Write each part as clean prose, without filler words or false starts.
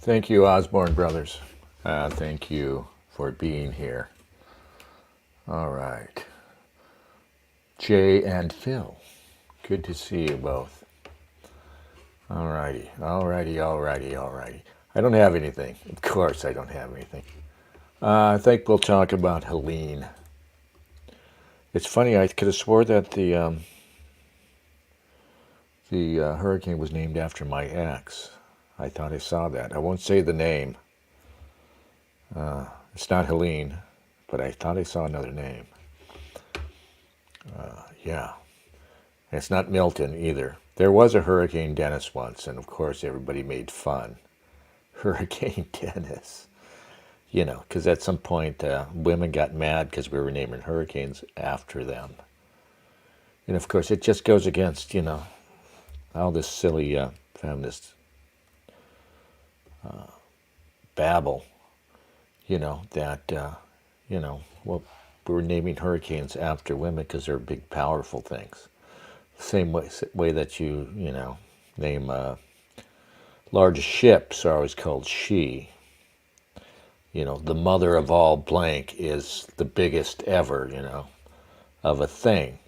Thank you, Osborne Brothers. Thank you for being here. All right. Jay and Phil, good to see you both. All righty, all righty, all righty, all righty. I don't have anything. Of course, I don't have anything. I think we'll talk about Helene. It's funny, I could have swore that the hurricane was named after my ex. I thought I saw that. I won't say the name. It's not Helene, but I thought I saw another name. Yeah. And it's not Milton either. There was a Hurricane Dennis once, and of course everybody made fun. Hurricane Dennis. You know, because at some point women got mad because we were naming hurricanes after them. And of course it just goes against, all this silly feminist babble, well, we were naming hurricanes after women because they're big, powerful things. Same way that name large ships are always called she. The mother of all blank is the biggest ever, of a thing,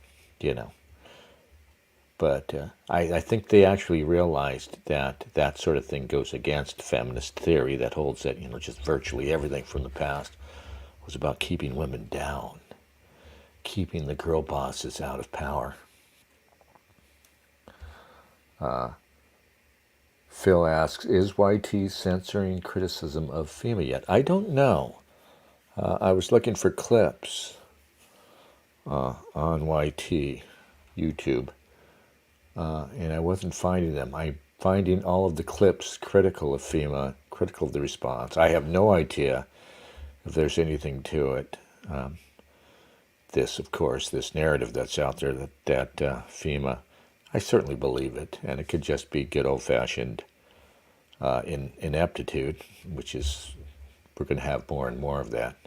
But I think they actually realized that that sort of thing goes against feminist theory that holds that, just virtually everything from the past was about keeping women down, keeping the girl bosses out of power. Phil asks, is YT censoring criticism of FEMA yet? I don't know. I was looking for clips on YT, YouTube, and I wasn't finding them. I'm finding all of the clips critical of FEMA, critical of the response. I have no idea if there's anything to it. Of course, this narrative that's out there that FEMA, I certainly believe it, and it could just be good old-fashioned ineptitude, which is, we're going to have more and more of that.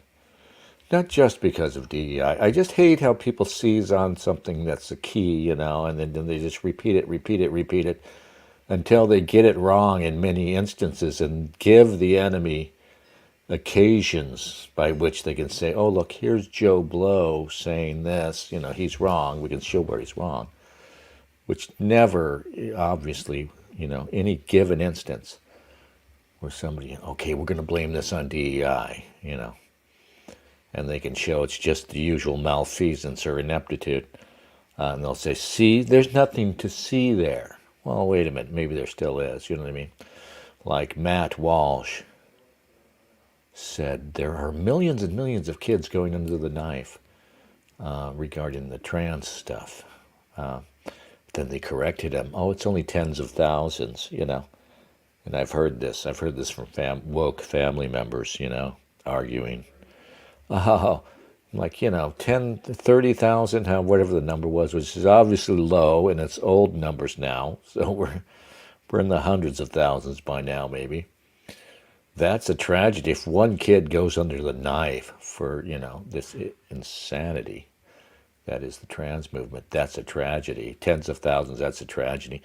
Not just because of DEI. I just hate how people seize on something that's a key, and then they just repeat it, until they get it wrong in many instances and give the enemy occasions by which they can say, oh, look, here's Joe Blow saying this, he's wrong. We can show where he's wrong. Which never, obviously, any given instance where somebody, okay, we're going to blame this on DEI, and they can show it's just the usual malfeasance or ineptitude. And they'll say, see, there's nothing to see there. Well, wait a minute, maybe there still is, you know what I mean? Like Matt Walsh said, there are millions and millions of kids going under the knife regarding the trans stuff. Then they corrected him. Oh, it's only tens of thousands, And I've heard this. I've heard this from woke family members, arguing. Oh, like, 10, 30,000, whatever the number was, which is obviously low, and it's old numbers now. So we're in the hundreds of thousands by now, maybe. That's a tragedy. If one kid goes under the knife for, this insanity, that is the trans movement, that's a tragedy. Tens of thousands, that's a tragedy.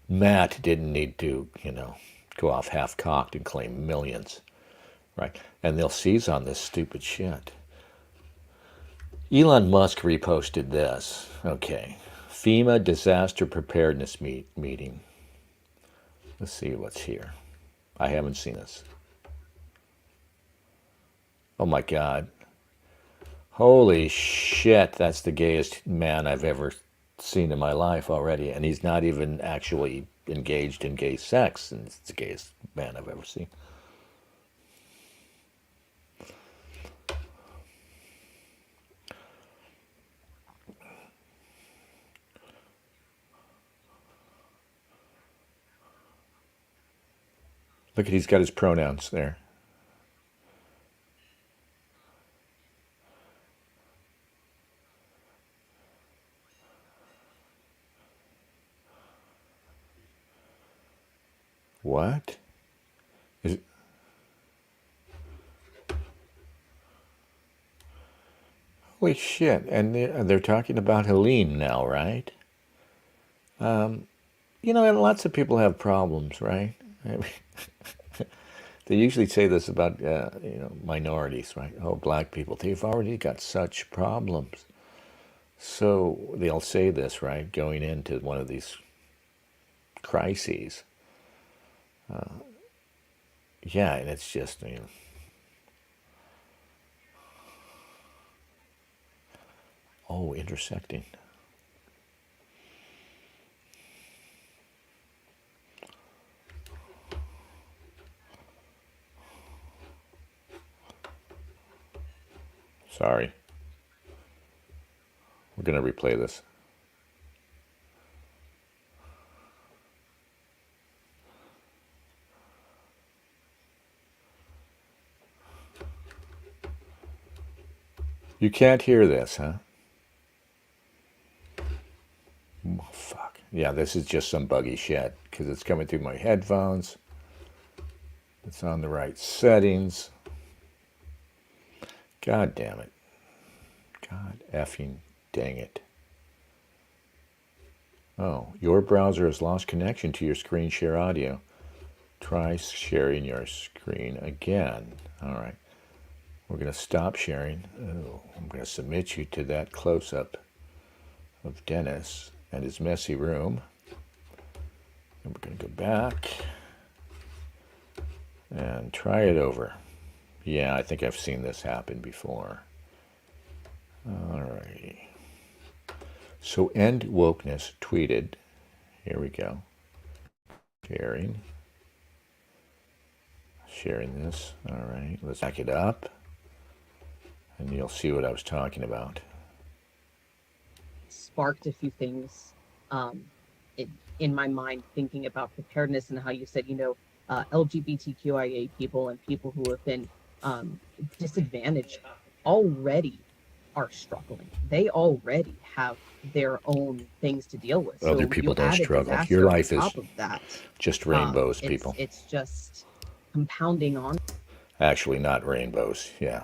Matt didn't need to, go off half-cocked and claim millions, right? And they'll seize on this stupid shit. Elon Musk reposted this. Okay. FEMA disaster preparedness meeting. Let's see what's here. I haven't seen this. Oh my God. Holy shit, that's the gayest man I've ever seen in my life already. And he's not even actually engaged in gay sex. And it's the gayest man I've ever seen. Look at, he's got his pronouns there. What? Is it? Holy shit. And they're talking about Helene now, right? And lots of people have problems, right? I mean, They usually say this about minorities, right? Oh, black people, they've already got such problems. So they'll say this, right, going into one of these crises. Yeah, and it's just, oh, intersecting. Sorry. We're going to replay this. You can't hear this, huh? Oh, fuck. Yeah, this is just some buggy shit because it's coming through my headphones. It's on the right settings. God damn it. God effing dang it. Oh, your browser has lost connection to your screen share audio. Try sharing your screen again. All right. We're going to stop sharing. Oh, I'm going to submit you to that close-up of Dennis and his messy room. And we're going to go back and try it over. Yeah, I think I've seen this happen before. All righty. So End Wokeness tweeted, here we go, sharing this. All right, let's back it up, and you'll see what I was talking about. Sparked a few things in my mind, thinking about preparedness and how you said, LGBTQIA people and people who have been disadvantaged already are struggling. They already have their own things to deal with. Other people don't struggle. Your life is just rainbows, people. It's just compounding on. Actually, not rainbows. Yeah,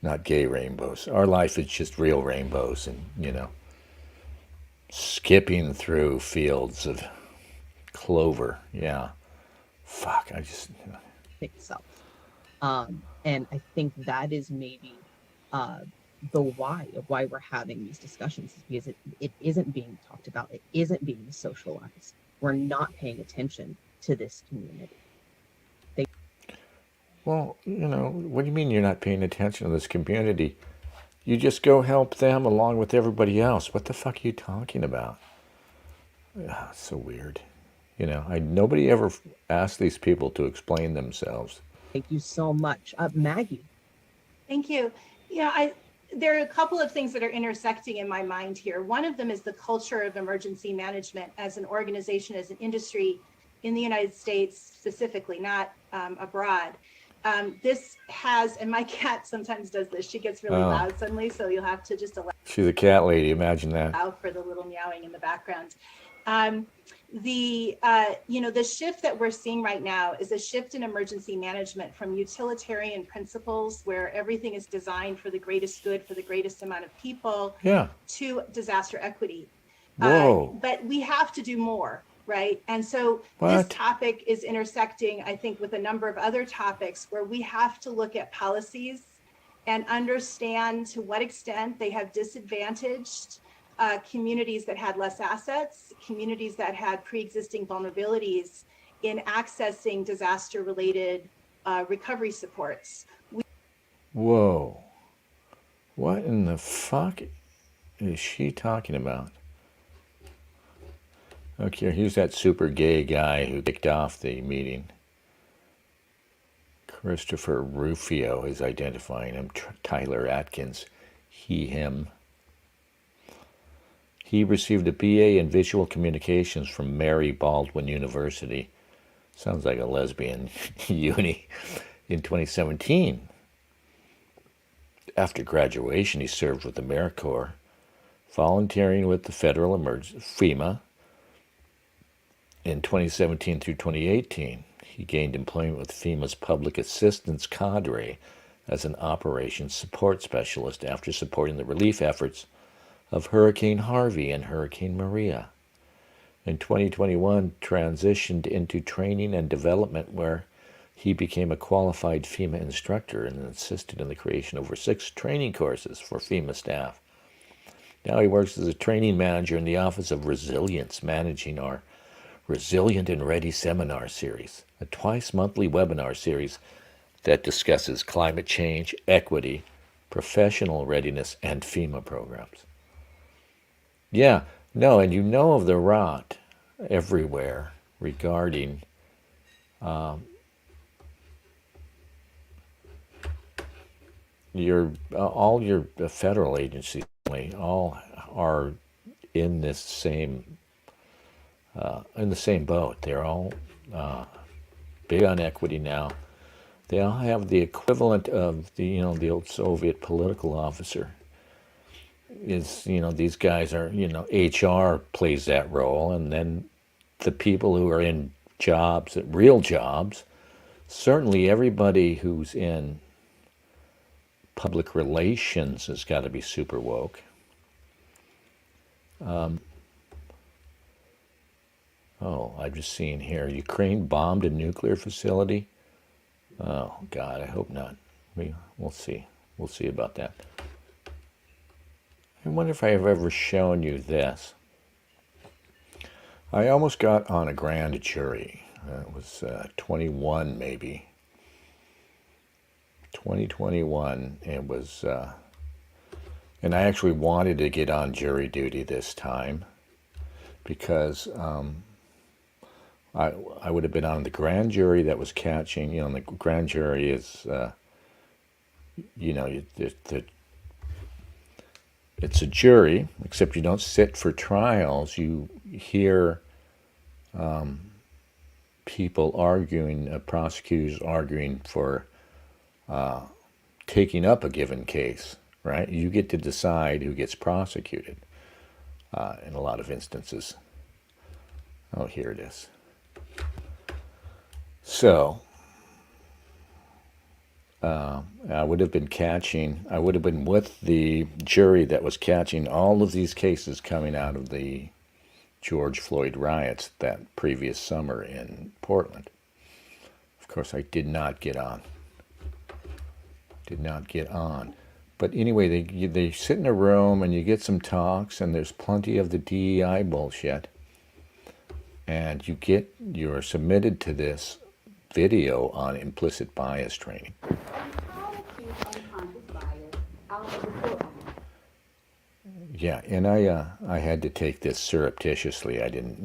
not gay rainbows. Our life is just real rainbows, and skipping through fields of clover. Yeah, fuck. I just itself, and I think that is maybe the why of why we're having these discussions, is because it isn't being talked about. It isn't being socialized. We're not paying attention to this community. Well, what do you mean you're not paying attention to this community? You just go help them along with everybody else. What the fuck are you talking about? It's so weird. Nobody ever asked these people to explain themselves. Thank you so much. Maggie. Thank you. There are a couple of things that are intersecting in my mind here. One of them is the culture of emergency management as an organization, as an industry in the United States specifically, not abroad. This has, and my cat sometimes does this, she gets really loud suddenly, so you'll have to just allow. She's a cat lady, imagine that. Allow for the little meowing in the background. The shift that we're seeing right now is a shift in emergency management from utilitarian principles where everything is designed for the greatest good for the greatest amount of people to disaster equity. Whoa. But we have to do more, right? And so this topic is intersecting, I think, with a number of other topics where we have to look at policies and understand to what extent they have disadvantaged communities that had less assets, communities that had pre-existing vulnerabilities in accessing disaster-related recovery supports. Whoa. What in the fuck is she talking about? Okay, here's that super gay guy who kicked off the meeting. Christopher Rufio is identifying him. Tyler Atkins, he, him. He received a BA in Visual Communications from Mary Baldwin University. Sounds like a lesbian uni. In 2017. After graduation, he served with the AmeriCorps, volunteering with the Federal FEMA. In 2017 through 2018, he gained employment with FEMA's Public Assistance Cadre as an operations support specialist after supporting the relief efforts of Hurricane Harvey and Hurricane Maria. In 2021, transitioned into training and development where He became a qualified FEMA instructor and assisted in the creation of over 6 training courses for FEMA staff. Now he works as a training manager in the Office of Resilience, managing our Resilient and Ready seminar series, a twice-monthly webinar series that discusses climate change, equity, professional readiness, and FEMA programs. Yeah, no, and you know of the rot everywhere regarding all your federal agencies all are in this same in the same boat. They're all big on equity now. They all have the equivalent of the old Soviet political officer. Is these guys are HR plays that role, and then the people who are in jobs, real jobs, certainly everybody who's in public relations has got to be super woke. Oh, I've just seen here, Ukraine bombed a nuclear facility. Oh, God, I hope not. We'll see. We'll see about that. I wonder if I have ever shown you this. I almost got on a grand jury. It was 21, maybe. 2021. It was, and I actually wanted to get on jury duty this time because I would have been on the grand jury that was catching, and the grand jury is, it's a jury, except you don't sit for trials. You hear people arguing, prosecutors arguing for taking up a given case, right? You get to decide who gets prosecuted in a lot of instances. Oh, here it is. So, I would have been with the jury that was catching all of these cases coming out of the George Floyd riots that previous summer in Portland. Of course, I did not get on. But anyway, they sit in a room and you get some talks, and there's plenty of the DEI bullshit. And you're submitted to this video on implicit bias training. Yeah, and I had to take this surreptitiously. I didn't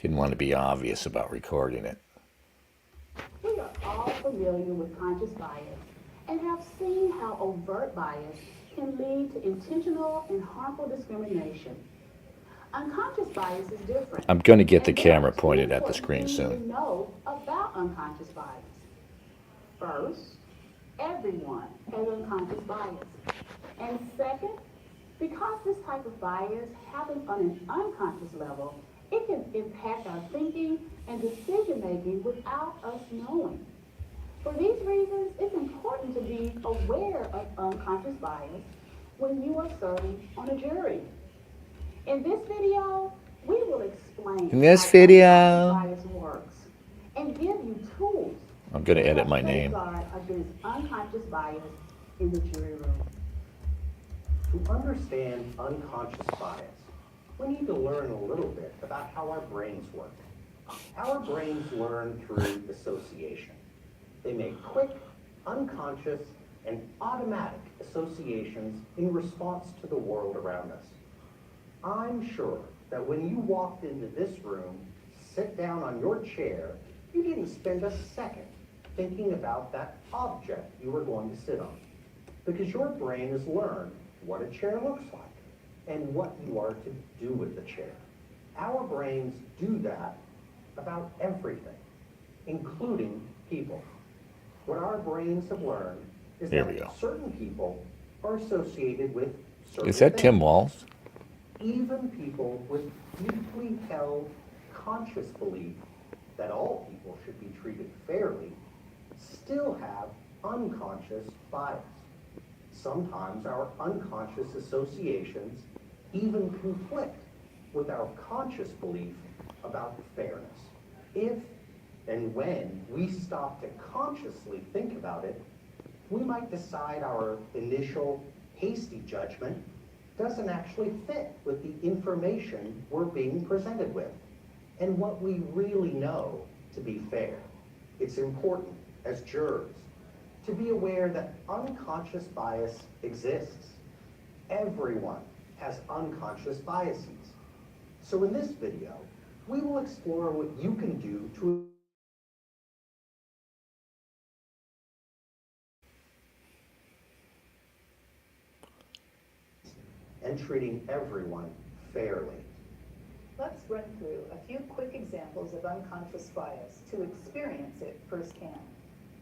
want to be obvious about recording it. We are all familiar with conscious bias and have seen how overt bias can lead to intentional and harmful discrimination. Unconscious bias is different. I'm going to get the camera pointed at the screen soon. You know about unconscious bias. First, everyone has unconscious bias. And second, because this type of bias happens on an unconscious level, it can impact our thinking and decision making without us knowing. For these reasons, it's important to be aware of unconscious bias when you are serving on a jury. In this video, we will explain how bias works and give you tools. I'm going to edit my name. Against unconscious bias in the jury room. To understand unconscious bias, we need to learn a little bit about how our brains work. Our brains learn through association. They make quick, unconscious, and automatic associations in response to the world around us. I'm sure that when you walked into this room, sit down on your chair, you didn't spend a second thinking about that object you were going to sit on, because your brain has learned what a chair looks like and what you are to do with the chair. Our brains do that about everything, including people. What our brains have learned is that certain people are associated with certain Is that things. Tim Walz? Even people with deeply held conscious belief that all people should be treated fairly still have unconscious bias. Sometimes our unconscious associations even conflict with our conscious belief about fairness. If And when we stop to consciously think about it, we might decide our initial hasty judgment doesn't actually fit with the information we're being presented with and what we really know to be fair. It's important as jurors to be aware that unconscious bias exists. Everyone has unconscious biases. So in this video, we will explore what you can do to and treating everyone fairly. Let's run through a few quick examples of unconscious bias to experience it firsthand.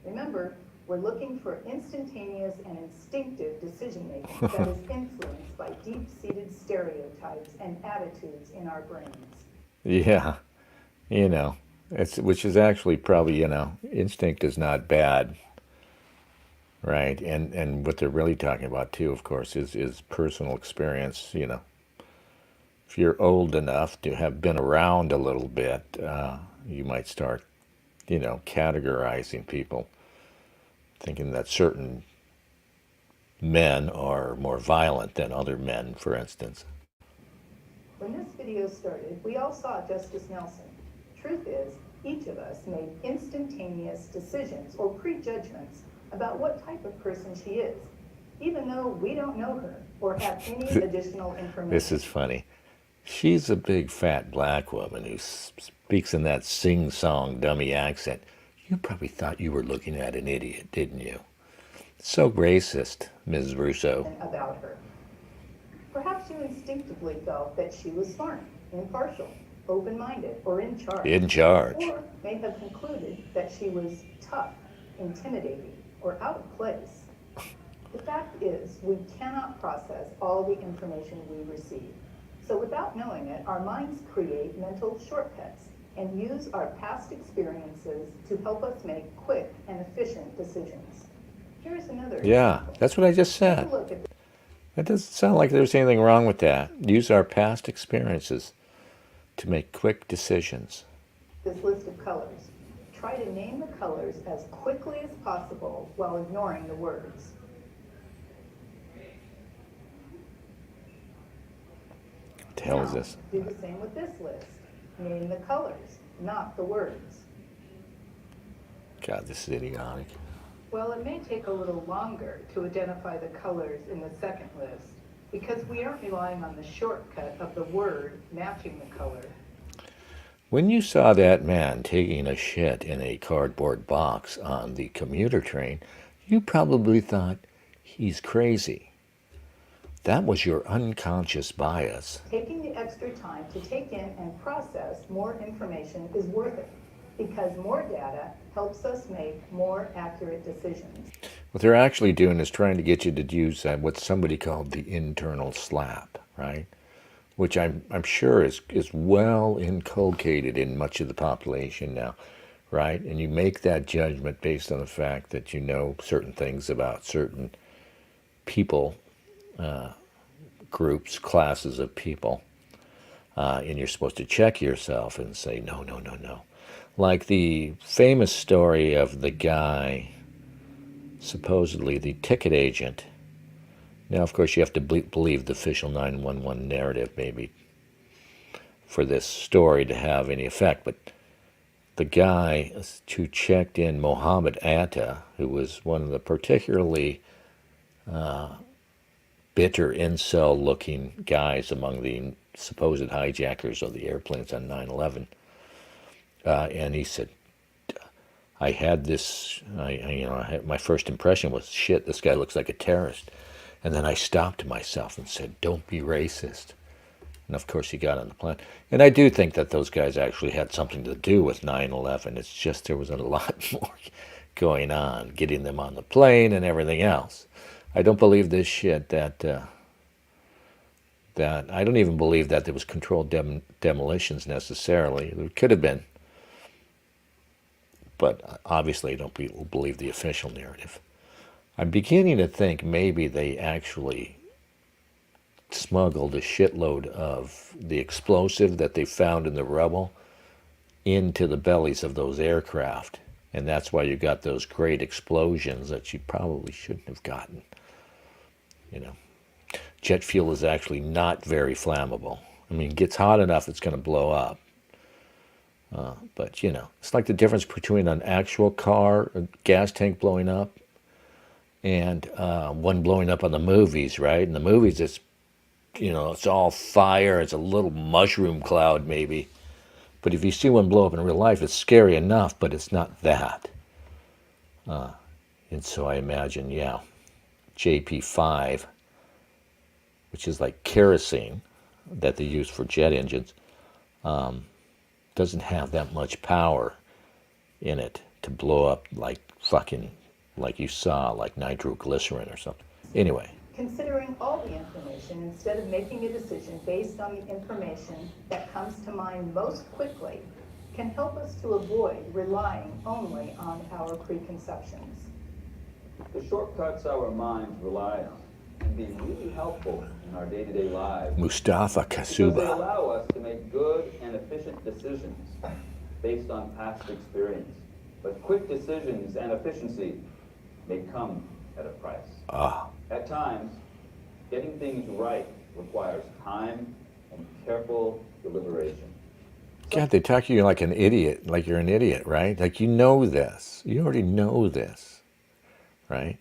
Remember, we're looking for instantaneous and instinctive decision-making that is influenced by deep-seated stereotypes and attitudes in our brains. Yeah, which is actually probably, instinct is not bad, right? And what they're really talking about too, of course, is personal experience. If you're old enough to have been around a little bit, you might start, categorizing people, thinking that certain men are more violent than other men, for instance. When this video started, we all saw Justice Nelson. Truth is, each of us made instantaneous decisions or prejudgments about what type of person she is, even though we don't know her or have any additional information. This is funny. She's a big fat black woman who speaks in that sing-song dummy accent. You probably thought you were looking at an idiot, didn't you? So racist, Ms. Russo. About her. Perhaps you instinctively felt that she was smart, impartial, open-minded, or in charge. In charge. Or may have concluded that she was tough, intimidating, or out of place. The fact is, we cannot process all the information we receive. So without knowing it, our minds create mental shortcuts and use our past experiences to help us make quick and efficient decisions. Here's another example. That's what I just Take a said. look at It doesn't sound like there's anything wrong with that. Use our past experiences to make quick decisions. this list of colors. Try to name the colors as quickly as possible while ignoring the words. What the hell is Now, this? do the same with this list. Name the colors, not the words. God, this is idiotic. Well, it may take a little longer to identify the colors in the second list because we aren't relying on the shortcut of the word matching the color. When you saw that man taking a shit in a cardboard box on the commuter train, you probably thought, he's crazy. That was your unconscious bias. Taking the extra time to take in and process more information is worth it because more data helps us make more accurate decisions. What they're actually doing is trying to get you to use what somebody called the internal slap, right? Which I'm sure is well inculcated in much of the population now, right? And you make that judgment based on the fact that you know certain things about certain people, groups, classes of people, and you're supposed to check yourself and say, no, no, no, no. Like the famous story of the guy, supposedly the ticket agent. Now, of course, you have to believe the official 911 narrative, maybe, for this story to have any effect. But the guy who checked in Mohammed Atta, who was one of the particularly bitter incel-looking guys among the supposed hijackers of the airplanes on 9/11, and he said, "I had this. My first impression was, shit, this guy looks like a terrorist." And then I stopped myself and said, "Don't be racist." And of course he got on the plane. And I do think that those guys actually had something to do with 9/11. It's just there was a lot more going on, getting them on the plane and everything else. I don't believe this shit that I don't even believe that there was controlled demolitions necessarily. There could have been. But obviously I don't believe the official narrative. I'm beginning to think maybe they actually smuggled a shitload of the explosive that they found in the rubble into the bellies of those aircraft. And that's why you got those great explosions that you probably shouldn't have gotten. You know, jet fuel is actually not very flammable. I mean, it gets hot enough, it's going to blow up. But, you know, it's like the difference between an actual car, a gas tank blowing up, and one blowing up on the movies, right? In the movies, it's, you know, it's all fire. It's a little mushroom cloud, maybe. But if you see one blow up in real life, it's scary enough, but it's not that. And so I imagine, yeah, JP5, which is like kerosene that they use for jet engines, doesn't have that much power in it to blow up like fucking, like you saw, like nitroglycerin or something. Anyway. Considering all the information instead of making a decision based on the information that comes to mind most quickly can help us to avoid relying only on our preconceptions. The shortcuts our minds rely on can be really helpful in our day-to-day lives. Mustafa Because they Kasuba. allow us to make good and efficient decisions based on past experience. But quick decisions and efficiency may come at a price. At times, getting things right requires time and careful deliberation. God, they talk to you like an idiot, like you're an idiot, right? Like you know this. You already know this, right?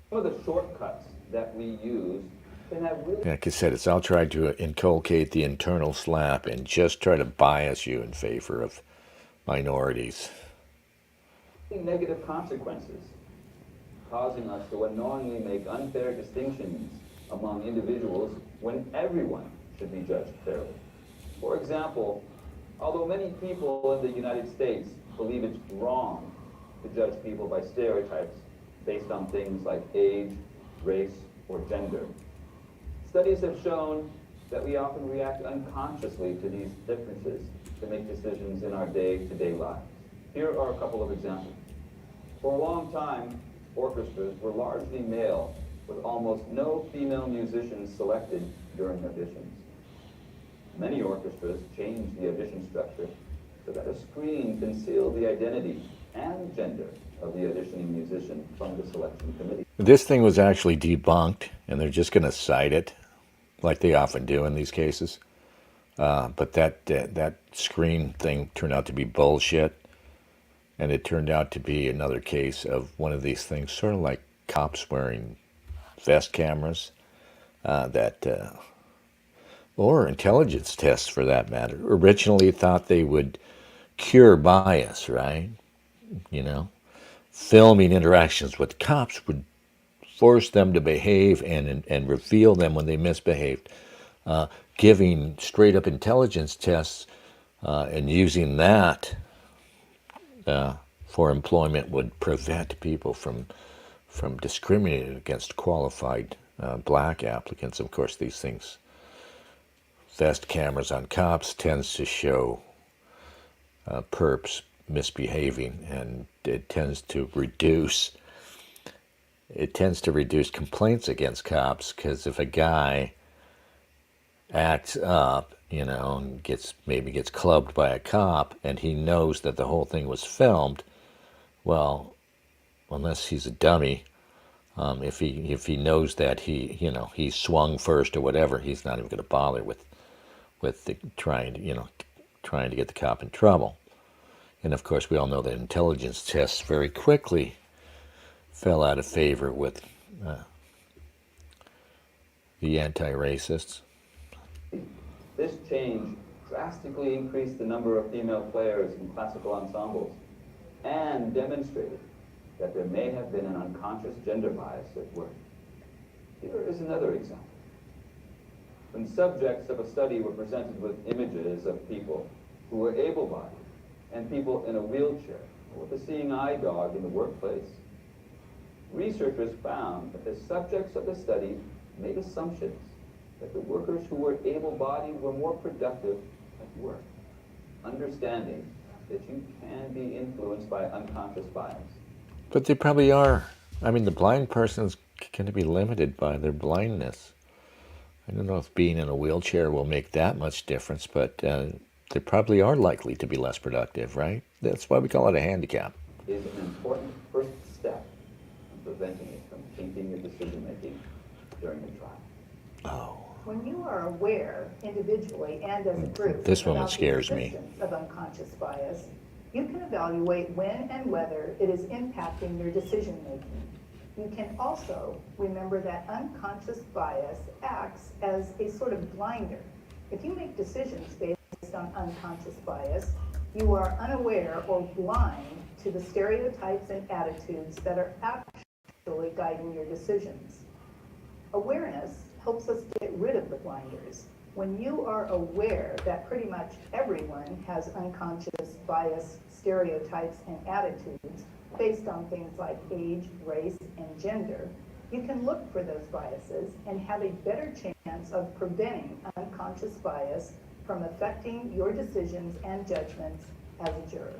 Some of the shortcuts that we use can have really Like I said, it's all trying to inculcate the internal slap and just try to bias you in favor of minorities. negative consequences, causing us to unknowingly make unfair distinctions among individuals when everyone should be judged fairly. For example, although many people in the United States believe it's wrong to judge people by stereotypes based on things like age, race, or gender, studies have shown that we often react unconsciously to these differences to make decisions in our day-to-day lives. Here are a couple of examples. For a long time, orchestras were largely male, with almost no female musicians selected during auditions. Many orchestras changed the audition structure so that a screen concealed the identity and gender of the auditioning musician from the selection committee. This thing was actually debunked, and they're just going to cite it, like they often do in these cases. But that screen thing turned out to be bullshit, and it turned out to be another case of one of these things, sort of like cops wearing vest cameras, or intelligence tests for that matter. Originally thought they would cure bias, right? You know, filming interactions with cops would force them to behave and reveal them when they misbehaved. Giving straight up intelligence tests and using that for employment would prevent people from discriminating against qualified black applicants. Of course, these things, vest cameras on cops tends to show perps misbehaving, and it tends to reduce complaints against cops, because if a guy acts up, you know, and maybe gets clubbed by a cop, and he knows that the whole thing was filmed, well, unless he's a dummy, if he knows that he swung first or whatever, he's not even going to bother with trying to get the cop in trouble. And of course, we all know that intelligence tests very quickly fell out of favor with the anti-racists. This change drastically increased the number of female players in classical ensembles and demonstrated that there may have been an unconscious gender bias at work. Here is another example. When subjects of a study were presented with images of people who were able-bodied and people in a wheelchair or with a seeing eye dog in the workplace, researchers found that the subjects of the study made assumptions that the workers who were able-bodied were more productive at work, understanding that you can be influenced by unconscious bias. But they probably are. I mean, the blind person's going to be limited by their blindness. I don't know if being in a wheelchair will make that much difference, but they probably are likely to be less productive, right? That's why we call it a handicap. Is an important first step in preventing it from tainting your decision-making during the trial. Oh, When you are aware individually and as a group this woman about the scares me. existence of unconscious bias, you can evaluate when and whether it is impacting your decision making. You can also remember that unconscious bias acts as a sort of blinder. If you make decisions based on unconscious bias, you are unaware or blind to the stereotypes and attitudes that are actually guiding your decisions. Awareness helps us get rid of the blinders. When you are aware that pretty much everyone has unconscious bias, stereotypes, and attitudes based on things like age, race, and gender, you can look for those biases and have a better chance of preventing unconscious bias from affecting your decisions and judgments as a juror.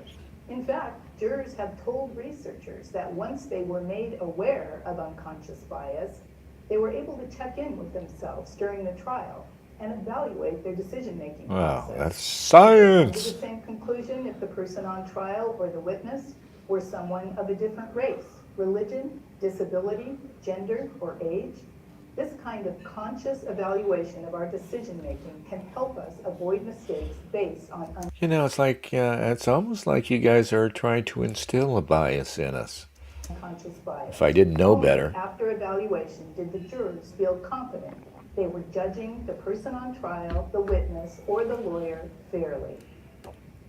In fact, jurors have told researchers that once they were made aware of unconscious bias, they were able to check in with themselves during the trial and evaluate their decision-making Wow, process. that's Come to the science. same conclusion if the person on trial or the witness were someone of a different race, religion, disability, gender, or age. This kind of conscious evaluation of our decision-making can help us avoid mistakes based on You know, it's almost like you guys are trying to instill a bias in us. unconscious bias. If I didn't know Only better. after evaluation did the jurors feel confident they were judging the person on trial, the witness, or the lawyer fairly.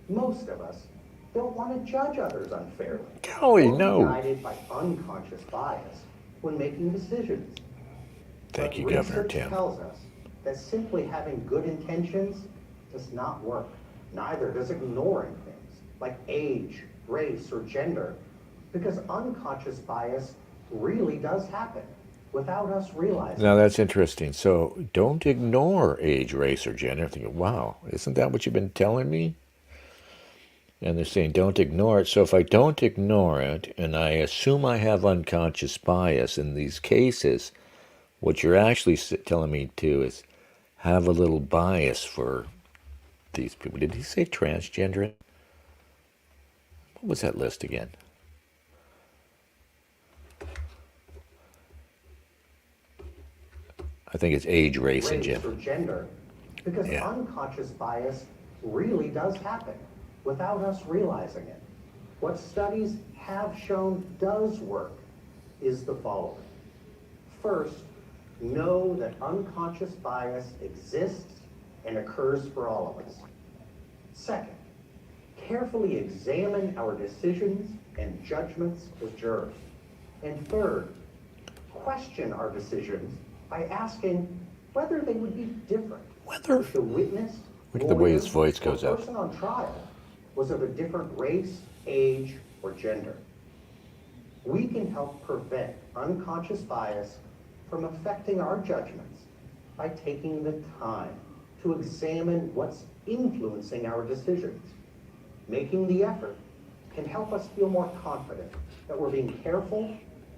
Most of us don't want to judge others unfairly. Golly, Or no. be guided by unconscious bias when making decisions. Thank But you, Governor research Tim. tells us that simply having good intentions does not work. Neither does ignoring things like age, race, or gender, because unconscious bias really does happen without us realizing. Now that's interesting. So don't ignore age, race, or gender. Thinking, wow, isn't that what you've been telling me? And they're saying don't ignore it. So if I don't ignore it and I assume I have unconscious bias in these cases, what you're actually telling me to is have a little bias for these people. Did he say transgender? What was that list again? I think it's age, race, and Race gender. or gender, because Yeah. unconscious bias really does happen without us realizing it. What studies have shown does work is the following. First, know that unconscious bias exists and occurs for all of us. Second, carefully examine our decisions and judgments as jurors. And third, question our decisions by asking whether they would be different Whether. if the witness, Look at the way his lawyer, voice or goes up. person on trial was of a different race, age, or gender. We can help prevent unconscious bias from affecting our judgments by taking the time to examine what's influencing our decisions. Making the effort can help us feel more confident that we're being careful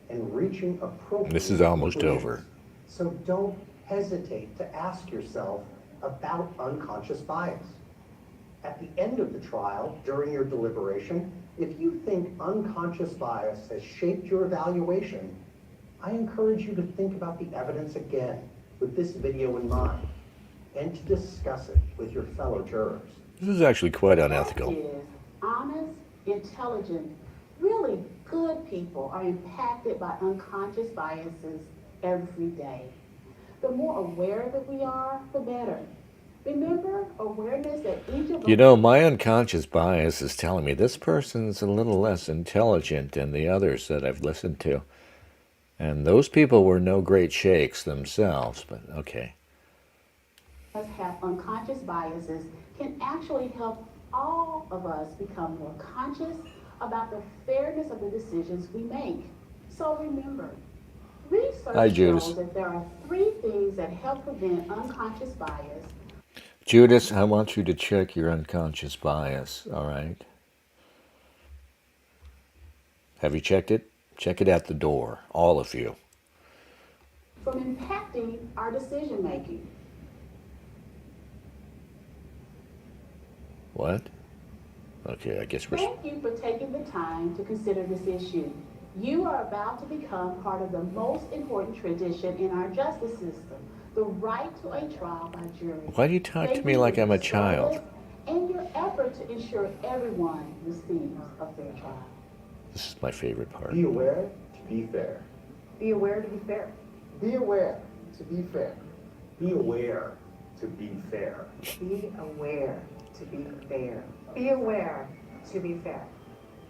and reaching appropriate This is almost conclusions. over. So don't hesitate to ask yourself about unconscious bias. At the end of the trial, during your deliberation, if you think unconscious bias has shaped your evaluation, I encourage you to think about the evidence again with this video in mind and to discuss it with your fellow jurors. This is actually quite The fact unethical. is, honest, intelligent, really good people are impacted by unconscious biases every day. The more aware that we are, the better. Remember, awareness that each of us... You know, my unconscious bias is telling me this person's a little less intelligent than the others that I've listened to. And those people were no great shakes themselves, but okay. have unconscious biases can actually help all of us become more conscious about the fairness of the decisions we make. So remember, Hi, research Judas. shows that there are 3 things that help prevent unconscious bias. Judas, I want you to check your unconscious bias, all right? Have you checked it? Check it at the door, all of you. From impacting our decision making. What? Okay, I guess we're... Thank you for taking the time to consider this issue. You are about to become part of the most important tradition in our justice system, the right to a trial by jury. Why do you talk to Thank me you like for I'm a your child? service and your effort to ensure everyone receives a fair trial. This is my favorite part. Be aware to be fair. Be aware to be fair. Be aware to be fair. Be aware to be fair. Be aware to be fair. Be aware to be fair.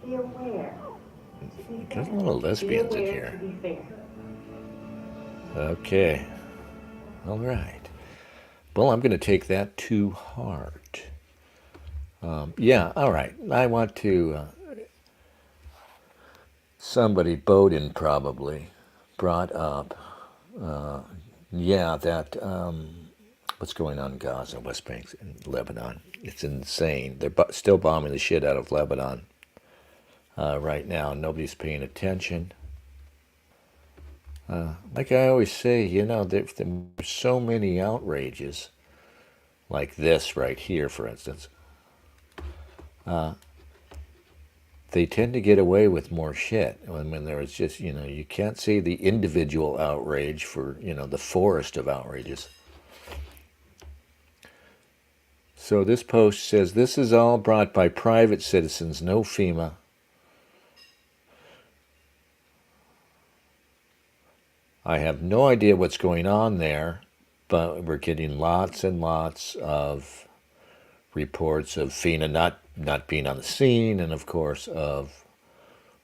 Be aware to be fair. There's a little lesbians in Be aware here. to be fair. Okay. All right. Well, I'm going to take that to heart. Yeah, all right. I want to... somebody, Bowden probably, brought up, that what's going on in Gaza, West Bank, and Lebanon. It's insane. They're still bombing the shit out of Lebanon right now. Nobody's paying attention. Like I always say, there's so many outrages, like this right here, for instance. They tend to get away with more shit when there is just, you can't see the individual outrage for, the forest of outrages. So this post says, this is all brought by private citizens, no FEMA. I have no idea what's going on there, but we're getting lots and lots of reports of FEMA not being on the scene, and of course of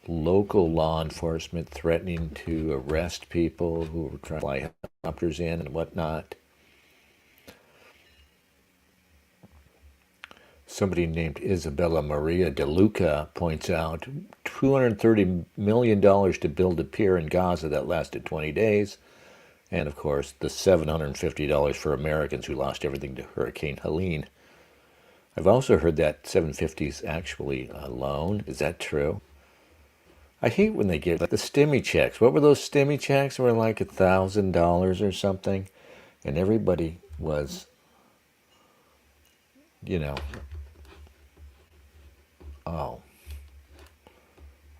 local law enforcement threatening to arrest people who were trying to fly helicopters in and whatnot. Somebody named Isabella Maria De Luca points out $230 million to build a pier in Gaza that lasted 20 days. And of course, the $750 for Americans who lost everything to Hurricane Helene. I've also heard that $750 is actually a loan. Is that true? I hate when they give the stimmy checks. What were those stimmy checks? They were like $1,000 or something. And everybody was, oh.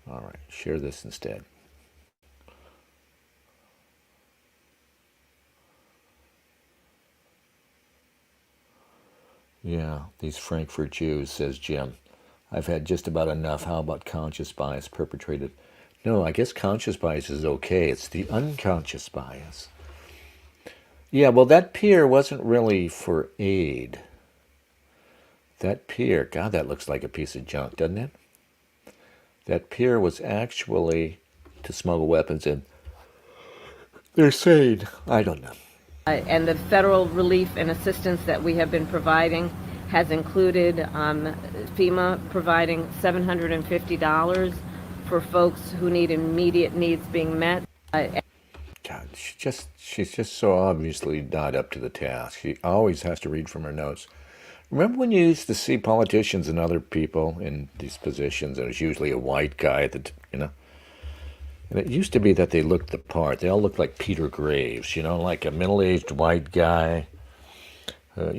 All right, share this instead. Yeah, these Frankfurt Jews, says Jim. I've had just about enough. How about conscious bias perpetrated? No, I guess conscious bias is okay. It's the unconscious bias. Yeah, well, that pier wasn't really for aid. That pier, God, that looks like a piece of junk, doesn't it? That pier was actually to smuggle weapons in. They're saying, I don't know. And the federal relief and assistance that we have been providing has included FEMA providing $750 for folks who need immediate needs being met. God, she's just so obviously not up to the task. She always has to read from her notes. Remember when you used to see politicians and other people in these positions, and it was usually a white guy that, and it used to be that they looked the part. They all looked like Peter Graves, like a middle-aged white guy,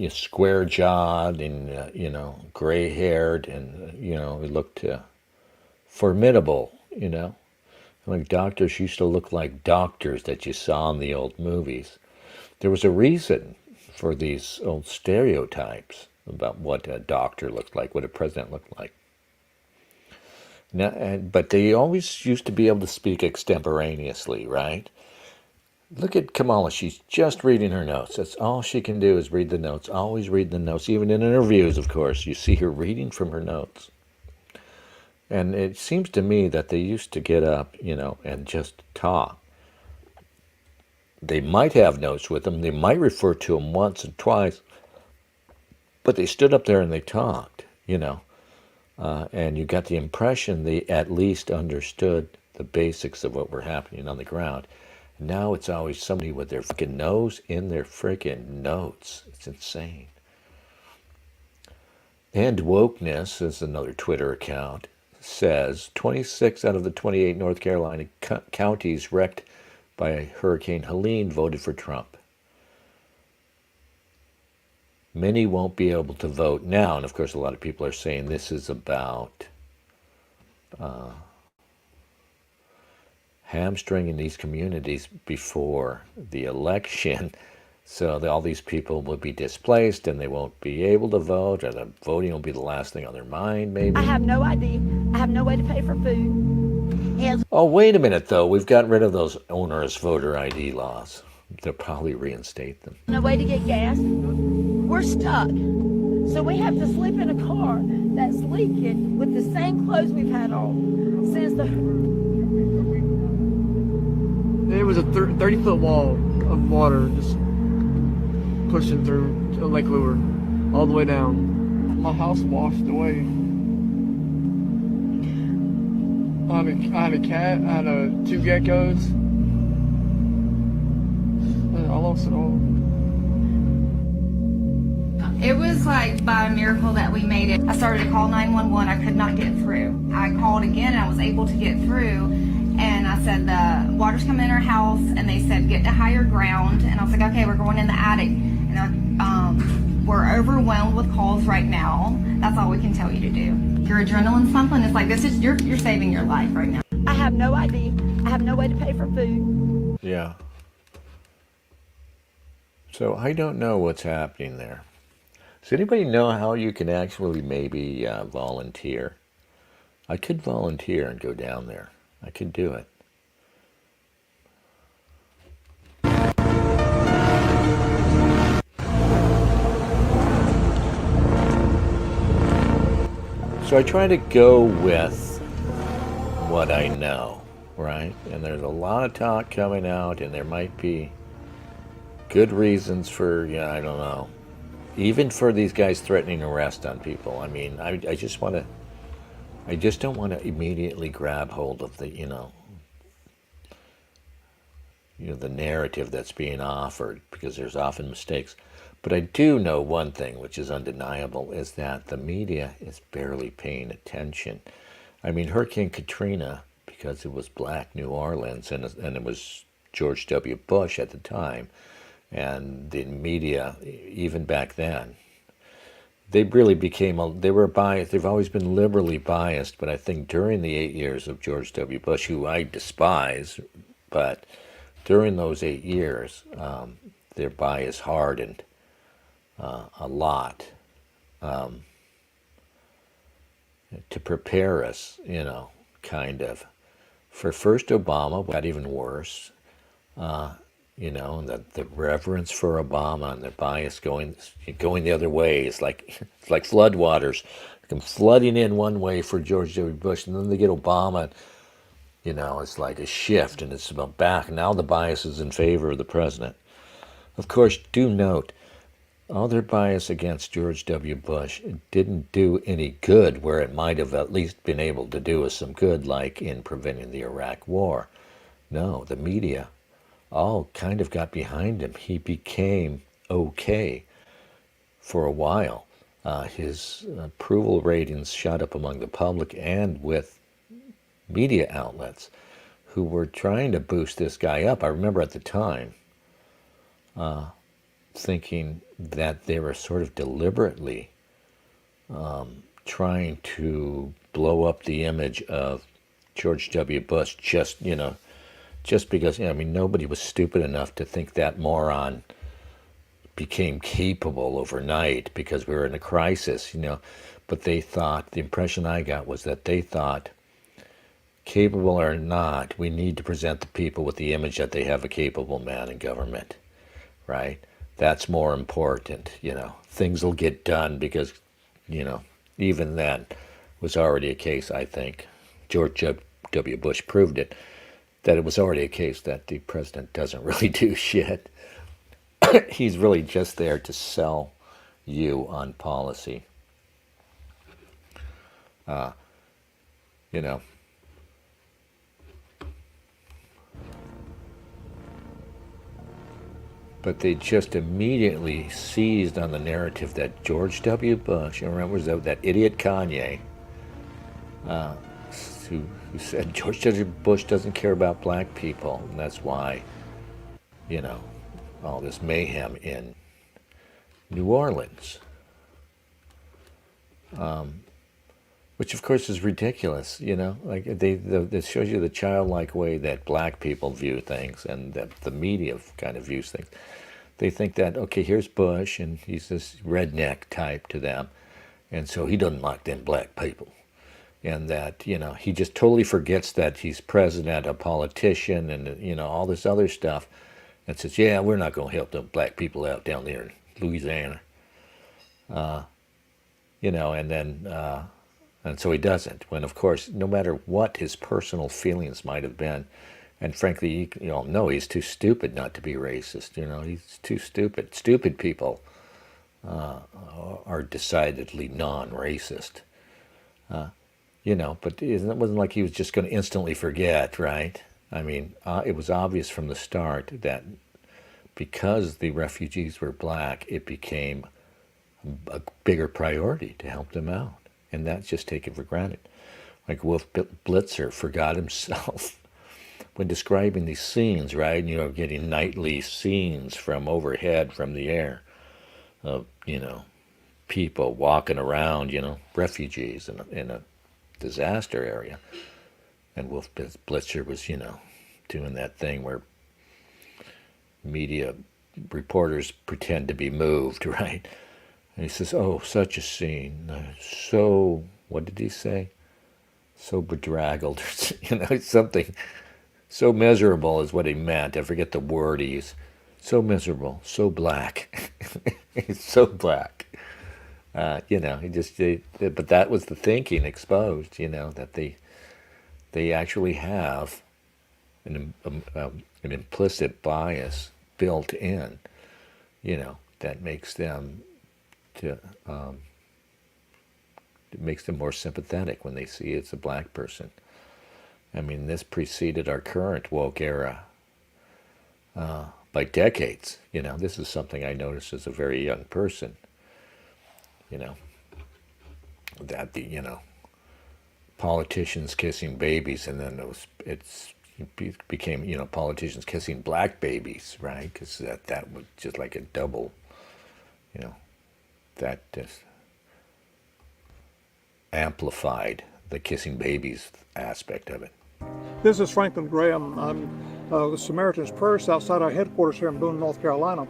square-jawed and, gray-haired, and, he looked formidable, Like doctors used to look like doctors that you saw in the old movies. There was a reason for these old stereotypes about what a doctor looked like, what a president looked like. Now, but they always used to be able to speak extemporaneously, right? Look at Kamala. She's just reading her notes. That's all she can do is read the notes. Always read the notes. Even in interviews, of course, you see her reading from her notes. And it seems to me that they used to get up, and just talk. They might have notes with them. They might refer to them once and twice. But they stood up there and they talked, and you got the impression they at least understood the basics of what were happening on the ground. Now it's always somebody with their freaking nose in their freaking notes. It's insane. And Wokeness is another Twitter account. Says 26 out of the 28 North Carolina counties wrecked by Hurricane Helene voted for Trump. many won't be able to vote now. And of course, a lot of people are saying this is about hamstringing these communities before the election. So all these people will be displaced and they won't be able to vote, or the voting will be the last thing on their mind, maybe. I have no idea. I have no way to pay for food. Oh, wait a minute, though. We've gotten rid of those onerous voter ID laws. They'll probably reinstate them. No way to get gas. We're stuck. So we have to sleep in a car that's leaking with the same clothes we've had on since the... It was a 30-foot wall of water just pushing through Lake Lure all the way down. My house washed away. I had a cat, I had two geckos. And I lost it all. It was like by a miracle that we made it. I started to call 911. I could not get through. I called again and I was able to get through. And I said, the water's coming in our house. And they said, get to higher ground. And I was like, okay, we're going in the attic. And we're overwhelmed with calls right now. That's all we can tell you to do. Your adrenaline's pumping. It's like, you're saving your life right now. I have no idea. I have no way to pay for food. Yeah. So I don't know what's happening there. Does anybody know how you can actually maybe volunteer? I could volunteer and go down there. I could do it. So I try to go with what I know, right? And there's a lot of talk coming out, and there might be good reasons for, I don't know, even for these guys threatening arrest on people. I mean, I just don't want to immediately grab hold of the, the narrative that's being offered, because there's often mistakes. But I do know one thing, which is undeniable, is that the media is barely paying attention. I mean, Hurricane Katrina, because it was Black New Orleans, and it was George W. Bush at the time, and the media, even back then, they really they were biased. They've always been liberally biased, but I think during the 8 years of George W. Bush, who I despise, but during those 8 years, their bias hardened a lot to prepare us, kind of. For first Obama, got even worse. The reverence for Obama and the bias going the other way. It's like floodwaters, come flooding in one way for George W. Bush, and then they get Obama. It's like a shift, and it's about back. Now the bias is in favor of the president. Of course, do note, all their bias against George W. Bush didn't do any good where it might have at least been able to do us some good, like in preventing the Iraq War. No, the media all kind of got behind him. He became okay for a while. His approval ratings shot up among the public and with media outlets who were trying to boost this guy up. I remember at the time thinking that they were sort of deliberately trying to blow up the image of George W. Bush just because, nobody was stupid enough to think that moron became capable overnight because we were in a crisis, But they thought, the impression I got was that they thought, capable or not, we need to present the people with the image that they have a capable man in government, right? That's more important, Things will get done because, even then was already a case, I think. George W. Bush proved it, that it was already a case that the president doesn't really do shit. He's really just there to sell you on policy. But they just immediately seized on the narrative that George W. Bush, remember that idiot Kanye, who said George W. Bush doesn't care about black people, and that's why, all this mayhem in New Orleans, which of course is ridiculous. Like it shows you the childlike way that black people view things, and that the media kind of views things. They think that, okay, here's Bush, and he's this redneck type to them, and so he doesn't like them black people. And that, he just totally forgets that he's president, a politician, and, all this other stuff, and says, yeah, we're not going to help them black people out down there in Louisiana. And then, and so he doesn't. When, of course, no matter what his personal feelings might have been, and frankly, you all know he's too stupid not to be racist. He's too stupid. Stupid people are decidedly non-racist. But it wasn't like he was just going to instantly forget, right? I mean, it was obvious from the start that because the refugees were black, it became a bigger priority to help them out. And that's just taken for granted. Like Wolf Blitzer forgot himself when describing these scenes, right? Getting nightly scenes from overhead, from the air, of, people walking around, refugees in a disaster area. And Wolf Blitzer was, doing that thing where media reporters pretend to be moved, right? And he says, oh, such a scene. So, what did he say? So bedraggled, something. So miserable is what he meant. I forget the word he used. So miserable, so black. He's so black. He just, but that was the thinking exposed, that they actually have an implicit bias built in, that makes them it makes them more sympathetic when they see it's a black person. I mean, this preceded our current woke era by decades. This is something I noticed as a very young person. That the politicians kissing babies, and then it became politicians kissing black babies, right? Because that was just like a double, that just amplified the kissing babies aspect of it. This is Franklin Graham. I'm the Samaritan's Purse outside our headquarters here in Boone, North Carolina.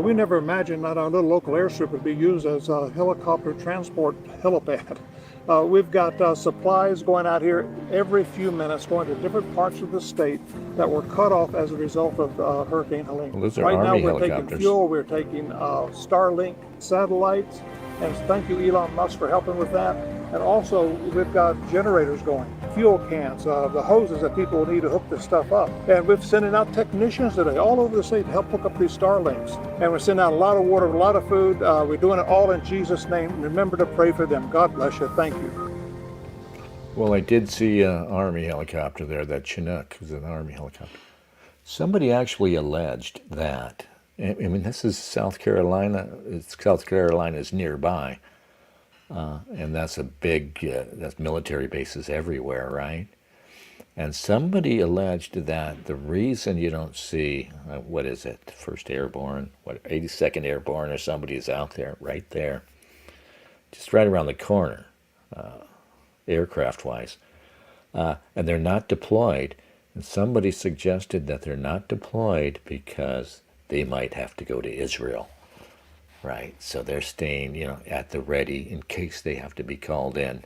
We never imagined that our little local airstrip would be used as a helicopter transport helipad. We've got supplies going out here every few minutes, going to different parts of the state that were cut off as a result of Hurricane Helene. Well, those are right Army now we're helicopters. taking fuel, we're taking Starlink satellites, and thank you Elon Musk for helping with that. And also we've got generators going, fuel cans, the hoses that people need to hook this stuff up. And we're sending out technicians today all over the state to help hook up these Starlinks. And we're sending out a lot of water, a lot of food. We're doing it all in Jesus' name. Remember to pray for them. God bless you. Thank you. Well, I did see an Army helicopter there. That Chinook was an Army helicopter. Somebody actually alleged that, I mean, this is South Carolina. South Carolina is nearby. And that's a big, that's military bases everywhere, right? And somebody alleged that the reason you don't see, what is it, 1st Airborne, 82nd Airborne or somebody is out there, right there, just right around the corner, aircraft-wise, and they're not deployed. And somebody suggested that they're not deployed because they might have to go to Israel. Right, so they're staying, at the ready in case they have to be called in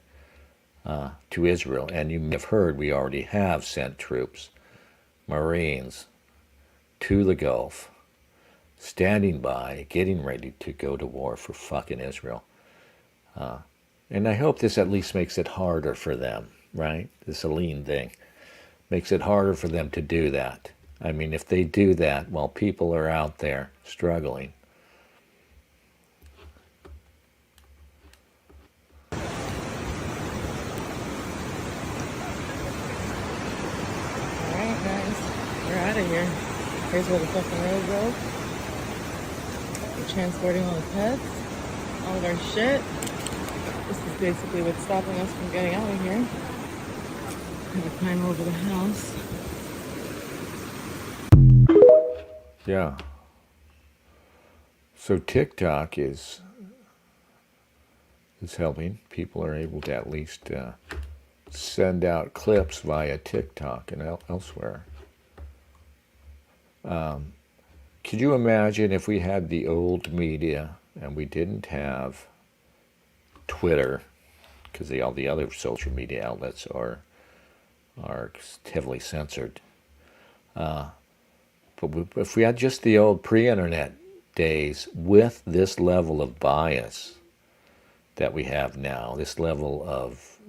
to Israel. And you may have heard we already have sent troops, Marines, to the Gulf, standing by, getting ready to go to war for fucking Israel. And I hope this at least makes it harder for them, right? This Helene thing makes it harder for them to do that. I mean, if they do that while people are out there struggling, here. Here's where the fucking road goes. We're transporting all the pets, all of our shit. This is basically what's stopping us from getting out of here. Gotta climb over the house. Yeah. So TikTok is helping. People are able to at least send out clips via TikTok and elsewhere. Could you imagine if we had the old media and we didn't have Twitter, because all the other social media outlets are heavily censored. But if we had just the old pre-internet days with this level of bias that we have now, this level of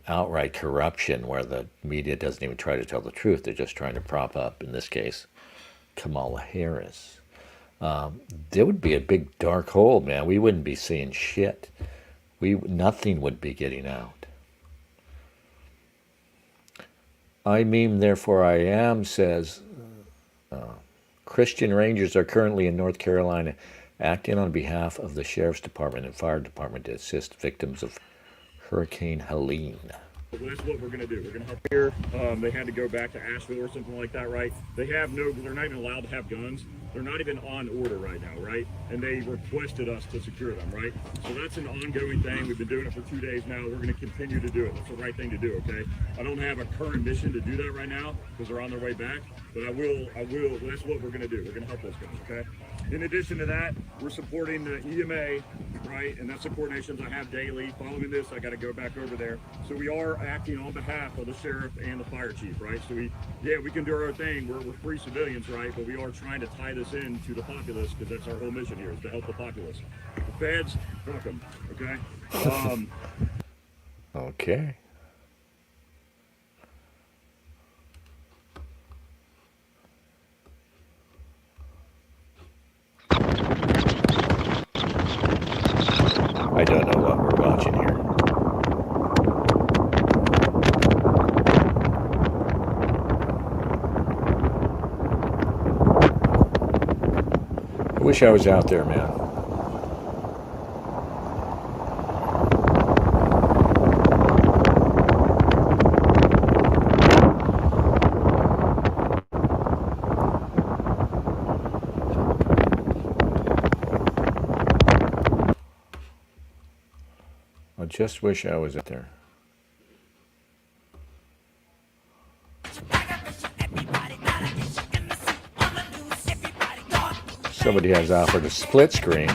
outright corruption where the media doesn't even try to tell the truth, they're just trying to prop up, in this case, Kamala Harris. There would be a big dark hole, man. We wouldn't be seeing shit. Nothing would be getting out. I meme, therefore I am, says Christian Rangers are currently in North Carolina acting on behalf of the Sheriff's Department and Fire Department to assist victims of Hurricane Helene. Well, that's what we're going to do. We're going to help here. They had to go back to Asheville or something like that, right? They're not even allowed to have guns. They're not even on order right now, right? And they requested us to secure them, right? So that's an ongoing thing. We've been doing it for 2 days now. We're going to continue to do it. It's the right thing to do, okay? I don't have a current mission to do that right now because they're on their way back, but I will, that's what we're going to do. We're going to help those guys, okay? In addition to that, we're supporting the EMA, right? And that's the coordinations I have daily. Following this, I got to go back over there. So we are acting on behalf of the sheriff and the fire chief, right? So we can do our own thing. We're free civilians, right? But we are trying to tie this in to the populace because that's our whole mission here, is to help the populace. The feds, fuck them, okay? Okay. I don't know what we're watching here. I wish I was out there, man. I just wish I was out there. Somebody has offered a split screen.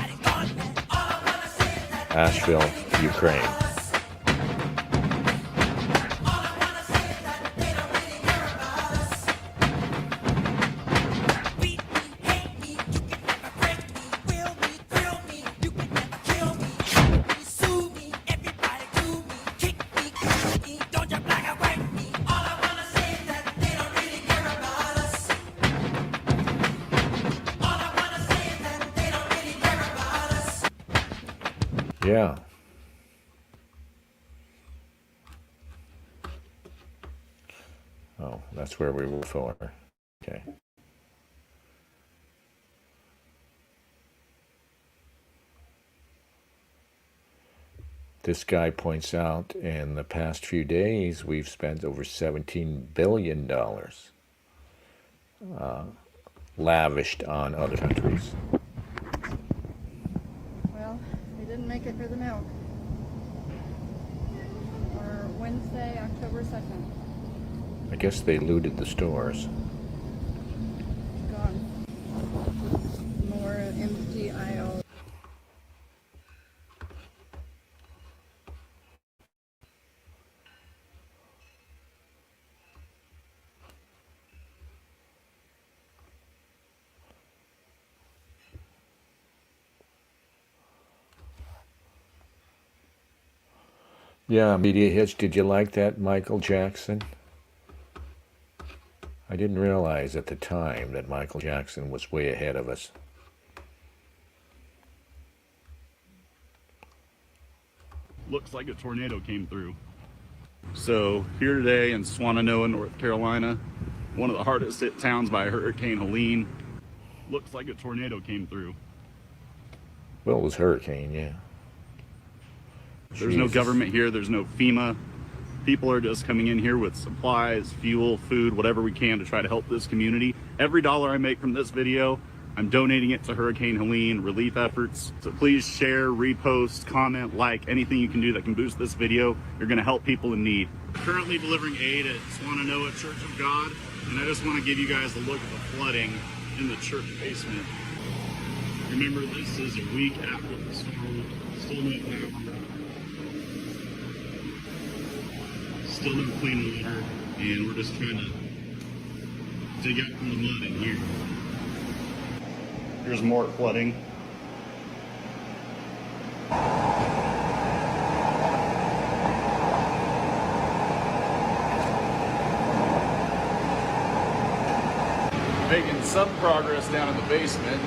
Asheville, Ukraine. Yeah. Oh, that's where we were for. Okay. This guy points out in the past few days we've spent over $17 billion lavished on other countries. Well, we didn't make it for the milk. Or Wednesday, October 2nd. I guess they looted the stores. Gone. More empty aisles. Yeah, media hits. Did you like that, Michael Jackson? I didn't realize at the time that Michael Jackson was way ahead of us. Looks like a tornado came through. So here today in Swannanoa, North Carolina, one of the hardest hit towns by Hurricane Helene. Looks like a tornado came through. Well, it was hurricane, yeah. There's no government here, there's no FEMA. People are just coming in here with supplies, fuel, food, whatever we can to try to help this community. Every dollar I make from this video I'm donating it to Hurricane Helene relief efforts. So please share, repost, comment, like, anything you can do that can boost this video. You're gonna help people in need. Currently delivering aid at Swananoa Church of God, and I just wanna give you guys a look at the flooding in the church basement. Remember, this is a week after the storm, still no power, still no clean water, and we're just trying to dig out from the mud in here. Here's more flooding. Making some progress down in the basement.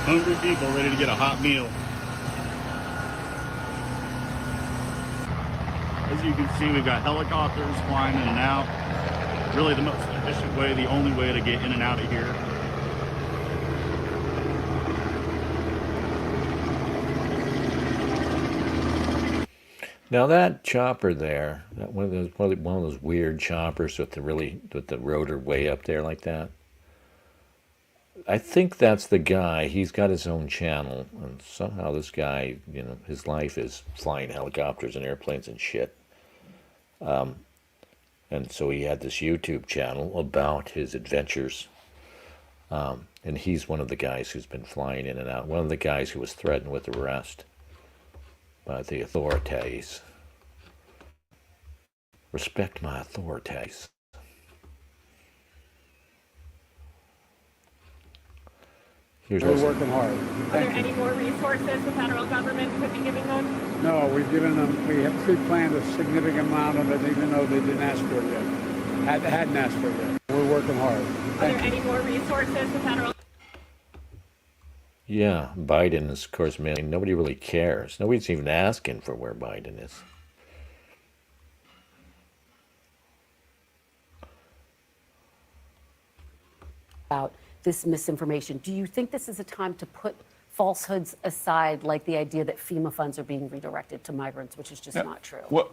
Hungry people ready to get a hot meal. As you can see, we've got helicopters flying in and out. Really the most efficient way, the only way to get in and out of here. Now that chopper there, one of those weird choppers with the rotor way up there like that. I think that's the guy. He's got his own channel, and somehow this guy, his life is flying helicopters and airplanes and shit. And so he had this YouTube channel about his adventures. And he's one of the guys who's been flying in and out. One of the guys who was threatened with arrest by the authorities. Respect my authorities. We're working hard. Are there any more resources the federal government could be giving them? No, we have pre-planned a significant amount of it, even though they didn't ask for it yet. Hadn't asked for it yet. We're working hard. Are there any more resources the federal? Yeah, Biden is, of course, man, nobody really cares. Nobody's even asking for where Biden is. About this misinformation. Do you think this is a time to put falsehoods aside, like the idea that FEMA funds are being redirected to migrants, which is just not true? Well,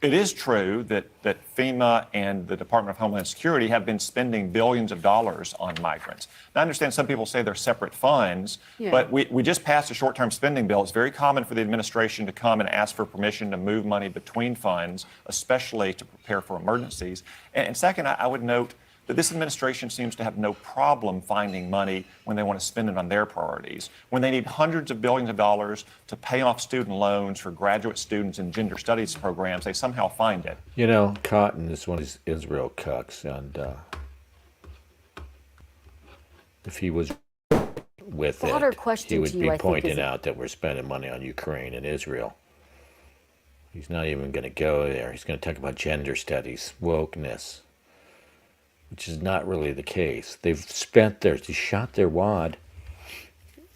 it is true that FEMA and the Department of Homeland Security have been spending billions of dollars on migrants. Now, I understand some people say they're separate funds, but we just passed a short-term spending bill. It's very common for the administration to come and ask for permission to move money between funds, especially to prepare for emergencies. And second, I would note that this administration seems to have no problem finding money when they want to spend it on their priorities. When they need hundreds of billions of dollars to pay off student loans for graduate students in gender studies programs, they somehow find it. You know, Cotton is one of these Israel cucks, and if he was with he would be pointing out that we're spending money on Ukraine and Israel. He's not even going to go there. He's going to talk about gender studies, wokeness, which is not really the case. They shot their wad.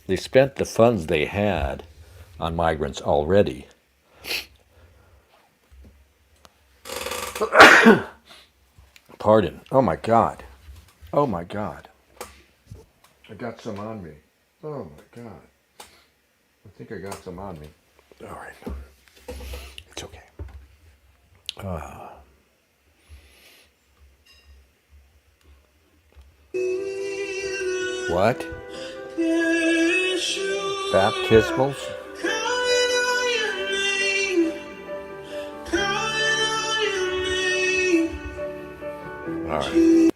They spent the funds they had on migrants already. Pardon. Oh my God. Oh my God. I got some on me. Oh my God. I think I got some on me. All right. It's okay. What? Baptismals? All right.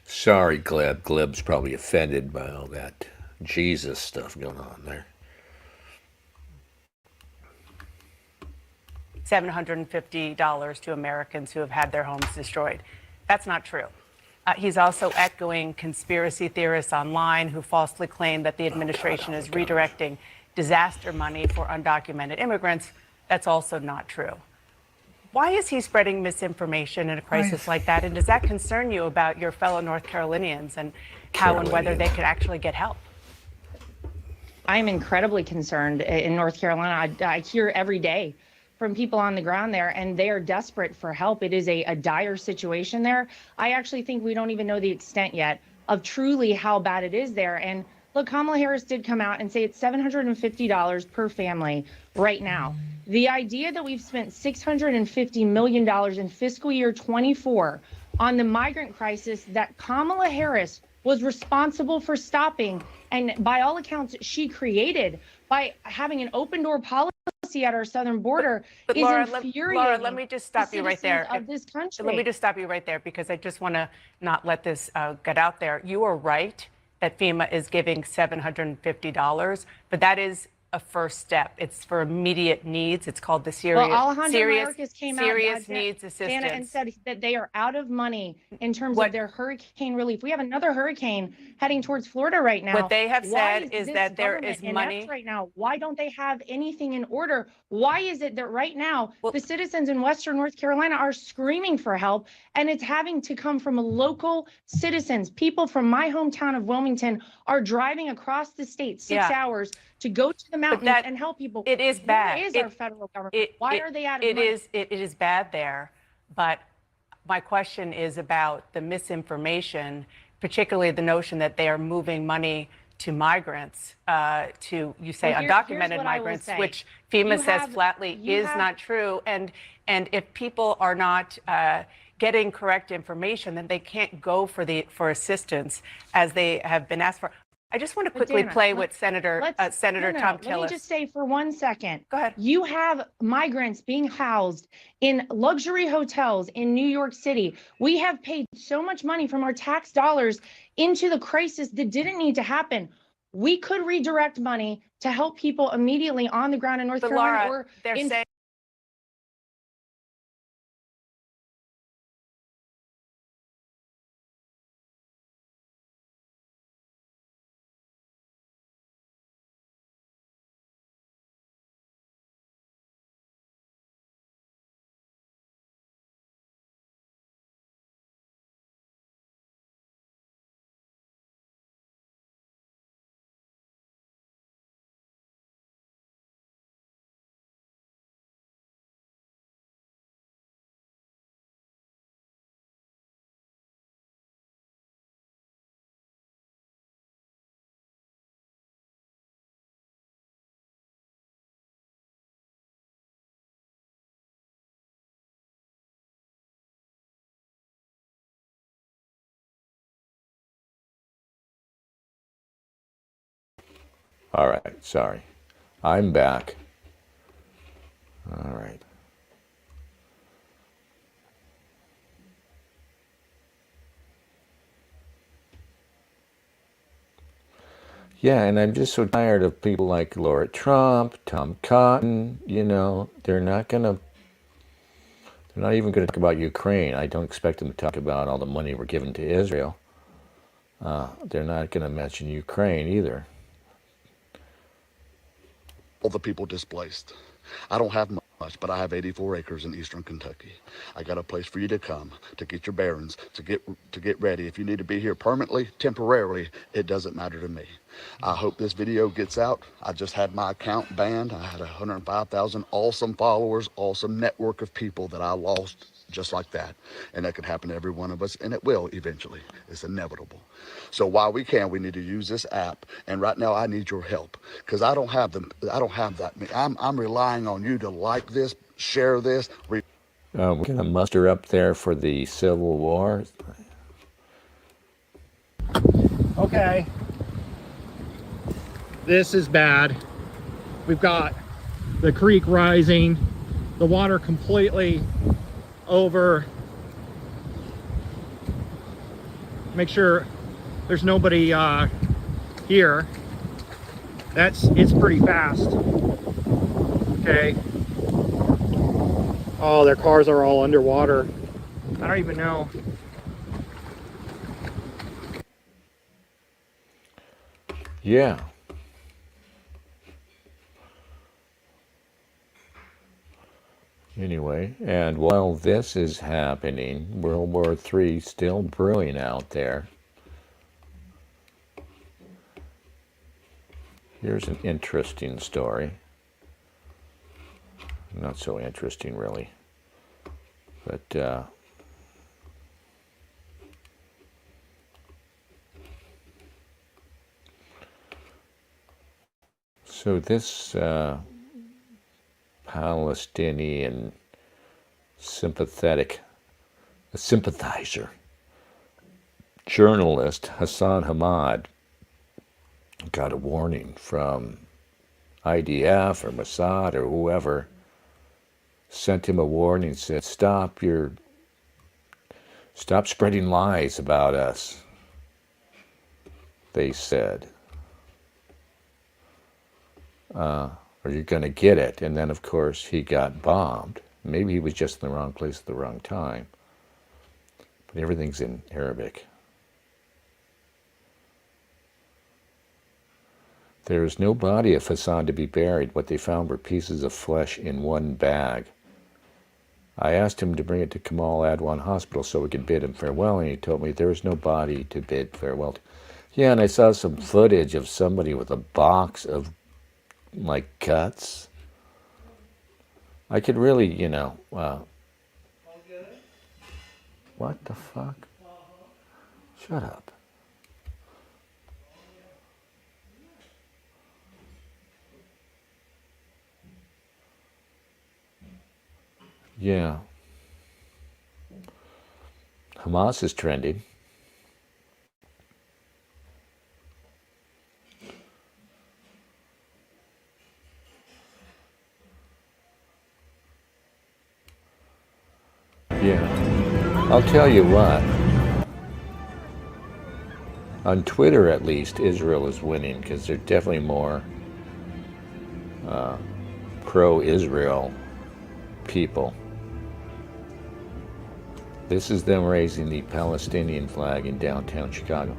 Sorry, Gleb. Gleb's probably offended by all that Jesus stuff going on there. $750 to Americans who have had their homes destroyed. That's not true. He's also echoing conspiracy theorists online who falsely claim that the administration is redirecting disaster money for undocumented immigrants. That's also not true. Why is he spreading misinformation in a crisis like that? And does that concern you about your fellow North Carolinians and how and whether they could actually get help? I'm incredibly concerned in North Carolina. I hear every day from people on the ground there, and they are desperate for help. It is a dire situation there. I actually think we don't even know the extent yet of truly how bad it is there. And look, Kamala Harris did come out and say it's $750 per family right now. The idea that we've spent $650 million in fiscal year 24 on the migrant crisis that Kamala Harris was responsible for stopping, and by all accounts, she created by having an open door policy at our southern border But is Laura, infuriating. let me just stop you right there. Of this country. Let me just stop you right there because I just want to not let this get out there. You are right that FEMA is giving $750, but that is a first step. It's for immediate needs. It's called the serious needs assistance. Dana, and said that they are out of money in terms of their hurricane relief. We have another hurricane heading towards Florida right now. What they have said is that there is money right now. Why don't they have anything in order? Why is it that right now the citizens in Western North Carolina are screaming for help, and it's having to come from local citizens? People from my hometown of Wilmington are driving across the state 6 hours to go to the mountains and help people. It is bad. Where is our federal government? Why are they out of money? It is bad there, but my question is about the misinformation, particularly the notion that they are moving money to migrants, to, you say, undocumented migrants, which FEMA says flatly is not true. And if people are not getting correct information, then they can't go for assistance as they have been asked for. I just want to quickly play what Senator Tom Tillis. Let me just say for 1 second. Go ahead. You have migrants being housed in luxury hotels in New York City. We have paid so much money from our tax dollars into the crisis that didn't need to happen. We could redirect money to help people immediately on the ground in North Carolina. Laura, they're saying All right, sorry. I'm back. All right. Yeah, and I'm just so tired of people like Laura Trump, Tom Cotton, they're not even going to talk about Ukraine. I don't expect them to talk about all the money we're giving to Israel. They're not going to mention Ukraine either. All the people displaced. I don't have much, but I have 84 acres in eastern Kentucky. I got a place for you to come, to get your bearings, to get ready. If you need to be here permanently, temporarily, it doesn't matter to me. I hope this video gets out. I just had my account banned. I had 105,000 awesome followers, awesome network of people that I lost just like that. And that could happen to every one of us, and it will eventually. It's inevitable. So while we can, we need to use this app. And right now I need your help because I don't have that. I'm relying on you to like this, share this. We're going to muster up there for the Civil War. Okay. This is bad. We've got the creek rising, the water completely over. Make sure there's nobody here. It's pretty fast. Okay. Oh, their cars are all underwater. I don't even know. Yeah. Anyway, and while this is happening, World War III still brewing out there. Here's an interesting story. Not so interesting, really. But, so this Palestinian sympathizer journalist Hassan Hamad got a warning from IDF or Mossad or whoever, sent him a warning, said, stop spreading lies about us, they said, or you're going to get it. And then, of course, he got bombed. Maybe he was just in the wrong place at the wrong time. But everything's in Arabic. There is no body of Hassan to be buried. What they found were pieces of flesh in one bag. I asked him to bring it to Kamal Adwan Hospital so we could bid him farewell, and he told me there was no body to bid farewell to. Yeah, and I saw some footage of somebody with a box of, like, guts. I could really, you know, what the fuck? Shut up. Yeah. Hamas is trending. Yeah. I'll tell you what. On Twitter, at least, Israel is winning because they're definitely more pro-Israel people. This is them raising the Palestinian flag in downtown Chicago.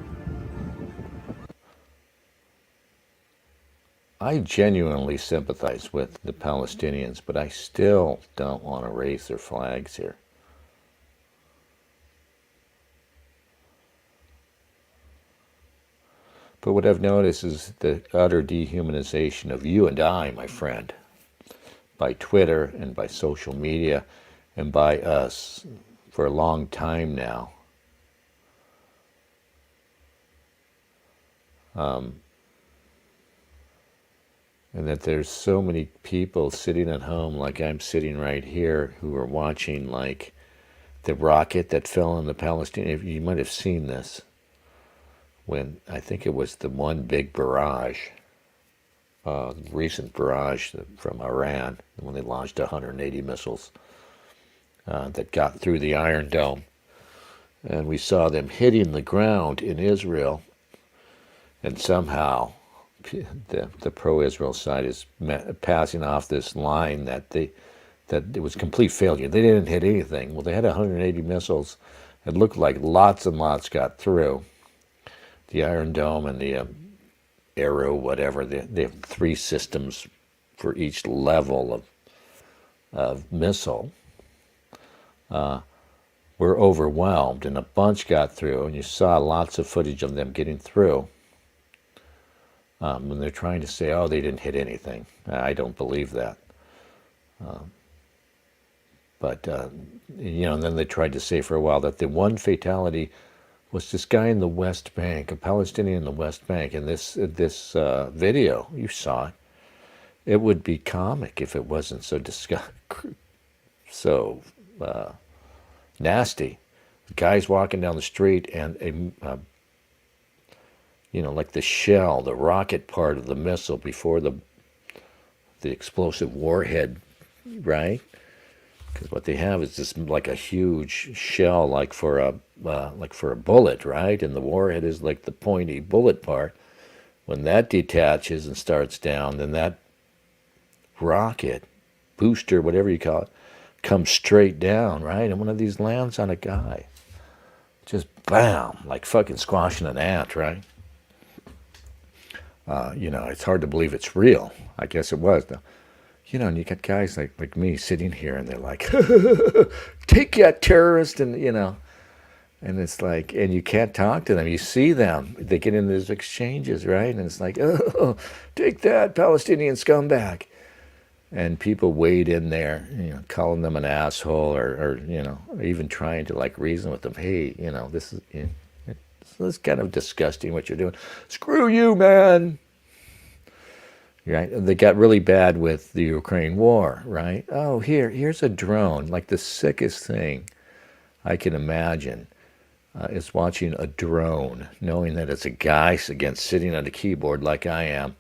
I genuinely sympathize with the Palestinians, but I still don't want to raise their flags here. But what I've noticed is the utter dehumanization of you and I, my friend, by Twitter and by social media and by us for a long time now. And that there's so many people sitting at home, like I'm sitting right here, who are watching, like, the rocket that fell on the Palestinian. You might have seen this when, I think it was the one big barrage, recent barrage from Iran, when they launched 180 missiles that got through the Iron Dome. And we saw them hitting the ground in Israel, and somehow the pro-Israel side is passing off this line that it was complete failure. They didn't hit anything. Well, they had 180 missiles. It looked like lots and lots got through the Iron Dome and the Arrow, whatever. They have 3 systems for each level of missile. Were overwhelmed, and a bunch got through, and you saw lots of footage of them getting through. When they're trying to say, oh, they didn't hit anything. I don't believe that. But you know, and then they tried to say for a while that the one fatality was this guy in the West Bank, a Palestinian in the West Bank. And this video, you saw it. It would be comic if it wasn't so nasty. The guy's walking down the street, and you know, like the shell, the rocket part of the missile before the explosive warhead, right? Because what they have is just like a huge shell, like for a bullet, right? And the warhead is like the pointy bullet part. When that detaches and starts down, then that rocket booster, whatever you call it, comes straight down, right? And one of these lands on a guy. Just bam, like fucking squashing an ant, right? You know, it's hard to believe it's real. I guess it was, though. You know, and you got guys like me sitting here, and they're like, take that terrorist, and, you know, and it's like, and you can't talk to them. You see them. They get into these exchanges, right? And it's like, oh, take that, Palestinian scumbag. And people wade in there, you know, calling them an asshole, or you know, even trying to, like, reason with them. Hey, you know, this is kind of disgusting what you're doing. Screw you, man. Right? They got really bad with the Ukraine war, right? Oh, here's a drone, like the sickest thing I can imagine. is watching a drone, knowing that it's a guy again sitting on a keyboard like I am,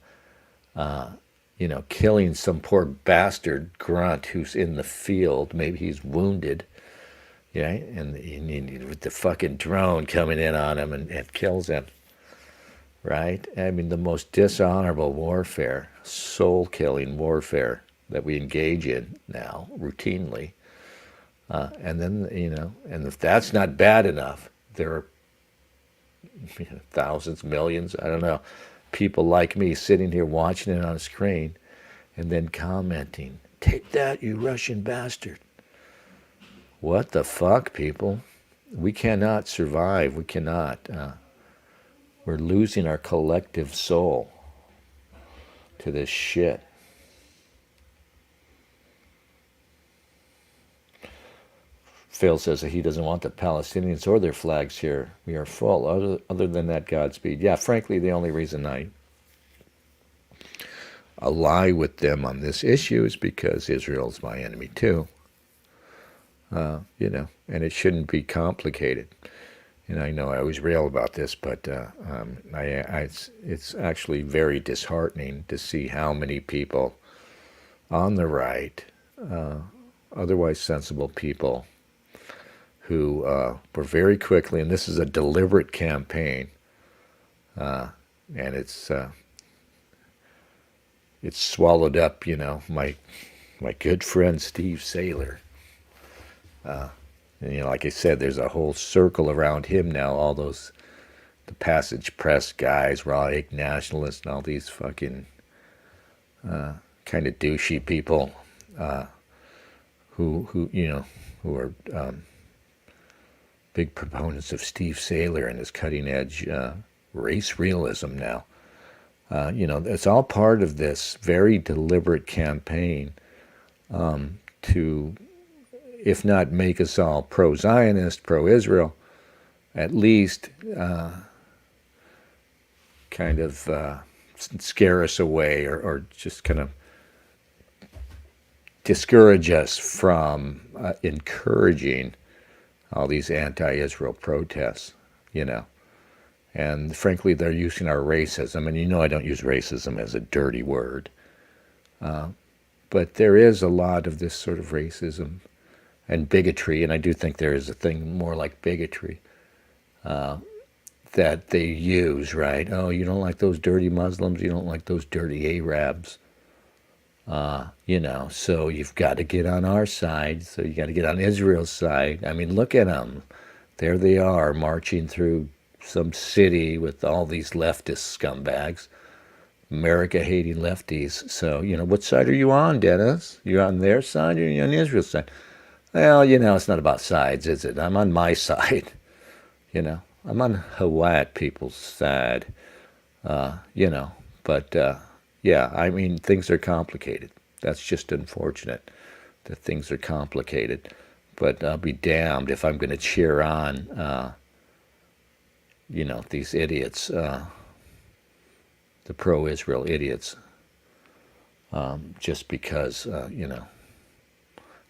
killing some poor bastard grunt who's in the field. Maybe he's wounded, yeah, and with the fucking drone coming in on him and it kills him, right? I mean, the most dishonorable warfare, soul-killing warfare that we engage in now routinely. And then, and if that's not bad enough, there are thousands, millions, I don't know, people like me sitting here watching it on a screen and then commenting, "Take that, you Russian bastard." What the fuck, people? We cannot survive. We cannot. We're losing our collective soul to this shit. Phil says that he doesn't want the Palestinians or their flags here. We are full. Other than that, Godspeed. Yeah, frankly, the only reason I ally with them on this issue is because Israel's my enemy too. And it shouldn't be complicated. And I know I always rail about this, but it's actually very disheartening to see how many people on the right, otherwise sensible people, who were very quickly, and this is a deliberate campaign, and it's swallowed up, my good friend Steve Saylor. And, like I said, there's a whole circle around him now, all those, the Passage Press guys, raw egg nationalists, and all these fucking kind of douchey people who are big proponents of Steve Saylor and his cutting-edge race realism now. It's all part of this very deliberate campaign to, if not make us all pro-Zionist, pro-Israel, at least kind of scare us away or just kind of discourage us from encouraging all these anti-Israel protests, And frankly, they're using our racism. And I don't use racism as a dirty word. But there is a lot of this sort of racism and bigotry, and I do think there is a thing more like bigotry that they use, right? Oh, you don't like those dirty Muslims? You don't like those dirty Arabs? So you've got to get on our side. So you got to get on Israel's side. I mean, look at them. There they are marching through some city with all these leftist scumbags, America-hating lefties. So, what side are you on, Dennis? You're on their side or you're on Israel's side? Well, it's not about sides, is it? I'm on my side. I'm on Hawat people's side. But yeah, I mean, things are complicated. That's just unfortunate that things are complicated. But I'll be damned if I'm going to cheer on, these idiots, the pro-Israel idiots, just because,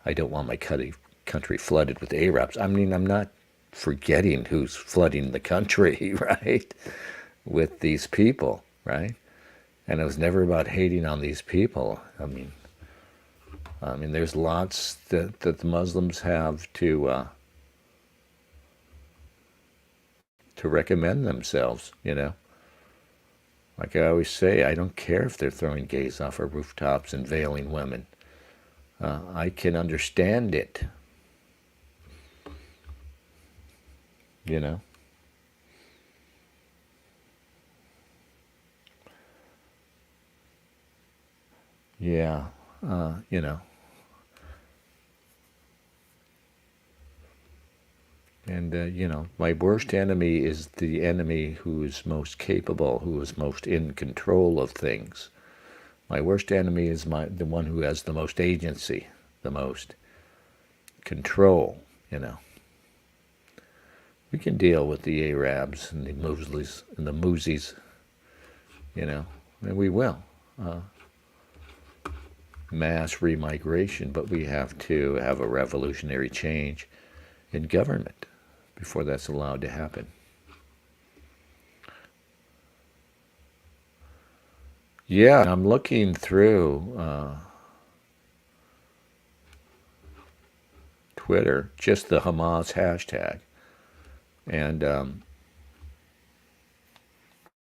I don't want my country flooded with Arabs. I mean, I'm not forgetting who's flooding the country, right, with these people, right? And it was never about hating on these people. I mean, there's lots that the Muslims have to recommend themselves, Like I always say, I don't care if they're throwing gays off of rooftops and veiling women. I can understand it, Yeah, And, my worst enemy is the enemy who is most capable, who is most in control of things. My worst enemy is the one who has the most agency, the most control, We can deal with the Arabs and the Muslims and the Muzis, and we will. Mass remigration, but we have to have a revolutionary change in government, before that's allowed to happen. Yeah, I'm looking through Twitter, just the Hamas hashtag, and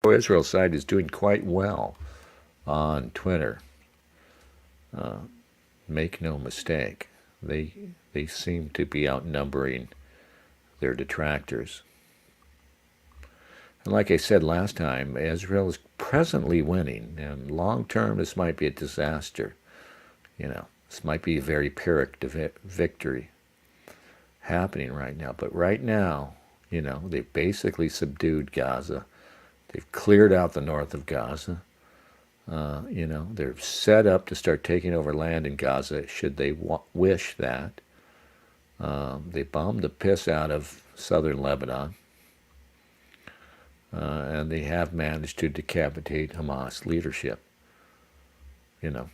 Israel side is doing quite well on Twitter. Make no mistake, they seem to be outnumbering their detractors. And like I said last time, Israel is presently winning, and long term this might be a disaster. You know, this might be a very Pyrrhic victory happening right now. But right now, you know, they've basically subdued Gaza. They've cleared out the north of Gaza. You know, they're set up to start taking over land in Gaza should they wish that. They bombed the piss out of southern Lebanon. And they have managed to decapitate Hamas leadership. You know,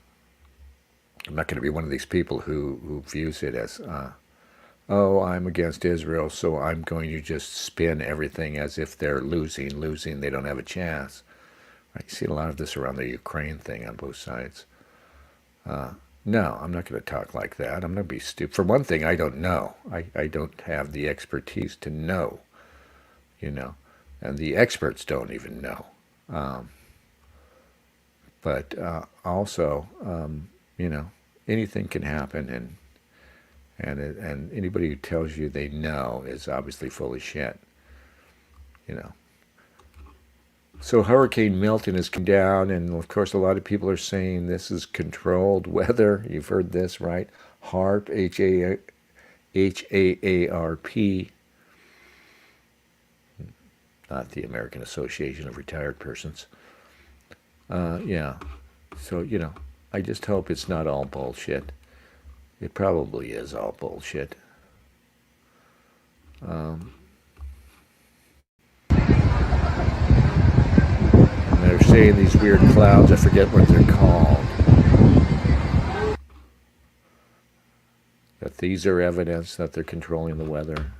I'm not going to be one of these people who views it as, oh, I'm against Israel, so I'm going to just spin everything as if they're losing, they don't have a chance. Right? You see a lot of this around the Ukraine thing on both sides. No, I'm not going to talk like that. I'm going to be stupid. For one thing, I don't know. I don't have the expertise to know, you know, and the experts don't even know. But also, you know, anything can happen, and anybody who tells you they know is obviously full of shit, you know. So Hurricane Milton has come down, and of course a lot of people are saying this is controlled weather. You've heard this, right? HAARP, H-A-A-R-P, not the American Association of Retired Persons. Yeah, so, you know, I just hope it's not all bullshit. It probably is all bullshit. They're saying these weird clouds, I forget what they're called, that these are evidence that they're controlling the weather.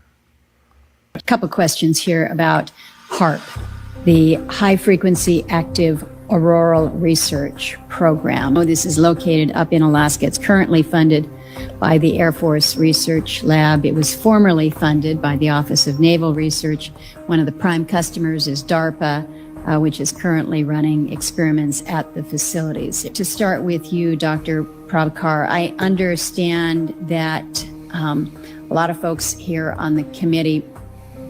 A couple questions here about HAARP, the High Frequency Active Auroral Research Program. This is located up in Alaska. It's currently funded by the Air Force Research Lab. It was formerly funded by the Office of Naval Research. One of the prime customers is DARPA, which is currently running experiments at the facilities. To start with you, Dr. Prabhakar, I understand that a lot of folks here on the committee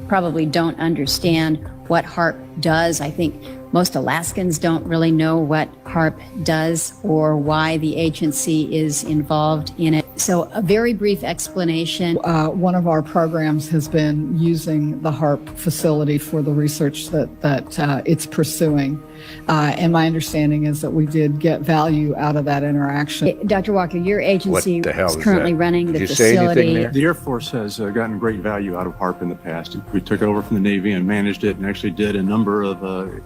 probably don't understand what HAARP does. I think most Alaskans don't really know what HAARP does or why the agency is involved in it. So a very brief explanation. One of our programs has been using the HAARP facility for the research that it's pursuing. And my understanding is that we did get value out of that interaction. Dr. Walker, your agency What the hell is is currently that? running Did the you say anything facility. there? The Air Force has gotten great value out of HAARP in the past. We took over from the Navy and managed it and actually did a number of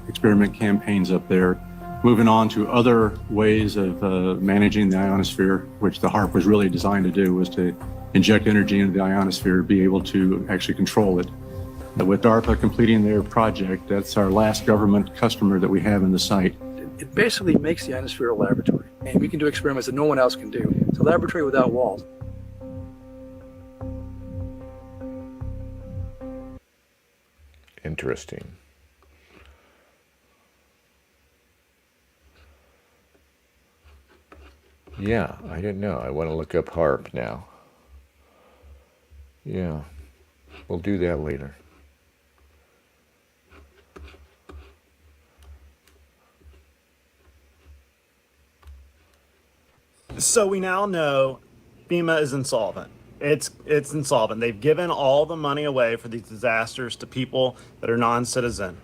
experiment campaigns up there, moving on to other ways of managing the ionosphere, which the HAARP was really designed to do, was to inject energy into the ionosphere, be able to actually control it. With DARPA completing their project, that's our last government customer that we have in the site. It basically makes the ionosphere a laboratory, and we can do experiments that no one else can do. It's a laboratory without walls. Interesting. Yeah, I didn't know. I want to look up HAARP now. Yeah, we'll do that later. So we now know FEMA is insolvent. It's insolvent. They've given all the money away for these disasters to people that are non-citizen.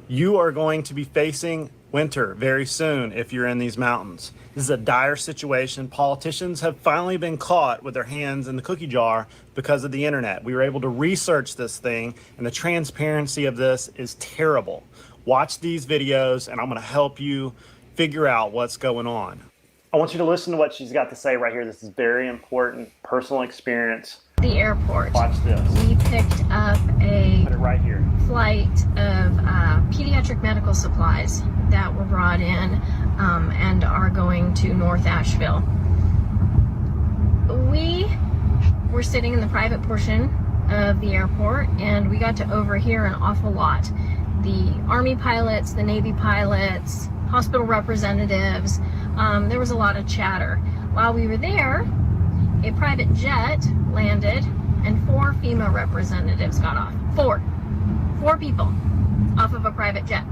You are going to be facing winter very soon if you're in these mountains. This is a dire situation. Politicians have finally been caught with their hands in the cookie jar because of the internet. We were able to research this thing, and the transparency of this is terrible. Watch these videos, and I'm going to help you figure out what's going on. I want you to listen to what she's got to say right here. This is very important personal experience. The airport. Watch this. We picked up a Put it right here. flight of pediatric medical supplies that were brought in and are going to North Asheville. We were sitting in the private portion of the airport, and we got to overhear an awful lot. The Army pilots, the Navy pilots, hospital representatives, there was a lot of chatter. While we were there, a private jet landed and 4 FEMA representatives got off. Four people off of a private jet.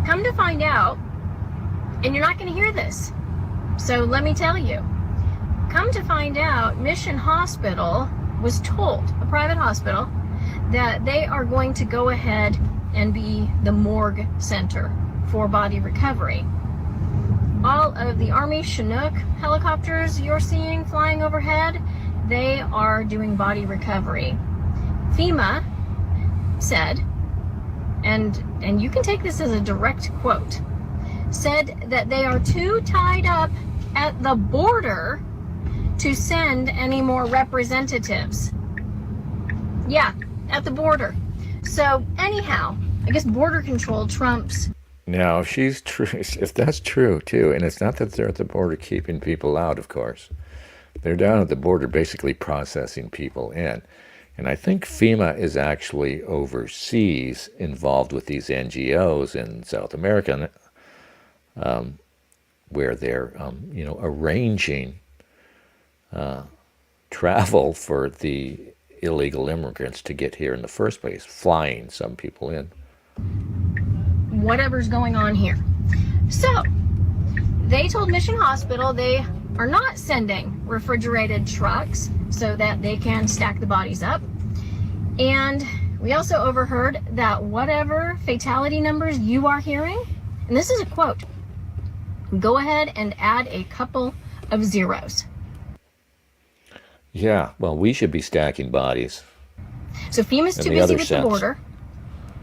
Come to find out, and you're not going to hear this, so let me tell you. Come to find out, Mission Hospital was told, a private hospital, that they are going to go ahead and be the morgue center for body recovery. All of the Army Chinook helicopters you're seeing flying overhead, they are doing body recovery. FEMA said, and you can take this as a direct quote, said that they are too tied up at the border to send any more representatives. Yeah, at the border. So anyhow, I guess border control trumps. Now, if that's true too, and it's not that they're at the border keeping people out, of course. They're down at the border basically processing people in. And I think FEMA is actually overseas involved with these NGOs in South America, where they're, arranging travel for the illegal immigrants to get here in the first place, flying some people in. Whatever's going on here. So, they told Mission Hospital they are not sending refrigerated trucks so that they can stack the bodies up. And we also overheard that whatever fatality numbers you are hearing, and this is a quote, go ahead and add a couple of zeros. Yeah, well, we should be stacking bodies. So FEMA's In too the busy other with sense. the border.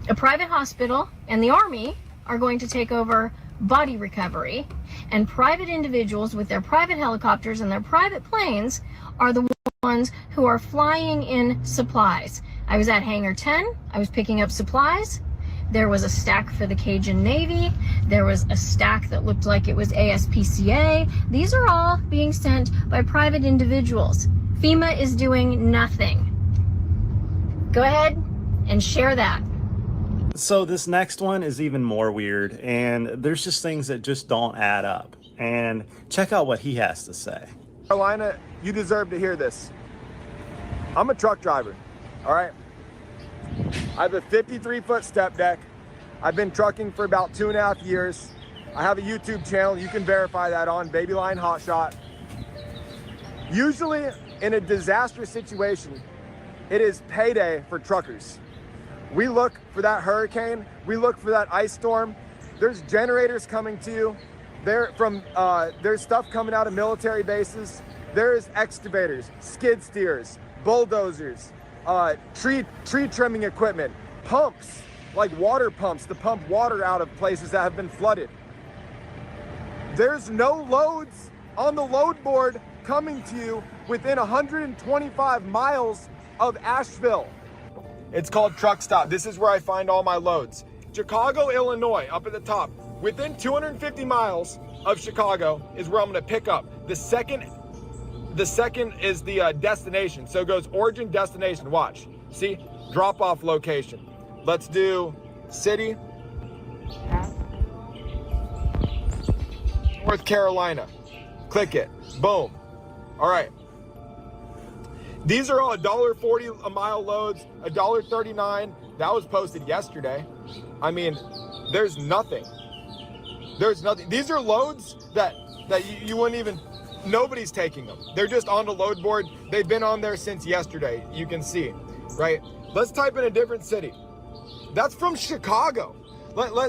A private hospital and the Army are going to take over body recovery, and private individuals with their private helicopters and their private planes are the ones who are flying in supplies. I was at Hangar 10. I was picking up supplies. There was a stack for the Cajun Navy. There was a stack that looked like it was ASPCA. These are all being sent by private individuals. FEMA is doing nothing. Go ahead and share that. So this next one is even more weird, and there's just things that just don't add up. And check out what he has to say. Carolina, you deserve to hear this. I'm a truck driver, all right? I have a 53-foot step deck. I've been trucking for about 2.5 years. I have a YouTube channel. You can verify that on Babyline Hotshot. Usually in a disastrous situation, it is payday for truckers. We look for that hurricane. We look for that ice storm. There's generators coming to you. There's stuff coming out of military bases. There's excavators, skid steers, bulldozers, tree trimming equipment, pumps, like water pumps to pump water out of places that have been flooded. There's no loads on the load board coming to you within 125 miles of Asheville. It's called Truck Stop. This is where I find all my loads. Chicago, Illinois, up at the top. Within 250 miles of Chicago is where I'm gonna pick up. The second is the destination. So it goes origin, destination, watch. See, drop off location. Let's do city. North Carolina. Click it, boom. All right. These are all $1.40 a mile loads, $1.39. That was posted yesterday. I mean, there's nothing. There's nothing. These are loads that you wouldn't even, nobody's taking them. They're just on the load board. They've been on there since yesterday. You can see, right? Let's type in a different city. That's from Chicago.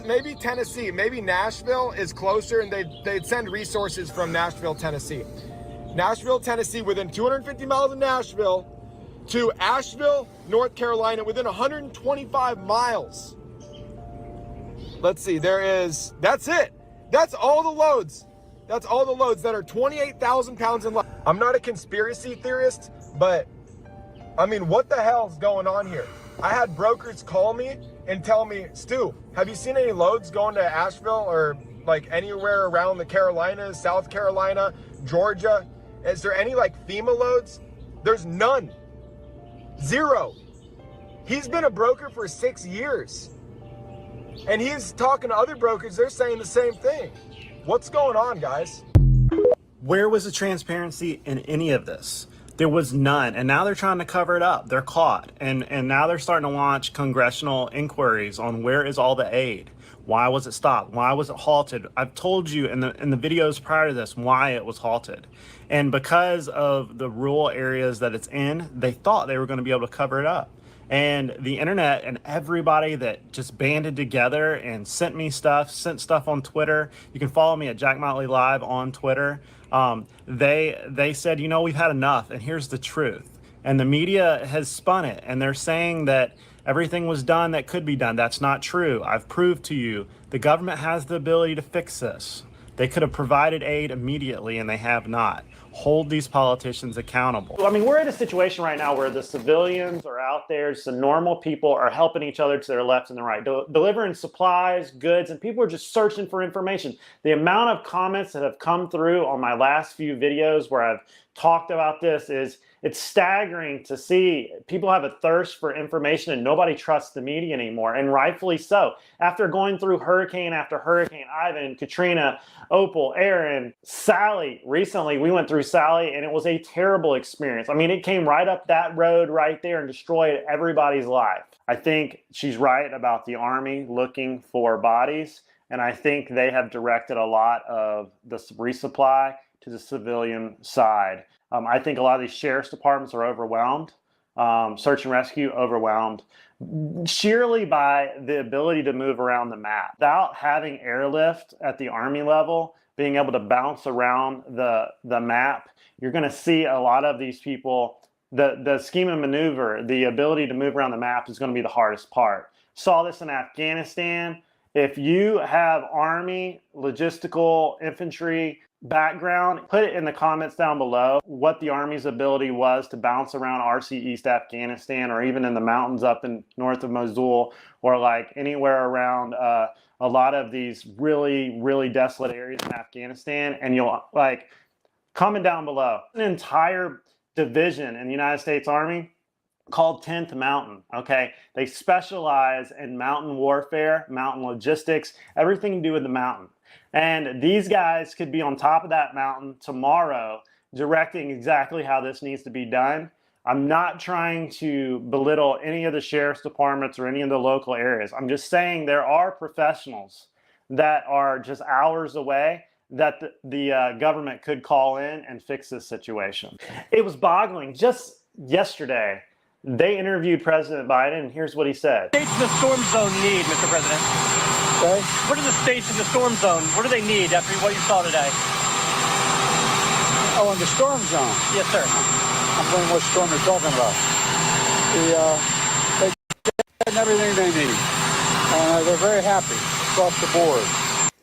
Maybe Tennessee, maybe Nashville is closer, and they'd send resources from Nashville, Tennessee. Nashville, Tennessee, within 250 miles of Nashville, to Asheville, North Carolina, within 125 miles. Let's see, that's it. That's all the loads. That's all the loads that are 28,000 pounds in length. I'm not a conspiracy theorist, but I mean, what the hell's going on here? I had brokers call me and tell me, Stu, have you seen any loads going to Asheville or like anywhere around the Carolinas, South Carolina, Georgia? Is there any like FEMA loads? There's none. Zero. He's been a broker for 6 years. And he's talking to other brokers, they're saying the same thing. What's going on, guys? Where was the transparency in any of this? There was none. And now they're trying to cover it up. They're caught. And now they're starting to launch congressional inquiries on where is all the aid? Why was it stopped? Why was it halted? I've told you in the videos prior to this why it was halted. And because of the rural areas that it's in, they thought they were going to be able to cover it up. And the internet and everybody that just banded together and sent me stuff, sent stuff on Twitter. You can follow me at Jack Motley Live on Twitter. They said, you know, we've had enough, and here's the truth. And the media has spun it, and they're saying that everything was done that could be done. That's not true. I've proved to you the government has the ability to fix this. They could have provided aid immediately, and they have not. Hold these politicians accountable. I mean, we're in a situation right now where the civilians are out there, just the normal people are helping each other to their left and the right, delivering supplies, goods, and people are just searching for information. The amount of comments that have come through on my last few videos where I've talked about this it's staggering to see people have a thirst for information and nobody trusts the media anymore, and rightfully so. After going through hurricane after hurricane, Ivan, Katrina, Opal, Aaron, Sally, recently we went through Sally and it was a terrible experience. I mean, it came right up that road right there and destroyed everybody's life. I think she's right about the Army looking for bodies, and I think they have directed a lot of the resupply to the civilian side. I think a lot of these sheriff's departments are overwhelmed, search and rescue overwhelmed, sheerly by the ability to move around the map. Without having airlift at the Army level, being able to bounce around the map, you're going to see a lot of these people, the scheme and maneuver, the ability to move around the map is going to be the hardest part. Saw this in Afghanistan. If you have Army, logistical, infantry background, put it in the comments down below what the Army's ability was to bounce around RC East Afghanistan, or even in the mountains up in north of Mosul, or like anywhere around a lot of these really, really desolate areas in Afghanistan. And you'll like comment down below. An entire division in the United States Army called 10th Mountain, okay? They specialize in mountain warfare, mountain logistics, everything to do with the mountain. And these guys could be on top of that mountain tomorrow directing exactly how this needs to be done. I'm not trying to belittle any of the sheriff's departments or any of the local areas. I'm just saying there are professionals that are just hours away that the government could call in and fix this situation. It was boggling. Just yesterday, they interviewed President Biden, and here's what he said. What does the storm zone need, Mr. President? Okay. What are the states in the storm zone? What do they need after what you saw today? Oh, in the storm zone? Yes, sir. I'm wondering what storm you're talking about. They're getting everything they need. They're very happy across the board.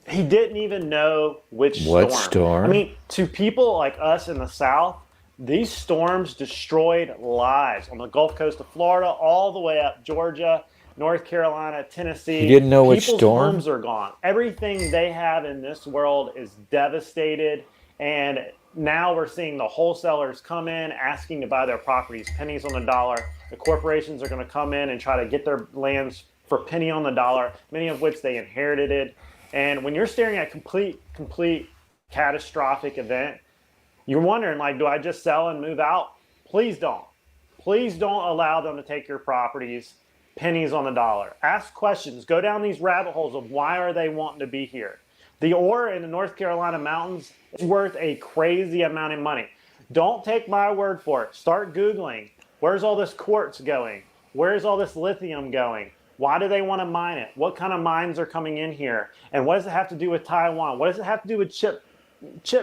He didn't even know which storm. I mean, to people like us in the South, these storms destroyed lives on the Gulf Coast of Florida, all the way up Georgia, North Carolina, Tennessee. You didn't know which People's storm? homes are gone. Everything they have in this world is devastated. And now we're seeing the wholesalers come in asking to buy their properties pennies on the dollar. The corporations are going to come in and try to get their lands for penny on the dollar, many of which they inherited. And when you're staring at complete catastrophic event, you're wondering, like, do I just sell and move out? Please don't. Please don't allow them to take your properties pennies on the dollar. Ask questions. Go down these rabbit holes of why are they wanting to be here. The ore in the North Carolina mountains is worth a crazy amount of money. Don't take my word for it. Start Googling. Where's all this quartz going? Where's all this lithium going? Why do they want to mine it? What kind of mines are coming in here? And what does it have to do with Taiwan? What does it have to do with chip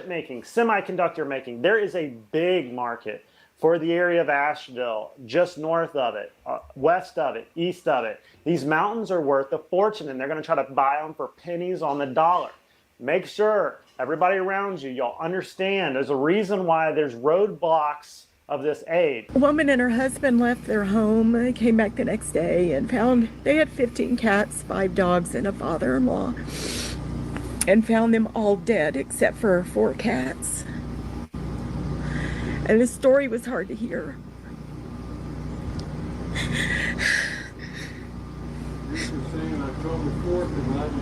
making, semiconductor making? There is a big market for the area of Asheville, just north of it, west of it, east of it. These mountains are worth a fortune, and they're going to try to buy them for pennies on the dollar. Make sure everybody around you, y'all understand there's a reason why there's roadblocks of this aid. A woman and her husband left their home, came back the next day and found they had 15 cats, 5 dogs, and a father-in-law, and found them all dead except for 4 cats. And the story was hard to hear.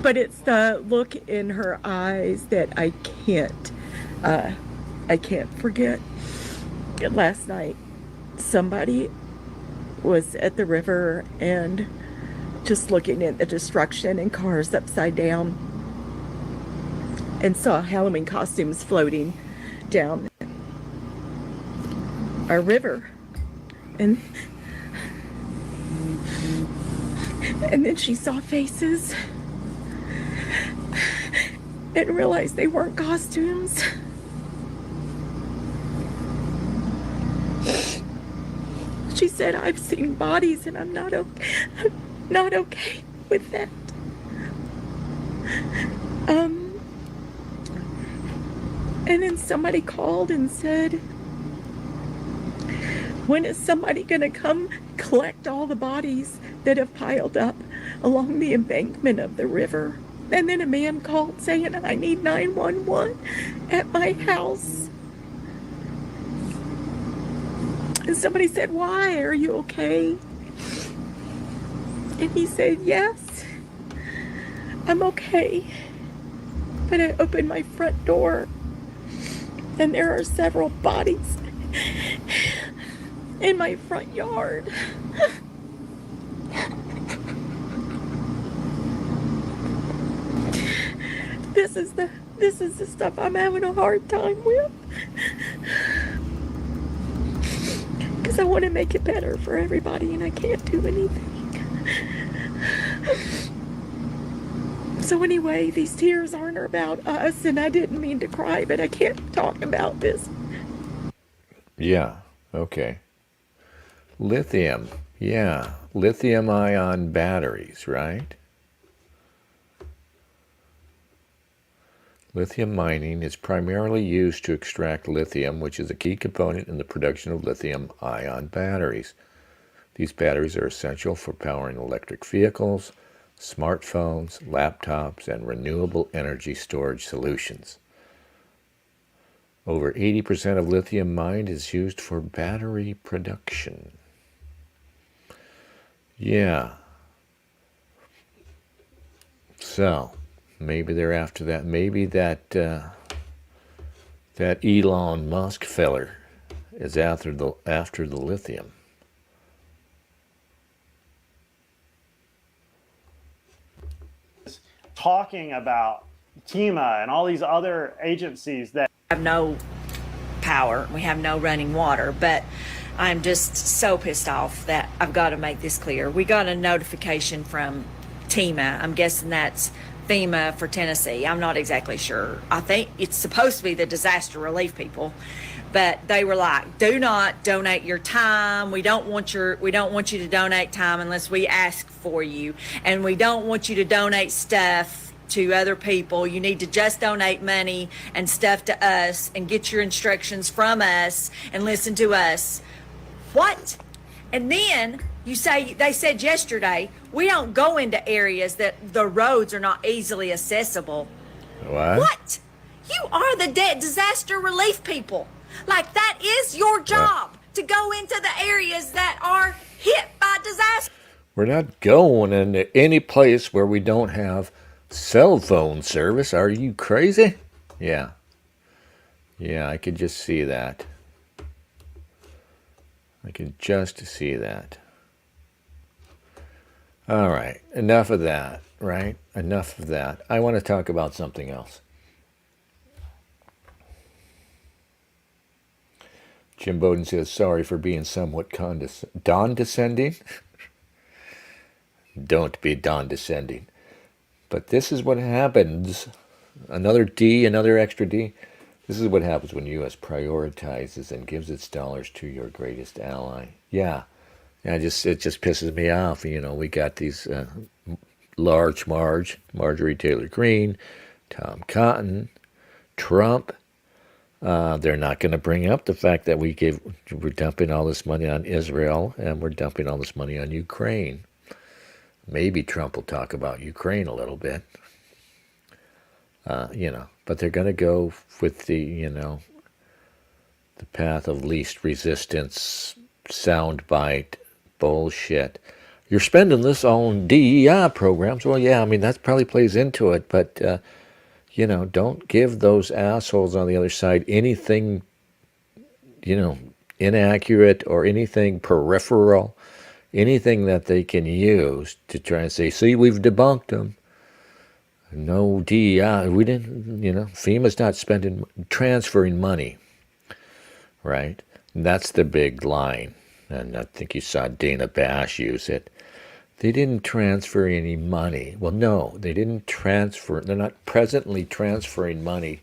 But it's the look in her eyes that I can't forget. Last night, somebody was at the river and just looking at the destruction and cars upside down and saw Halloween costumes floating down our river. And then she saw faces and realized they weren't costumes. She said, I've seen bodies and I'm not okay with that. And then somebody called and said, when is somebody gonna come collect all the bodies that have piled up along the embankment of the river? And then a man called saying, I need 911 at my house. And somebody said, why? Are you okay? And he said, yes, I'm okay. But I opened my front door and there are several bodies in my front yard. This is the stuff I'm having a hard time with. Because I want to make it better for everybody and I can't do anything. So anyway, these tears aren't about us, and I didn't mean to cry, but I can't talk about this. Yeah, okay. Lithium, yeah. Lithium-ion batteries, right? Lithium mining is primarily used to extract lithium, which is a key component in the production of lithium-ion batteries. These batteries are essential for powering electric vehicles, smartphones, laptops, and renewable energy storage solutions. Over 80% of lithium mined is used for battery production. Yeah. So, maybe they're after that. Maybe that Elon Musk feller is after the lithium. Talking about TEMA and all these other agencies that have no power, we have no running water, but I'm just so pissed off that I've got to make this clear. We got a notification from TEMA. I'm guessing that's FEMA for Tennessee. I'm not exactly sure. I think it's supposed to be the disaster relief people, but they were like, do not donate your time. We don't want you to donate time unless we ask for you. And we don't want you to donate stuff to other people. You need to just donate money and stuff to us and get your instructions from us and listen to us. What? And then they said yesterday, we don't go into areas that the roads are not easily accessible. What? You are the disaster relief people. Like, that is your job, to go into the areas that are hit by disaster. We're not going into any place where we don't have cell phone service. Are you crazy? Yeah. Yeah, I could just see that. I could just see that. All right, enough of that, right? Enough of that. I want to talk about something else. Jim Bowden says, sorry for being somewhat condescending. Don't be condescending. But this is what happens. Another D, another extra D. This is what happens when U.S. prioritizes and gives its dollars to your greatest ally. Yeah, it just pisses me off. You know, we got these Marjorie Taylor Greene, Tom Cotton, Trump, They're not going to bring up the fact that we're dumping all this money on Israel and we're dumping all this money on Ukraine. Maybe Trump will talk about Ukraine a little bit, but they're going to go with the path of least resistance, soundbite, bullshit. You're spending this on DEI programs. Well, yeah, I mean, that probably plays into it, but, don't give those assholes on the other side anything, inaccurate or anything peripheral, anything that they can use to try and say, see, we've debunked them. No DEI, we didn't, FEMA's not transferring money, right? And that's the big line. And I think you saw Dana Bash use it. They didn't transfer any money. Well, no, they didn't transfer. They're not presently transferring money.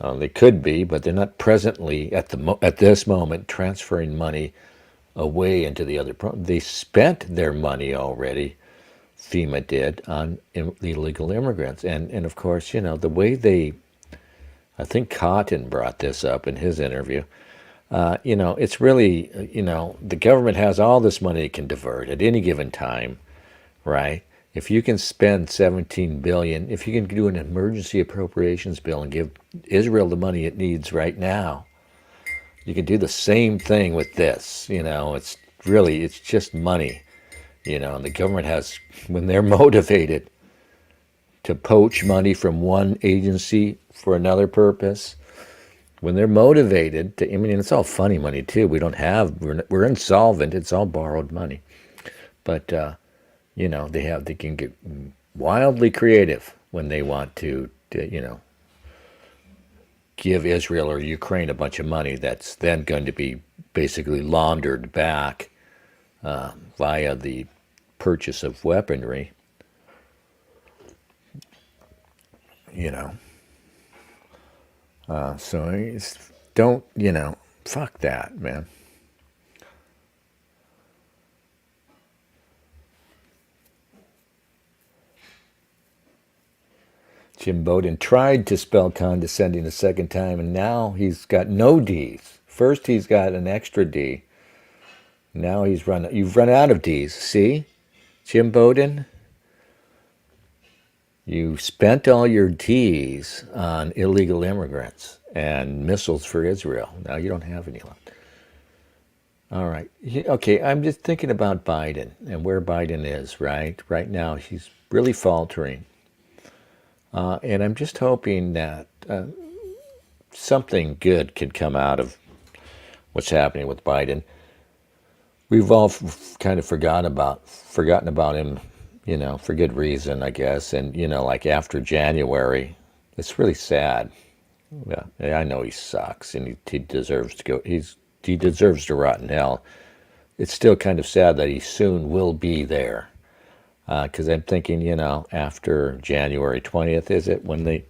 They could be, but they're not presently at this moment transferring money away into the other. They spent their money already. FEMA did on illegal immigrants, and of course, the way I think Cotton brought this up in his interview. It's really, the government has all this money it can divert at any given time, right? If you can spend $17 billion, if you can do an emergency appropriations bill and give Israel the money it needs right now, you can do the same thing with this. It's just money, and the government has, when they're motivated to poach money from one agency for another purpose, when they're motivated to, it's all funny money too. We're insolvent. It's all borrowed money. But, they can get wildly creative when they want to give Israel or Ukraine a bunch of money that's then going to be basically laundered back via the purchase of weaponry, So don't, fuck that, man. Jim Bowden tried to spell condescending a second time, and now he's got no D's. First he's got an extra D. Now you've run out of D's. See, Jim Bowden? You spent all your D's on illegal immigrants and missiles for Israel. Now you don't have any left. All right. Okay, I'm just thinking about Biden and where Biden is, right? Right now he's really faltering. And I'm just hoping that something good can come out of what's happening with Biden. We've all kind of forgotten about him, for good reason, I guess. And, like after January, it's really sad. Yeah, I know he sucks and he deserves to go. He deserves to rot in hell. It's still kind of sad that he soon will be there. Because I'm thinking, after January 20th, is it, when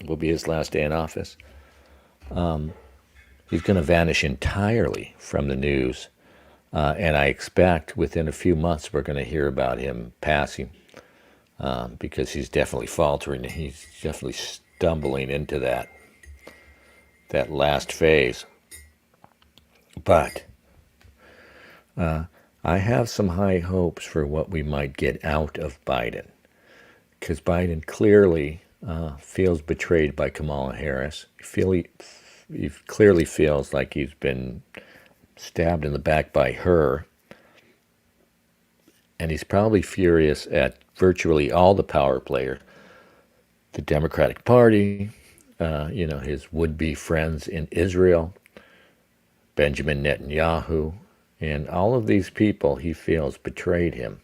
will be his last day in office? He's going to vanish entirely from the news. And I expect within a few months we're going to hear about him passing because he's definitely faltering. He's definitely stumbling into that last phase. But I have some high hopes for what we might get out of Biden, because Biden clearly feels betrayed by Kamala Harris. He clearly feels like he's been stabbed in the back by her, and he's probably furious at virtually all the power players, the Democratic Party, his would-be friends in Israel, Benjamin Netanyahu, and all of these people he feels betrayed him.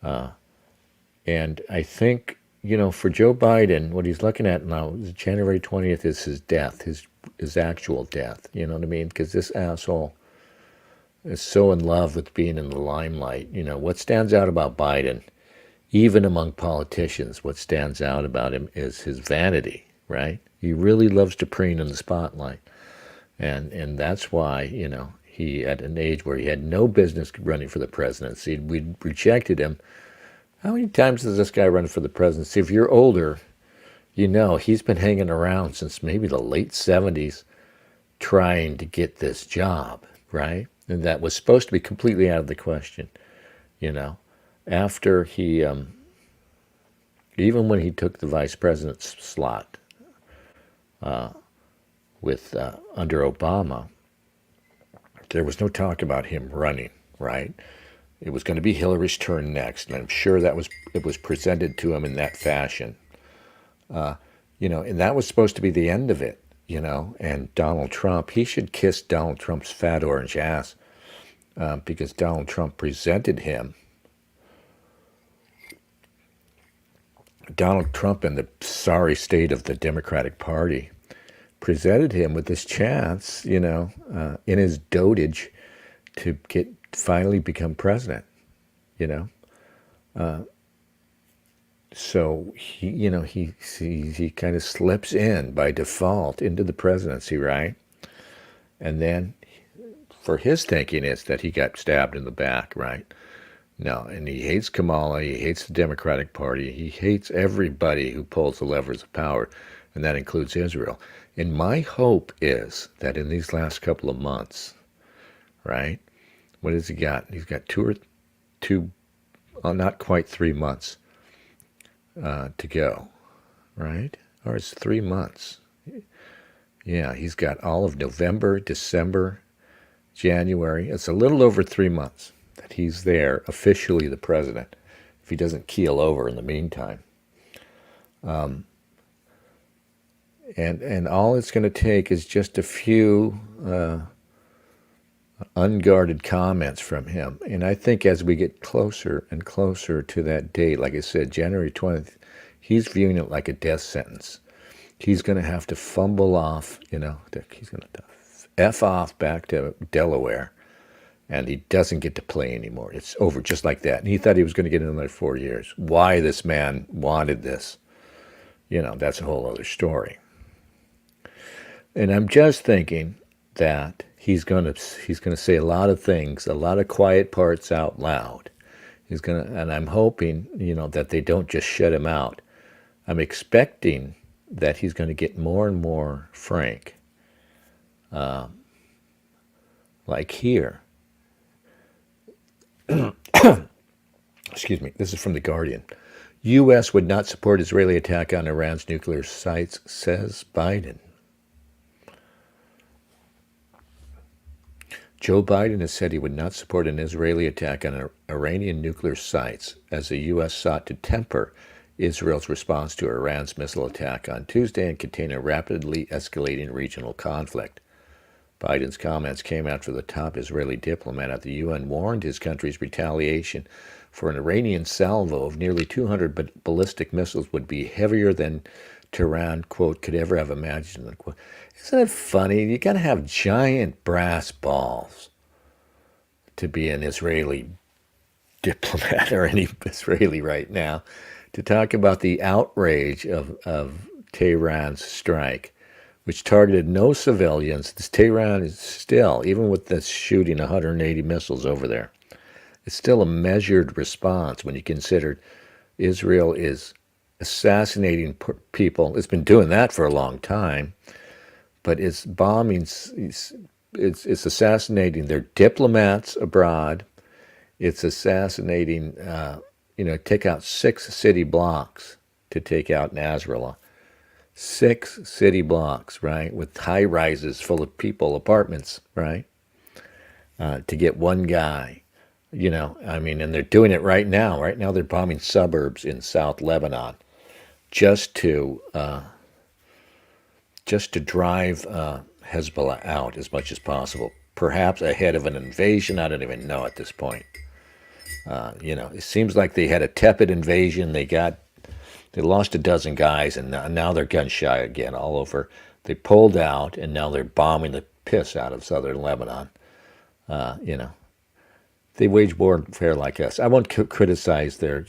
And I think, for Joe Biden, what he's looking at now, January 20th is his death, his actual death, you know what I mean? Because this asshole is so in love with being in the limelight. What stands out about Biden, even among politicians, what stands out about him is his vanity, right? He really loves to preen in the spotlight. And that's why, he, at an age where he had no business running for the presidency, we rejected him. How many times does this guy run for the presidency? If you're older, he's been hanging around since maybe the late 70s trying to get this job, right? And that was supposed to be completely out of the question, After he, even when he took the vice president's slot with under Obama, there was no talk about him running, right? It was going to be Hillary's turn next, and I'm sure it was presented to him in that fashion. And that was supposed to be the end of it, And Donald Trump, he should kiss Donald Trump's fat orange ass because Donald Trump presented him. Donald Trump and the sorry state of the Democratic Party presented him with this chance, in his dotage to finally become president, So he kind of slips in by default into the presidency, right? And then for his thinking is that he got stabbed in the back, right? No, and he hates Kamala, he hates the Democratic Party, he hates everybody who pulls the levers of power, and that includes Israel. And my hope is that in these last couple of months, right? What has he got? He's got not quite 3 months to go, right? Or it's 3 months. Yeah, he's got all of November, December, January. It's a little over 3 months that he's there, officially the president, if he doesn't keel over in the meantime. And all it's going to take is just a few unguarded comments from him. And I think as we get closer and closer to that date, like I said, January 20th, he's viewing it like a death sentence. He's going to have to fumble off, he's going to F off back to Delaware, and he doesn't get to play anymore. It's over just like that. And he thought he was going to get another 4 years. Why this man wanted this, that's a whole other story. And I'm just thinking that he's going to say a lot of things, a lot of quiet parts out loud. And I'm hoping, that they don't just shut him out. I'm expecting that he's going to get more and more frank. Like here. Excuse me, this is from The Guardian. U.S. would not support Israeli attack on Iran's nuclear sites, says Biden. Joe Biden has said he would not support an Israeli attack on Iranian nuclear sites as the U.S. sought to temper Israel's response to Iran's missile attack on Tuesday and contain a rapidly escalating regional conflict. Biden's comments came after the top Israeli diplomat at the UN warned his country's retaliation for an Iranian salvo of nearly 200 ballistic missiles would be heavier than Tehran, quote, could ever have imagined, unquote. Isn't it funny? You got to have giant brass balls to be an Israeli diplomat or any Israeli right now to talk about the outrage of Tehran's strike, which targeted no civilians. Tehran is still, even with this shooting 180 missiles over there, it's still a measured response when you consider Israel is assassinating people. It's been doing that for a long time, but it's bombing, it's assassinating their diplomats abroad. It's assassinating, take out 6 city blocks to take out Nasrallah. 6 city blocks, right, with high rises full of people, apartments, right, to get one guy. And they're doing it right now. Right now they're bombing suburbs in South Lebanon just to drive Hezbollah out as much as possible, perhaps ahead of an invasion. I don't even know at this point. It seems like they had a tepid invasion. They lost a dozen guys, and now they're gun shy again all over. They pulled out, and now they're bombing the piss out of southern Lebanon. They wage warfare like us. I won't criticize their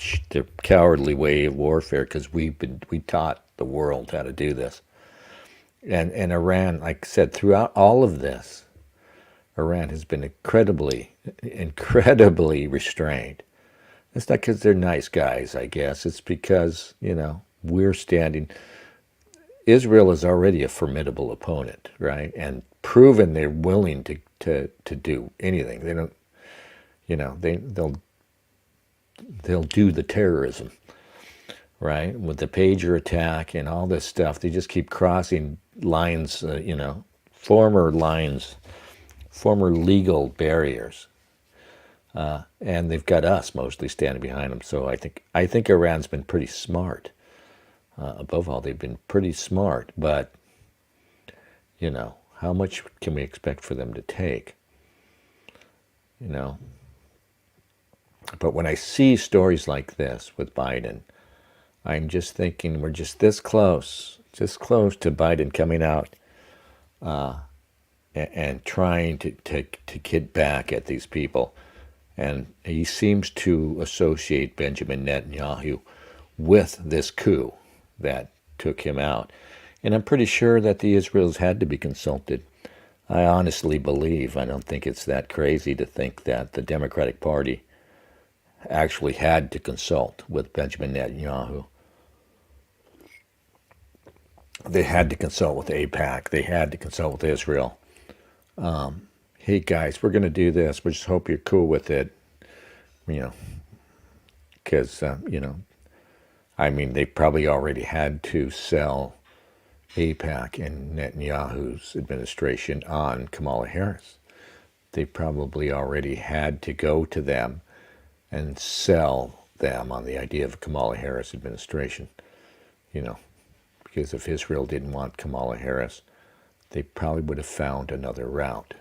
cowardly way of warfare because we taught the world how to do this. And Iran, like I said, throughout all of this, Iran has been incredibly restrained. It's not because they're nice guys, I guess. It's because, we're standing Israel is already a formidable opponent, right? And proven they're willing to do anything. They don't, they'll do the terrorism, right? With the pager attack and all this stuff, they just keep crossing lines, former lines, former legal barriers. And they've got us mostly standing behind them. So I think Iran's been pretty smart. Above all, they've been pretty smart. But, how much can we expect for them to take? But when I see stories like this with Biden, I'm just thinking we're just this close to Biden coming out and trying to get back at these people. And he seems to associate Benjamin Netanyahu with this coup that took him out. And I'm pretty sure that the Israelis had to be consulted. I honestly believe, I don't think it's that crazy to think that the Democratic Party actually had to consult with Benjamin Netanyahu. They had to consult with AIPAC. They had to consult with Israel. Hey guys, we're going to do this. We just hope you're cool with it. Because, they probably already had to sell AIPAC and Netanyahu's administration on Kamala Harris. They probably already had to go to them and sell them on the idea of a Kamala Harris administration. Because if Israel didn't want Kamala Harris, they probably would have found another route.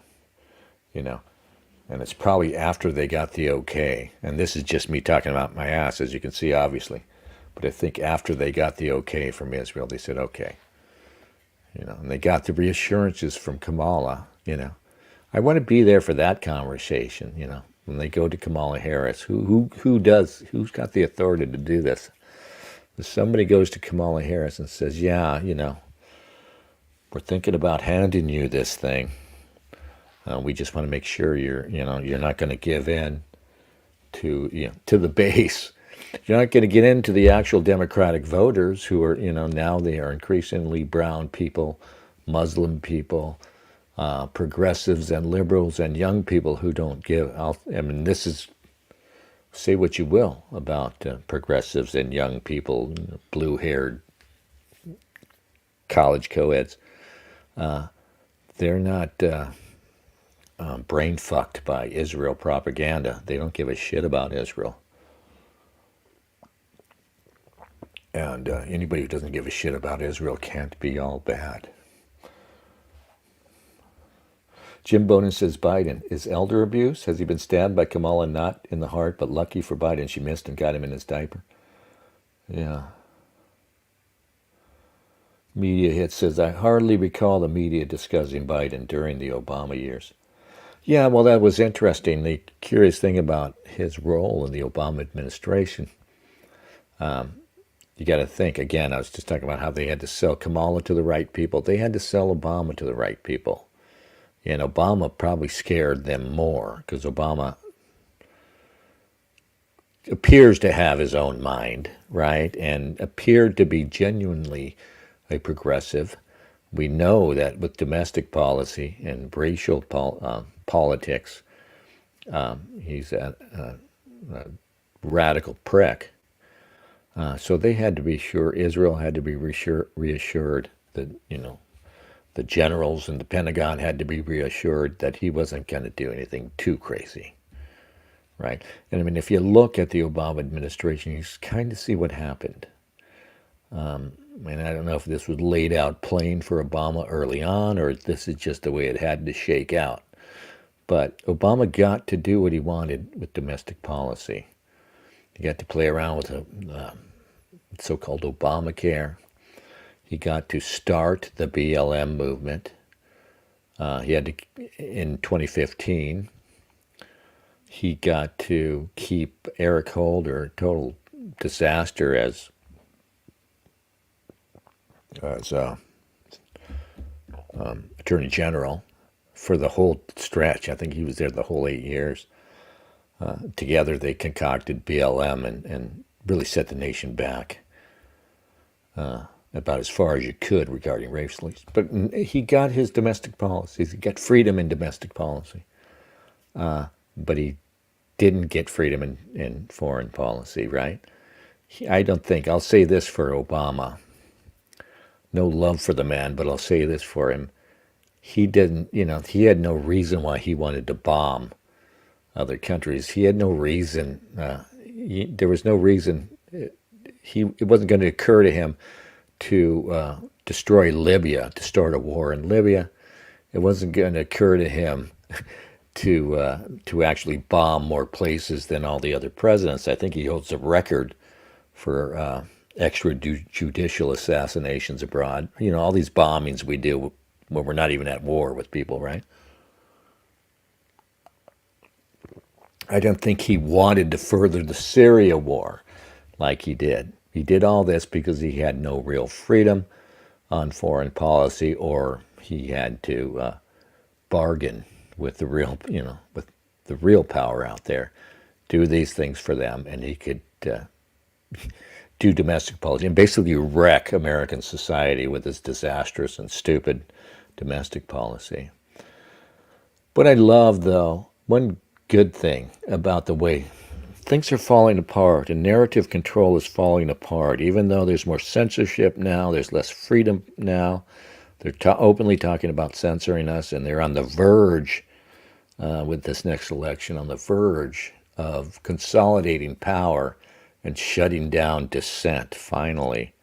And it's probably after they got the okay, and this is just me talking about my ass, as you can see, obviously, but I think after they got the okay from Israel, they said, okay. And they got the reassurances from Kamala, I want to be there for that conversation, when they go to Kamala Harris. Who's got the authority to do this? If somebody goes to Kamala Harris and says, yeah, we're thinking about handing you this thing. We just want to make sure you're not going to give in to the base. You're not going to get into the actual Democratic voters who are, now they are increasingly brown people, Muslim people, progressives and liberals and young people who don't give. This is, say what you will about progressives and young people, blue-haired college co-eds. They're not brain fucked by Israel propaganda. They don't give a shit about Israel. And anybody who doesn't give a shit about Israel can't be all bad. Jim Bonin says, Biden, is elder abuse? Has he been stabbed by Kamala not in the heart, but lucky for Biden she missed and got him in his diaper? Yeah. Media Hit says, I hardly recall the media discussing Biden during the Obama years. Yeah, well, that was interesting. The curious thing about his role in the Obama administration, you got to think, again, I was just talking about how they had to sell Kamala to the right people. They had to sell Obama to the right people. And Obama probably scared them more because Obama appears to have his own mind, right? And appeared to be genuinely a progressive. We know that with domestic policy and racial politics, he's a radical prick. So they had to be sure, Israel had to be reassured that, the generals and the Pentagon had to be reassured that he wasn't going to do anything too crazy, right? And if you look at the Obama administration, you kind of see what happened. And I don't know if this was laid out plain for Obama early on, or if this is just the way it had to shake out. But Obama got to do what he wanted with domestic policy. He got to play around with the so-called Obamacare. He got to start the BLM movement. He had to, in 2015, he got to keep Eric Holder, a total disaster, as Attorney General for the whole stretch. I think he was there the whole 8 years. Together they concocted BLM and really set the nation back. about as far as you could regarding race relations. But he got his domestic policies. He got freedom in domestic policy. But he didn't get freedom in foreign policy, right? I don't think, I'll say this for Obama. No love for the man, but I'll say this for him. He didn't, he had no reason why he wanted to bomb other countries. He had no reason. There was no reason. It wasn't going to occur to him to destroy Libya, to start a war in Libya. It wasn't going to occur to him to actually bomb more places than all the other presidents. I think he holds a record for extrajudicial assassinations abroad. All these bombings we do when we're not even at war with people, right? I don't think he wanted to further the Syria war like he did. He did all this because he had no real freedom on foreign policy, or he had to bargain with the real, with the real power out there, do these things for them, and he could do domestic policy and basically wreck American society with his disastrous and stupid domestic policy. What I love, though, one good thing about the way things are falling apart and narrative control is falling apart, even though there's more censorship now, there's less freedom now. They're openly talking about censoring us, and they're on the verge, with this next election, on the verge of consolidating power and shutting down dissent, finally.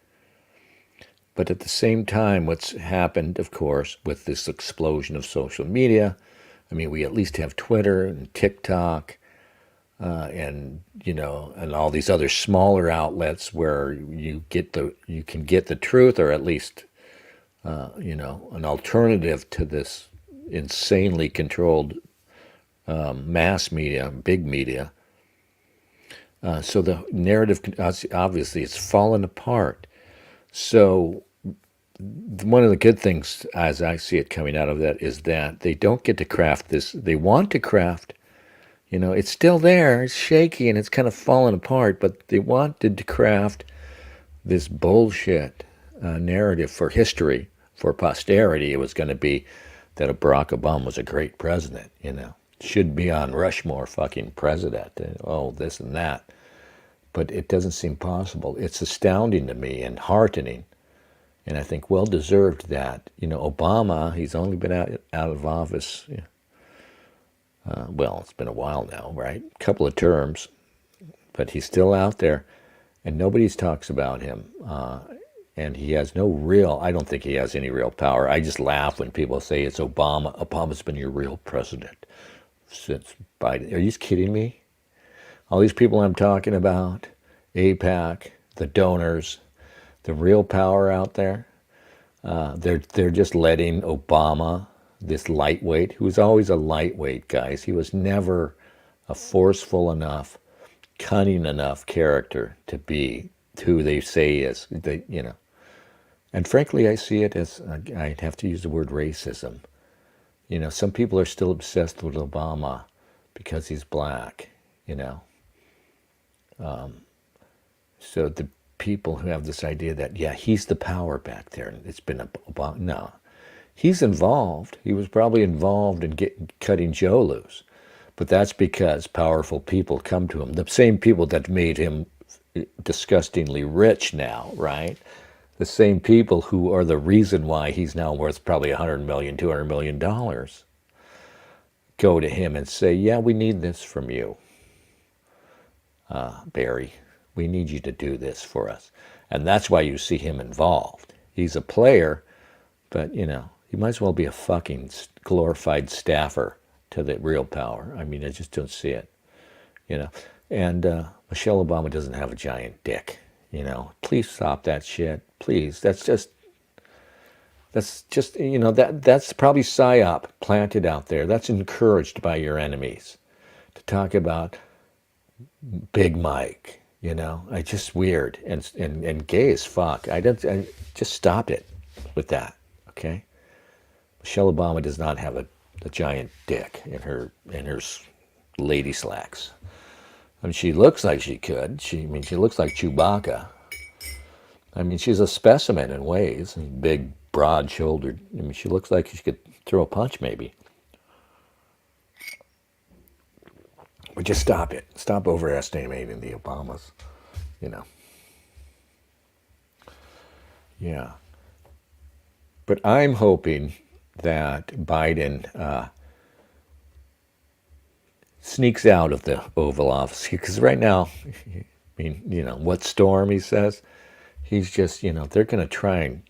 But at the same time, what's happened, of course, with this explosion of social media, I mean, we at least have Twitter and TikTok, and all these other smaller outlets where you can get the truth, or at least an alternative to this insanely controlled mass media, big media. So the narrative, obviously, it's fallen apart. So one of the good things, as I see it coming out of that, is that they don't get to craft this. They want to craft, it's still there, it's shaky, and it's kind of fallen apart, but they wanted to craft this bullshit narrative for history, for posterity. It was going to be that Barack Obama was a great president, should be on Rushmore fucking president, this and that. But it doesn't seem possible. It's astounding to me and heartening. And I think well-deserved that. Obama, he's only been out of office, it's been a while now, right? A couple of terms. But he's still out there, and nobody talks about him. And he has no real, I don't think he has any real power. I just laugh when people say it's Obama. Obama's been your real president since Biden. Are you kidding me? All these people I'm talking about, AIPAC, the donors, the real power out there, they're just letting Obama, this lightweight, who was always a lightweight, guys. He was never a forceful enough, cunning enough character to be who they say he is. And frankly, I see it as, I'd have to use the word racism. Some people are still obsessed with Obama because he's black, So the people who have this idea that, he's the power back there, and it's been Obama. No, he's involved. He was probably involved in cutting Joe loose. But that's because powerful people come to him. The same people that made him disgustingly rich now, right? The same people who are the reason why he's now worth probably $100 million, $200 million, go to him and say, we need this from you, Barry. We need you to do this for us. And that's why you see him involved. He's a player, but, he might as well be a fucking glorified staffer to the real power. I mean, I just don't see it, And Michelle Obama doesn't have a giant dick, Please stop that shit. Please. That's just, that's probably psyop planted out there. That's encouraged by your enemies to talk about Big Mike. I just weird and gay as fuck. I just stop it with that, okay? Michelle Obama does not have a giant dick in her lady slacks. I mean, she looks like she could. She looks like Chewbacca. I mean, she's a specimen in ways. Big, broad-shouldered. I mean, she looks like she could throw a punch, maybe. But just stop it. Stop overestimating the Obamas, you know. Yeah. But I'm hoping that Biden sneaks out of the Oval Office. Because right now, I mean, you know, what storm, he says. He's just, you know, they're going to try and,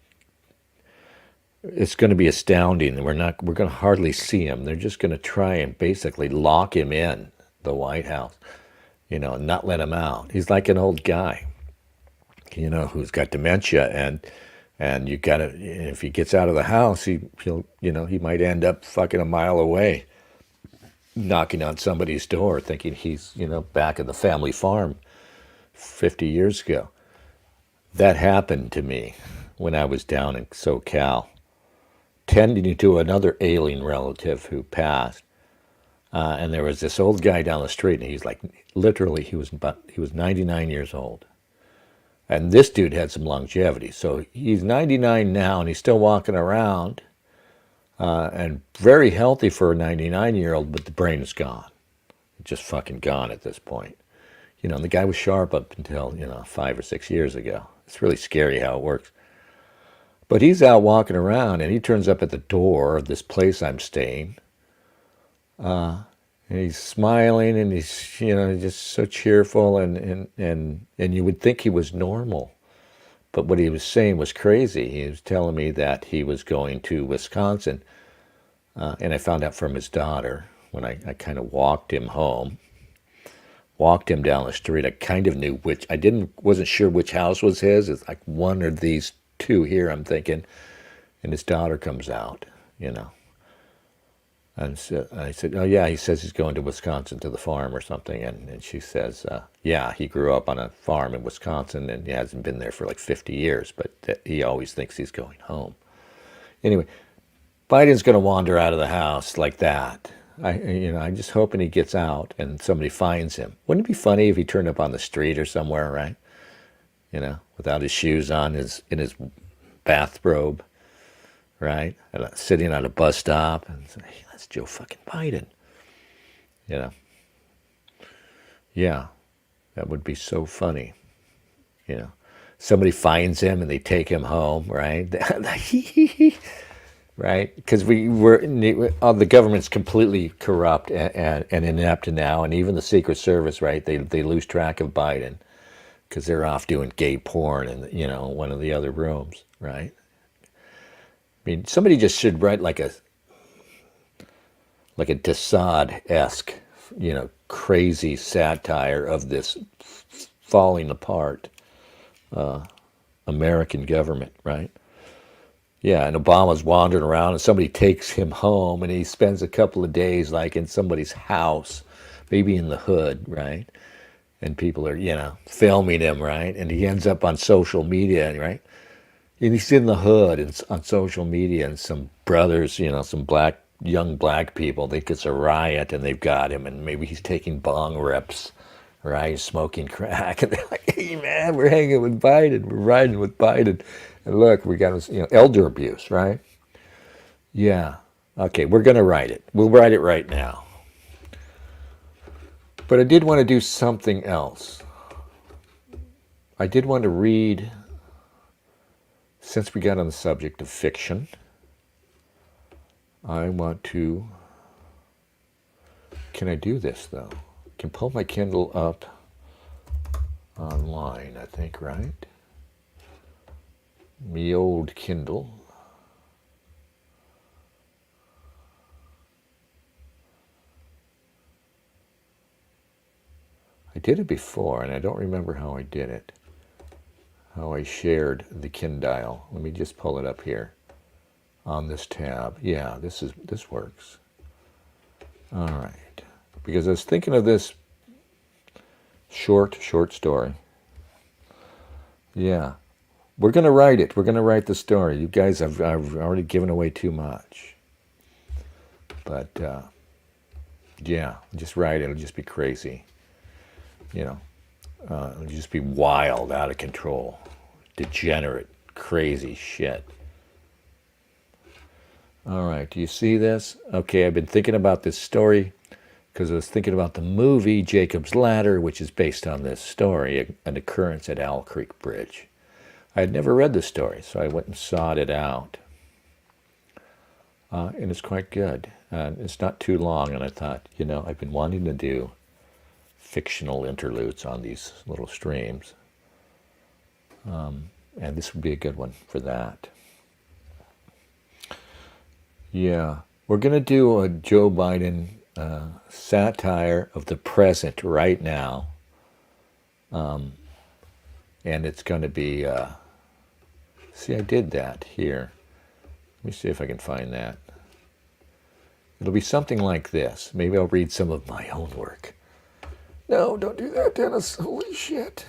it's going to be astounding. We're going to hardly see him. They're just going to try and basically lock him in the White House, you know, and not let him out. He's like an old guy, you know, who's got dementia, and you got to, if he gets out of the house, he'll, you know, he might end up fucking a mile away, knocking on somebody's door, thinking he's, you know, back at the family farm 50 years ago. That happened to me when I was down in SoCal, tending to another alien relative who passed. And there was this old guy down the street, and he's like, literally, he was 99 years old. And this dude had some longevity. So he's 99 now, and he's still walking around, and very healthy for a 99-year-old, but the brain is gone. Just fucking gone at this point. You know, and the guy was sharp up until, you know, 5 or 6 years ago. It's really scary how it works. But he's out walking around, and he turns up at the door of this place I'm staying. And he's smiling, and he's, you know, just so cheerful, and you would think he was normal. But what he was saying was crazy. He was telling me that he was going to Wisconsin, and I found out from his daughter when I kind of walked him home, walked him down the street. I kind of knew which, wasn't sure which house was his. It's like one of these two here, I'm thinking, and his daughter comes out, you know. And so I said, oh, yeah, he says he's going to Wisconsin to the farm or something. And she says, yeah, he grew up on a farm in Wisconsin, and he hasn't been there for like 50 years, but he always thinks he's going home. Anyway, Biden's going to wander out of the house like that. I'm just hoping he gets out and somebody finds him. Wouldn't it be funny if he turned up on the street or somewhere, right? You know, without his shoes on, in his bathrobe, right? Sitting on a bus stop and say, hey, that's Joe fucking Biden. You know? Yeah, that would be so funny. You know, somebody finds him and they take him home, right? Right? Because the government's completely corrupt and inept now, and even the Secret Service, right? They lose track of Biden because they're off doing gay porn in, you know, one of the other rooms, right? I mean, somebody just should write like a Desaad-esque, you know, crazy satire of this falling apart American government, right? Yeah, and Obama's wandering around, and somebody takes him home, and he spends a couple of days like in somebody's house, maybe in the hood, right? And people are, you know, filming him, right? And he ends up on social media, right? And he's in the hood and on social media, and some brothers, you know, some young black people think it's a riot, and they've got him, and maybe he's taking bong rips, right? Smoking crack, and they're like, hey, man, we're hanging with Biden. We're riding with Biden. And look, we got, you know, elder abuse, right? Yeah. Okay, we're going to write it. We'll write it right now. But I did want to do something else. I did want to read, since we got on the subject of fiction, I want to, can I do this though? I can pull my Kindle up online, I think, right? Me old Kindle. I did it before, and I don't remember how I did it. How I shared the Kindle. Let me just pull it up here on this tab. Yeah, this works. All right. Because I was thinking of this short story. Yeah. We're going to write it. We're going to write the story. You guys have already given away too much. But, yeah, just write it. It'll just be crazy. You know, it'll just be wild, out of control. degenerate, crazy shit. All right, do you see this? Okay, I've been thinking about this story because I was thinking about the movie Jacob's Ladder, which is based on this story, an occurrence at Owl Creek Bridge. I had never read the story, so I went and sought it out. And it's quite good. It's not too long, and I thought, you know, I've been wanting to do fictional interludes on these little streams. And this would be a good one for that. Yeah, we're going to do a Joe Biden satire of the present right now. And it's going to be, see, I did that here. Let me see if I can find that. It'll be something like this. Maybe I'll read some of my own work. No, don't do that, Dennis. Holy shit.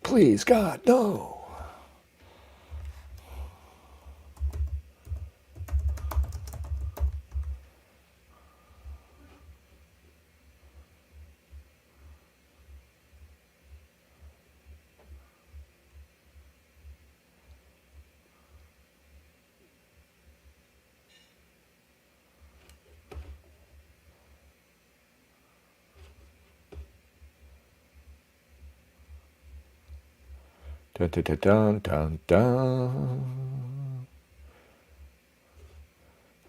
Please, God, no. Dun, dun, dun, dun, dun, dun.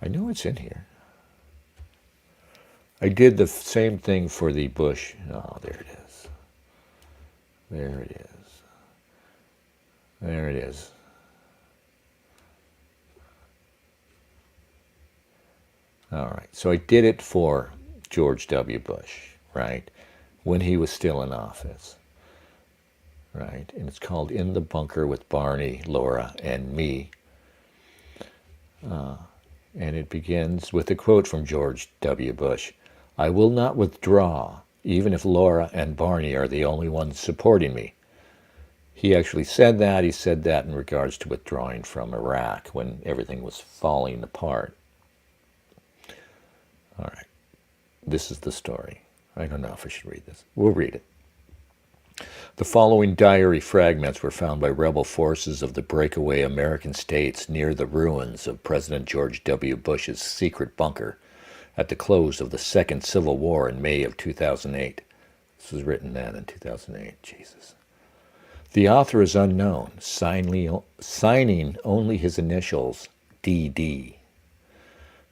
I know it's in here. I did the same thing for the Bush. Oh, there it is. There it is. There it is. All right. So I did it for George W. Bush, right? When he was still in office. Right, and it's called In the Bunker with Barney, Laura, and Me. And it begins with a quote from George W. Bush. I will not withdraw, even if Laura and Barney are the only ones supporting me. He actually said that. He said that in regards to withdrawing from Iraq when everything was falling apart. All right, this is the story. I don't know if I should read this. We'll read it. The following diary fragments were found by rebel forces of the breakaway American states near the ruins of President George W. Bush's secret bunker at the close of the Second Civil War in May of 2008. This was written then in 2008. Jesus. The author is unknown, signing only his initials, DD.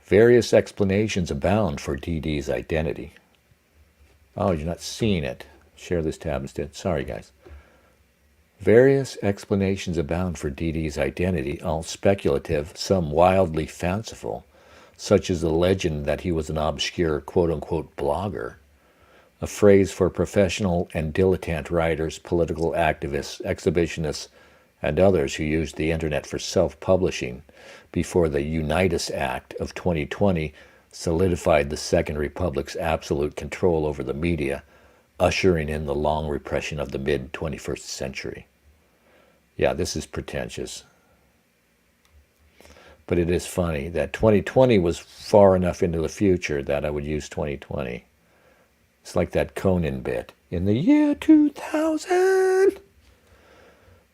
Various explanations abound for DD's identity. Oh, you're not seeing it. Share this tab instead. Sorry, guys. Various explanations abound for DD's identity, all speculative, some wildly fanciful, such as the legend that he was an obscure quote-unquote blogger, a phrase for professional and dilettante writers, political activists, exhibitionists, and others who used the internet for self-publishing before the Unitas Act of 2020 solidified the Second Republic's absolute control over the media, ushering in the long repression of the mid-21st century. Yeah, this is pretentious. But it is funny that 2020 was far enough into the future that I would use 2020. It's like that Conan bit. In the year 2000!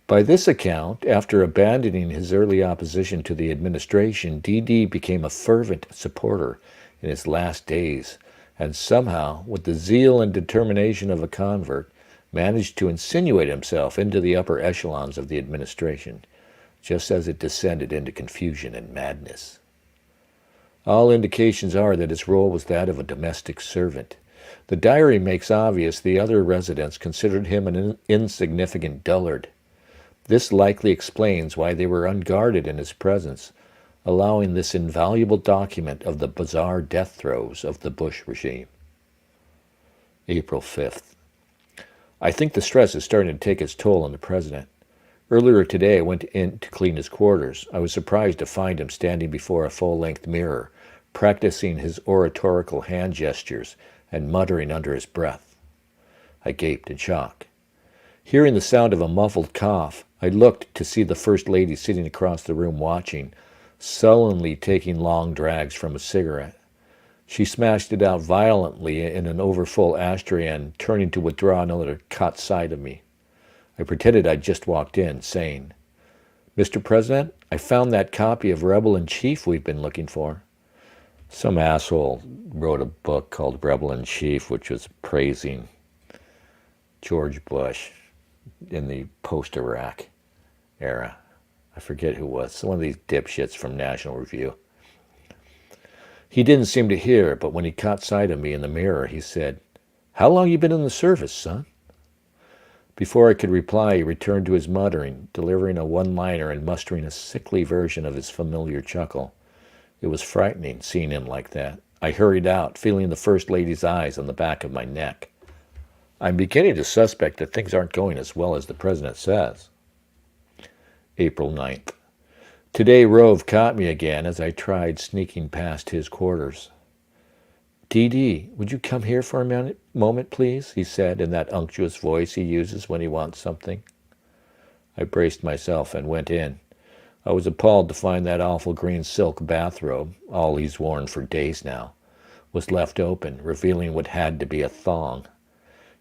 By this account, after abandoning his early opposition to the administration, DD became a fervent supporter in his last days, and somehow, with the zeal and determination of a convert, managed to insinuate himself into the upper echelons of the administration, just as it descended into confusion and madness. All indications are that his role was that of a domestic servant. The diary makes obvious the other residents considered him an insignificant dullard. This likely explains why they were unguarded in his presence, allowing this invaluable document of the bizarre death throes of the Bush regime. April 5th. I think the stress is starting to take its toll on the president. Earlier today, I went in to clean his quarters. I was surprised to find him standing before a full-length mirror, practicing his oratorical hand gestures and muttering under his breath. I gaped in shock. Hearing the sound of a muffled cough, I looked to see the First Lady sitting across the room watching, sullenly taking long drags from a cigarette. She smashed it out violently in an overfull ashtray and, turning to withdraw another, caught sight of me. I pretended I'd just walked in, saying, "Mr. President, I found that copy of Rebel in Chief we've been looking for." Some asshole wrote a book called Rebel in Chief, which was praising George Bush in the post-Iraq era. I forget who it was. One of these dipshits from National Review. He didn't seem to hear, but when he caught sight of me in the mirror, he said, "How long you been in the service, son?" Before I could reply, he returned to his muttering, delivering a one-liner and mustering a sickly version of his familiar chuckle. It was frightening, seeing him like that. I hurried out, feeling the First Lady's eyes on the back of my neck. I'm beginning to suspect that things aren't going as well as the President says. April 9th. Today, Rove caught me again as I tried sneaking past his quarters. "Dee Dee, would you come here for a moment, please?" he said in that unctuous voice he uses when he wants something. I braced myself and went in. I was appalled to find that awful green silk bathrobe, all he's worn for days now, was left open, revealing what had to be a thong.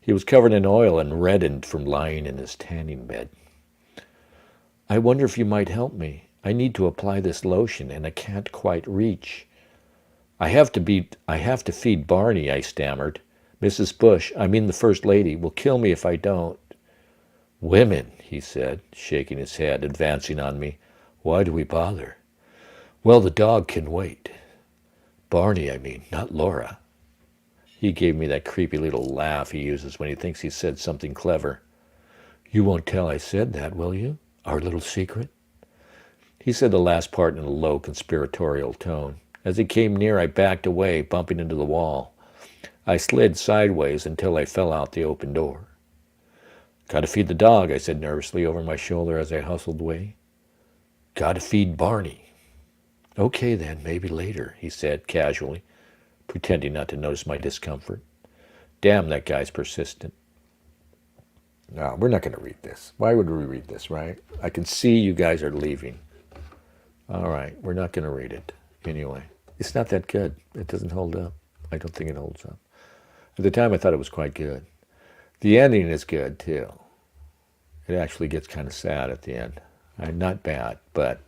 He was covered in oil and reddened from lying in his tanning bed. "I wonder if you might help me. I need to apply this lotion, and I can't quite reach." I have to feed Barney," I stammered. "Mrs. Bush, I mean the First Lady, will kill me if I don't." "Women," he said, shaking his head, advancing on me. "Why do we bother?" "Well, the dog can wait. Barney, I mean, not Laura." He gave me that creepy little laugh he uses when he thinks he said something clever. "You won't tell I said that, will you? Our little secret?" He said the last part in a low conspiratorial tone. As he came near, I backed away, bumping into the wall. I slid sideways until I fell out the open door. "Gotta feed the dog," I said nervously over my shoulder as I hustled away. "Gotta feed Barney." "Okay then, maybe later," he said casually, pretending not to notice my discomfort. Damn, that guy's persistent. No, we're not going to read this. Why would we read this, right? I can see you guys are leaving. All right, we're not going to read it. Anyway, it's not that good. It doesn't hold up. I don't think it holds up. At the time, I thought it was quite good. The ending is good, too. It actually gets kind of sad at the end. Not bad, but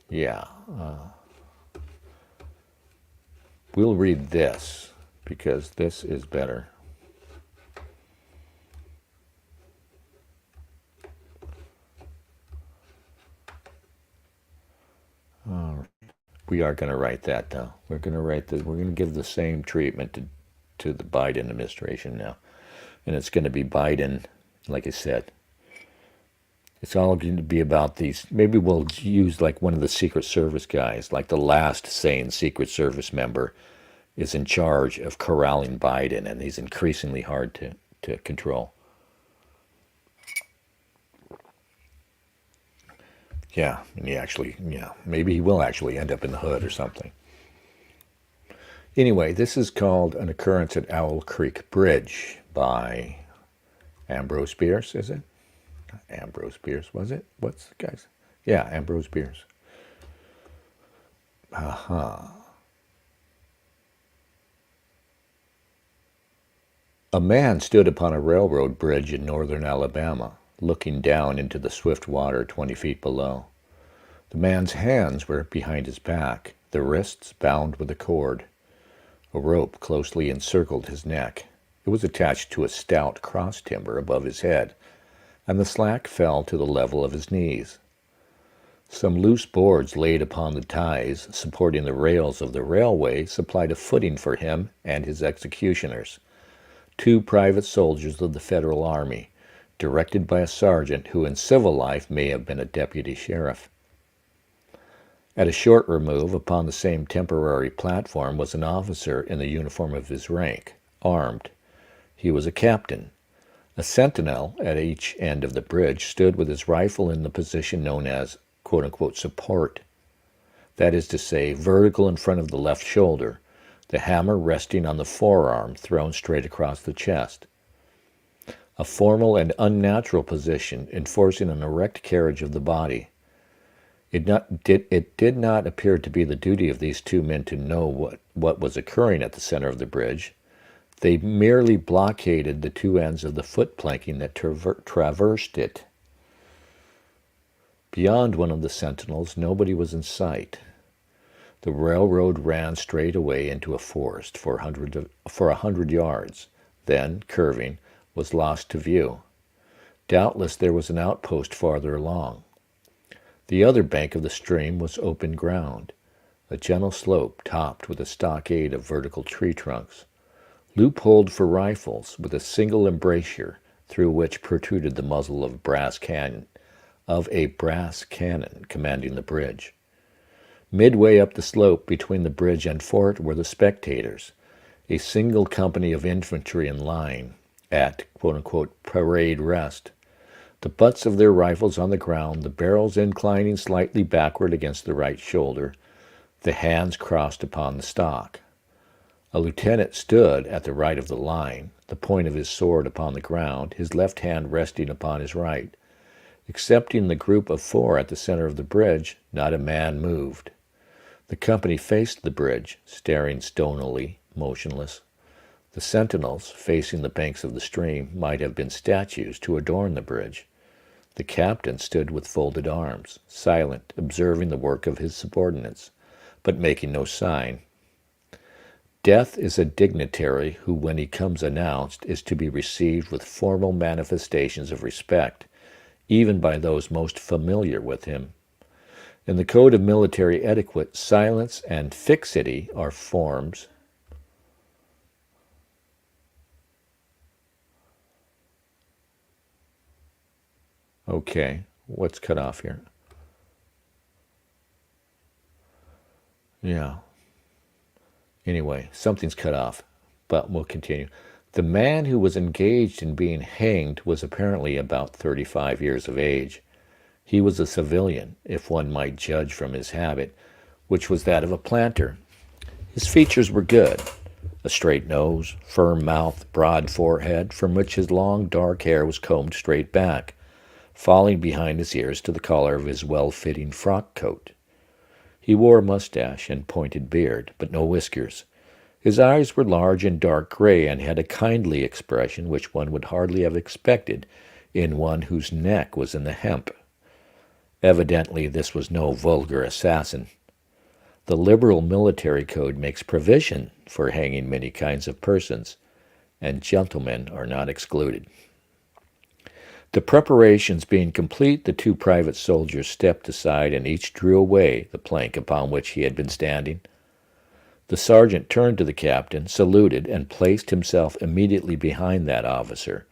yeah. We'll read this because this is better. We are going to write that, though. We're going to write that. We're going to give the same treatment to the Biden administration now. And it's going to be Biden, like I said. It's all going to be about these. Maybe we'll use like one of the Secret Service guys, like the last sane Secret Service member is in charge of corralling Biden, and he's increasingly hard to control. Yeah, and maybe he will actually end up in the hood or something. Anyway, this is called An Occurrence at Owl Creek Bridge by Ambrose Bierce, is it? Ambrose Bierce, was it? What's the guy's? Yeah, Ambrose Bierce. A man stood upon a railroad bridge in northern Alabama, looking down into the swift water 20 feet below. The man's hands were behind his back, the wrists bound with a cord. A rope closely encircled his neck. It was attached to a stout cross timber above his head, and the slack fell to the level of his knees. Some loose boards laid upon the ties supporting the rails of the railway supplied a footing for him and his executioners, 2 private soldiers of the Federal Army, directed by a sergeant who in civil life may have been a deputy sheriff. At a short remove upon the same temporary platform was an officer in the uniform of his rank, armed. He was a captain. A sentinel at each end of the bridge stood with his rifle in the position known as, quote-unquote, support. That is to say, vertical in front of the left shoulder, the hammer resting on the forearm thrown straight across the chest. A formal and unnatural position enforcing an erect carriage of the body. It did not appear to be the duty of these 2 men to know what was occurring at the center of the bridge. They merely blockaded the two ends of the foot planking that traversed it. Beyond one of the sentinels, nobody was in sight. The railroad ran straight away into a forest for 100 yards, then, curving, was lost to view. Doubtless there was an outpost farther along. The other bank of the stream was open ground, a gentle slope topped with a stockade of vertical tree trunks, loopholed for rifles with a single embrasure through which protruded the muzzle of a brass cannon commanding the bridge. Midway up the slope between the bridge and fort were the spectators, a single company of infantry in line at quote-unquote parade rest, the butts of their rifles on the ground, the barrels inclining slightly backward against the right shoulder, the hands crossed upon the stock. A lieutenant stood at the right of the line, the point of his sword upon the ground, his left hand resting upon his right. Excepting the group of four at the center of the bridge, not a man moved. The company faced the bridge, staring stonily, motionless. The sentinels, facing the banks of the stream, might have been statues to adorn the bridge. The captain stood with folded arms, silent, observing the work of his subordinates, but making no sign. Death is a dignitary who, when he comes announced, is to be received with formal manifestations of respect, even by those most familiar with him. In the code of military etiquette, silence and fixity are forms. Okay, what's cut off here? Yeah. Anyway, something's cut off, but we'll continue. The man who was engaged in being hanged was apparently about 35 years of age. He was a civilian, if one might judge from his habit, which was that of a planter. His features were good. A straight nose, firm mouth, broad forehead, from which his long dark hair was combed straight back, falling behind his ears to the collar of his well-fitting frock coat. He wore a mustache and pointed beard, but no whiskers. His eyes were large and dark gray and had a kindly expression which one would hardly have expected in one whose neck was in the hemp. Evidently, this was no vulgar assassin. The liberal military code makes provision for hanging many kinds of persons, and gentlemen are not excluded. The preparations being complete, the two private soldiers stepped aside and each drew away the plank upon which he had been standing. The sergeant turned to the captain, saluted, and placed himself immediately behind that officer,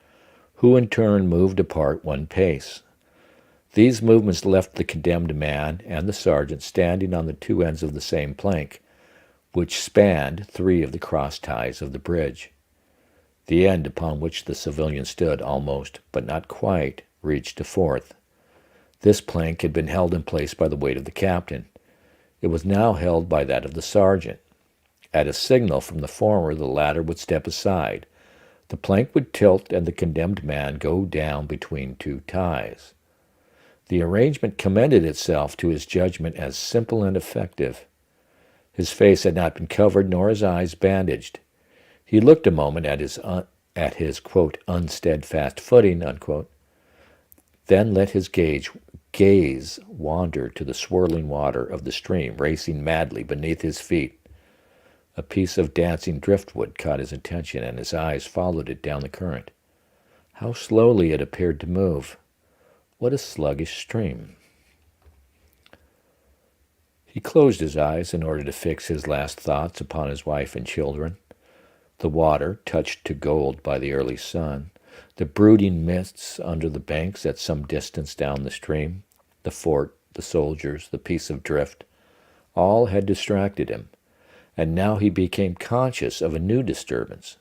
who in turn moved apart one pace. These movements left the condemned man and the sergeant standing on the two ends of the same plank, which spanned three of the cross ties of the bridge. The end upon which the civilian stood almost, but not quite, reached a fourth. This plank had been held in place by the weight of the captain. It was now held by that of the sergeant. At a signal from the former, the latter would step aside. The plank would tilt and the condemned man go down between two ties. The arrangement commended itself to his judgment as simple and effective. His face had not been covered nor his eyes bandaged. He looked a moment at his quote, unsteadfast footing, unquote, then let his gaze wander to the swirling water of the stream racing madly beneath his feet. A piece of dancing driftwood caught his attention, and his eyes followed it down the current. How slowly it appeared to move. What a sluggish stream. He closed his eyes in order to fix his last thoughts upon his wife and children. The water, touched to gold by the early sun, the brooding mists under the banks at some distance down the stream, the fort, the soldiers, the piece of drift, all had distracted him, and now he became conscious of a new disturbance.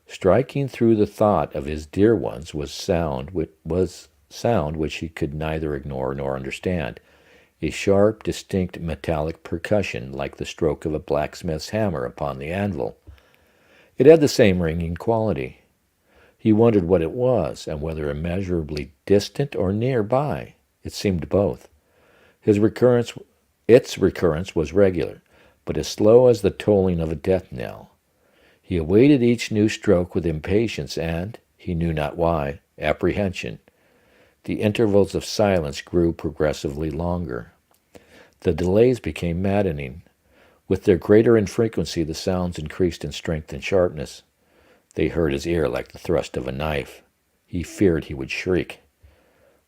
Striking through the thought of his dear ones was sound which he could neither ignore nor understand, a sharp, distinct metallic percussion like the stroke of a blacksmith's hammer upon the anvil. It had the same ringing quality. He wondered what it was, and whether immeasurably distant or nearby. It seemed both. Its recurrence was regular, but as slow as the tolling of a death knell. He awaited each new stroke with impatience and, he knew not why, apprehension. The intervals of silence grew progressively longer. The delays became maddening. With their greater infrequency, the sounds increased in strength and sharpness. They hurt his ear like the thrust of a knife. He feared he would shriek.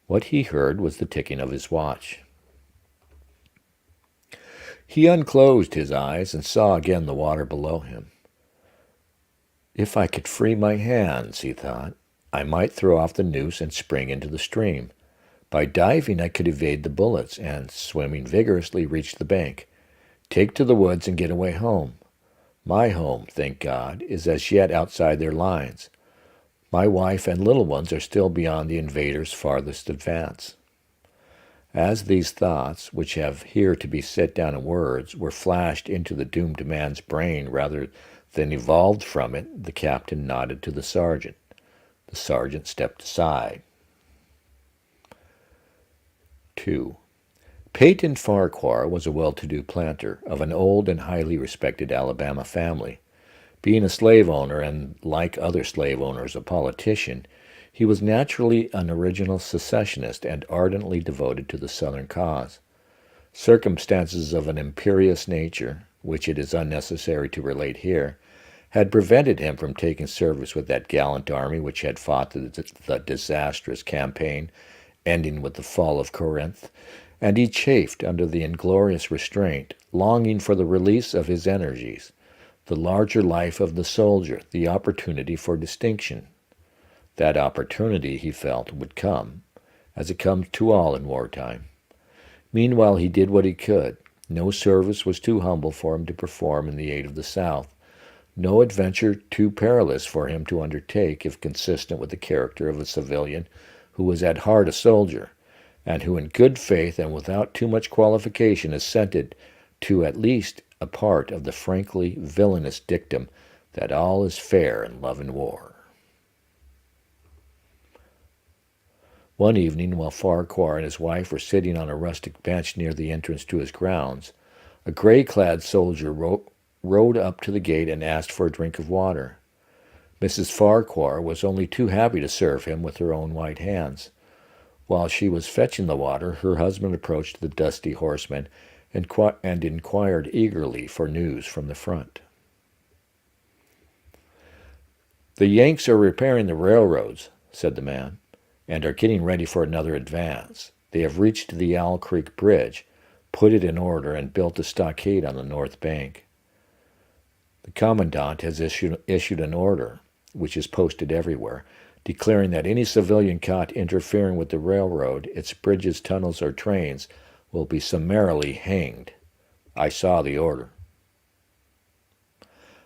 What he heard was the ticking of his watch. He unclosed his eyes and saw again the water below him. If I could free my hands, he thought, I might throw off the noose and spring into the stream. By diving, I could evade the bullets and, swimming vigorously, reach the bank, take to the woods and get away home. My home, thank God, is as yet outside their lines. My wife and little ones are still beyond the invaders' farthest advance. As these thoughts, which have here to be set down in words, were flashed into the doomed man's brain rather than evolved from it, the captain nodded to the sergeant. The sergeant stepped aside. 2. Peyton Farquhar was a well-to-do planter of an old and highly respected Alabama family. Being a slave owner and, like other slave owners, a politician, he was naturally an original secessionist and ardently devoted to the Southern cause. Circumstances of an imperious nature, which it is unnecessary to relate here, had prevented him from taking service with that gallant army which had fought the disastrous campaign ending with the fall of Corinth, and he chafed under the inglorious restraint, longing for the release of his energies, the larger life of the soldier, the opportunity for distinction. That opportunity, he felt, would come, as it comes to all in wartime. Meanwhile, he did what he could. No service was too humble for him to perform in the aid of the South, no adventure too perilous for him to undertake if consistent with the character of a civilian who was at heart a soldier, and who in good faith and without too much qualification assented to at least a part of the frankly villainous dictum that all is fair in love and war. One evening, while Farquhar and his wife were sitting on a rustic bench near the entrance to his grounds, a gray-clad soldier rode up to the gate and asked for a drink of water. Mrs. Farquhar was only too happy to serve him with her own white hands. While she was fetching the water, her husband approached the dusty horseman and inquired eagerly for news from the front. "The Yanks are repairing the railroads," said the man, "and are getting ready for another advance. They have reached the Owl Creek Bridge, put it in order, and built a stockade on the north bank. The commandant has issued an order, which is posted everywhere, declaring that any civilian caught interfering with the railroad, its bridges, tunnels, or trains will be summarily hanged. I saw the order."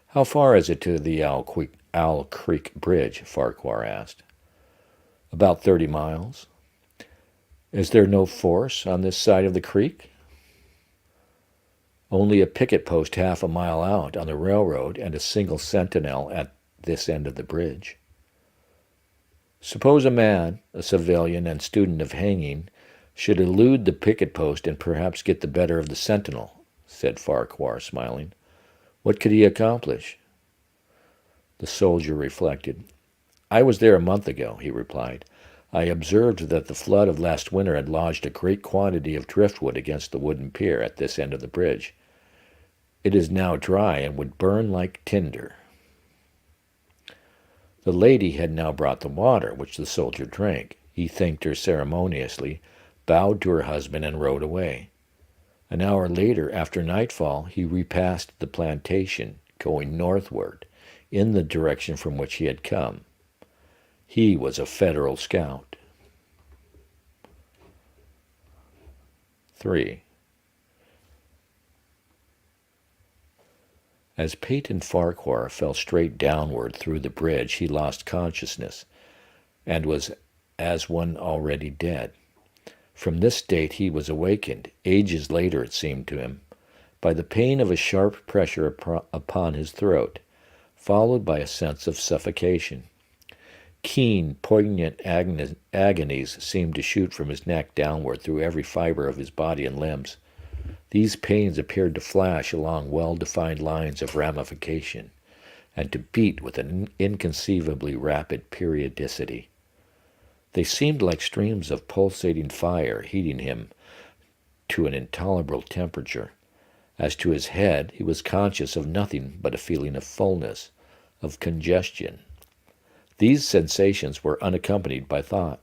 "How far is it to the Owl Creek Bridge?" Farquhar asked. "About 30 miles. Is there no force on this side of the creek?" "Only a picket post half a mile out on the railroad and a single sentinel at this end of the bridge." "Suppose a man, a civilian and student of hanging, should elude the picket post and perhaps get the better of the sentinel," said Farquhar, smiling. "What could he accomplish?" The soldier reflected. "I was there a month ago," he replied. "I observed that the flood of last winter had lodged a great quantity of driftwood against the wooden pier at this end of the bridge. It is now dry and would burn like tinder." The lady had now brought the water, which the soldier drank. He thanked her ceremoniously, bowed to her husband, and rode away. An hour later, after nightfall, he repassed the plantation, going northward, in the direction from which he had come. He was a Federal scout. 3. As Peyton Farquhar fell straight downward through the bridge, he lost consciousness, and was as one already dead. From this state he was awakened, ages later it seemed to him, by the pain of a sharp pressure upon his throat, followed by a sense of suffocation. Keen, poignant agonies seemed to shoot from his neck downward through every fiber of his body and limbs. These pains appeared to flash along well-defined lines of ramification, and to beat with an inconceivably rapid periodicity. They seemed like streams of pulsating fire heating him to an intolerable temperature. As to his head, he was conscious of nothing but a feeling of fullness, of congestion. These sensations were unaccompanied by thought.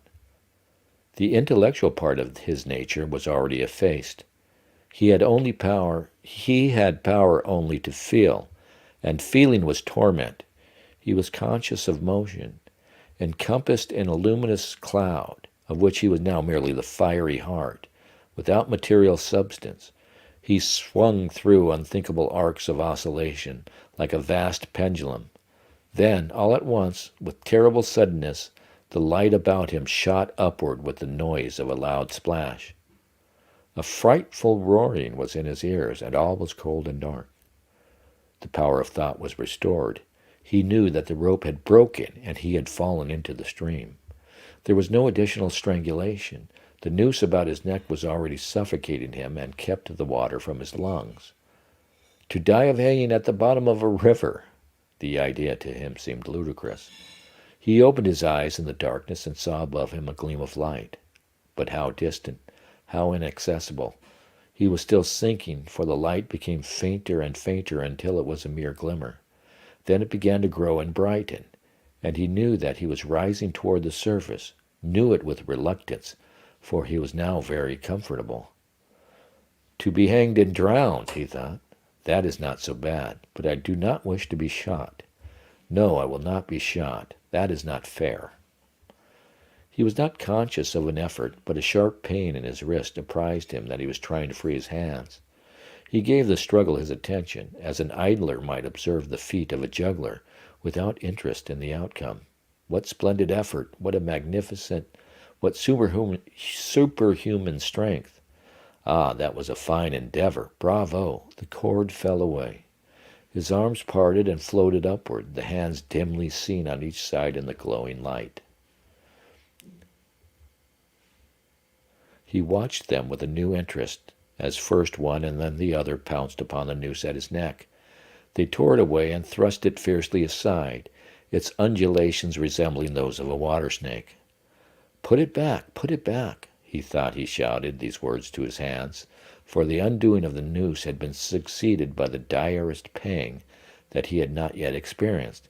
The intellectual part of his nature was already effaced. He had power only to feel, and feeling was torment. He was conscious of motion, encompassed in a luminous cloud, of which he was now merely the fiery heart, without material substance. He swung through unthinkable arcs of oscillation, like a vast pendulum. Then, all at once, with terrible suddenness, the light about him shot upward with the noise of a loud splash. A frightful roaring was in his ears, and all was cold and dark. The power of thought was restored. He knew that the rope had broken, and he had fallen into the stream. There was no additional strangulation. The noose about his neck was already suffocating him and kept the water from his lungs. To die of hanging at the bottom of a river! The idea to him seemed ludicrous. He opened his eyes in the darkness and saw above him a gleam of light. But how distant, how inaccessible. He was still sinking, for the light became fainter and fainter until it was a mere glimmer. Then it began to grow and brighten, and he knew that he was rising toward the surface, knew it with reluctance, for he was now very comfortable. To be hanged and drowned, he thought. That is not so bad, but I do not wish to be shot. No, I will not be shot. That is not fair. He was not conscious of an effort, but a sharp pain in his wrist apprised him that he was trying to free his hands. He gave the struggle his attention, as an idler might observe the feat of a juggler, without interest in the outcome. What splendid effort, what a magnificent, what superhuman strength. Ah, that was a fine endeavor. Bravo! The cord fell away. His arms parted and floated upward, the hands dimly seen on each side in the glowing light. He watched them with a new interest, as first one and then the other pounced upon the noose at his neck. They tore it away and thrust it fiercely aside, its undulations resembling those of a water snake. Put it back, he thought. He shouted these words to his hands, for the undoing of the noose had been succeeded by the direst pang that he had not yet experienced.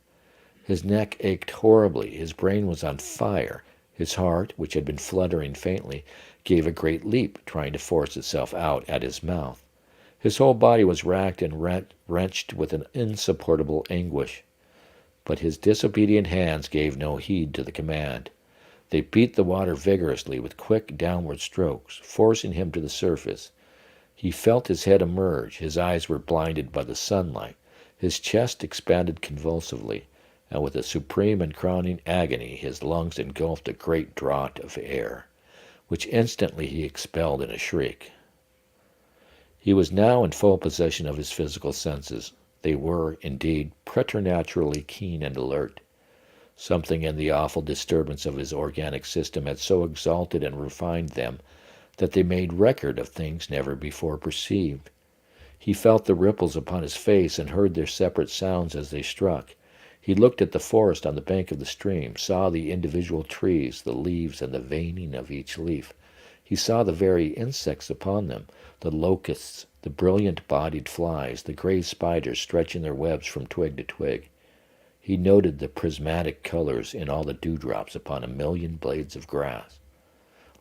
His neck ached horribly, his brain was on fire, his heart, which had been fluttering faintly, gave a great leap, trying to force itself out at his mouth. His whole body was racked and wrenched with an insupportable anguish. But his disobedient hands gave no heed to the command. They beat the water vigorously with quick downward strokes, forcing him to the surface. He felt his head emerge, his eyes were blinded by the sunlight, his chest expanded convulsively, and with a supreme and crowning agony his lungs engulfed a great draught of air, which instantly he expelled in a shriek. He was now in full possession of his physical senses. They were, indeed, preternaturally keen and alert. Something in the awful disturbance of his organic system had so exalted and refined them that they made record of things never before perceived. He felt the ripples upon his face and heard their separate sounds as they struck. He looked at the forest on the bank of the stream, saw the individual trees, the leaves, and the veining of each leaf. He saw the very insects upon them, the locusts, the brilliant-bodied flies, the gray spiders stretching their webs from twig to twig. He noted the prismatic colors in all the dewdrops upon a million blades of grass,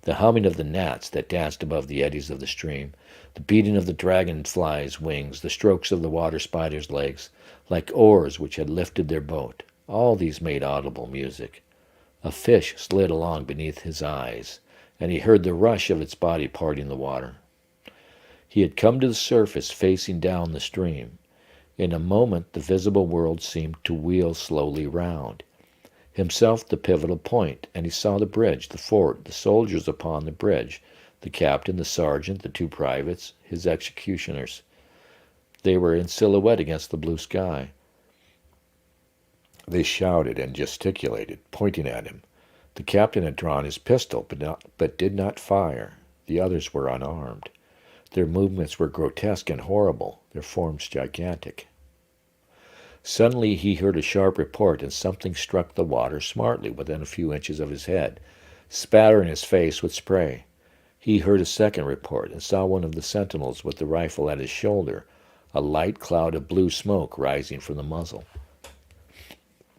the humming of the gnats that danced above the eddies of the stream, the beating of the dragonfly's wings, the strokes of the water spider's legs, like oars which had lifted their boat. All these made audible music. A fish slid along beneath his eyes, and he heard the rush of its body parting the water. He had come to the surface, facing down the stream. In a moment the visible world seemed to wheel slowly round, himself the pivotal point, and he saw the bridge, the fort, the soldiers upon the bridge, the captain, the sergeant, the two privates, his executioners. They were in silhouette against the blue sky. They shouted and gesticulated, pointing at him. The captain had drawn his pistol, but did not fire. The others were unarmed. Their movements were grotesque and horrible, their forms gigantic. Suddenly he heard a sharp report, and something struck the water smartly within a few inches of his head, spattering his face with spray. He heard a second report and saw one of the sentinels with the rifle at his shoulder, a light cloud of blue smoke rising from the muzzle.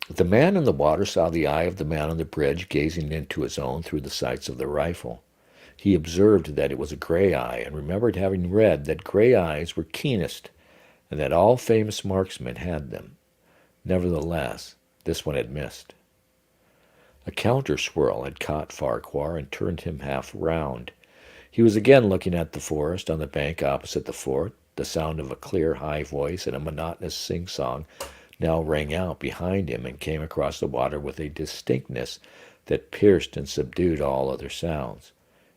The man in the water saw the eye of the man on the bridge gazing into his own through the sights of the rifle. He observed that it was a gray eye and remembered having read that gray eyes were keenest and that all famous marksmen had them. Nevertheless, this one had missed. A counter-swirl had caught Farquhar and turned him half round. He was again looking at the forest on the bank opposite the fort. The sound of a clear, high voice and a monotonous sing-song now rang out behind him and came across the water with a distinctness that pierced and subdued all other sounds,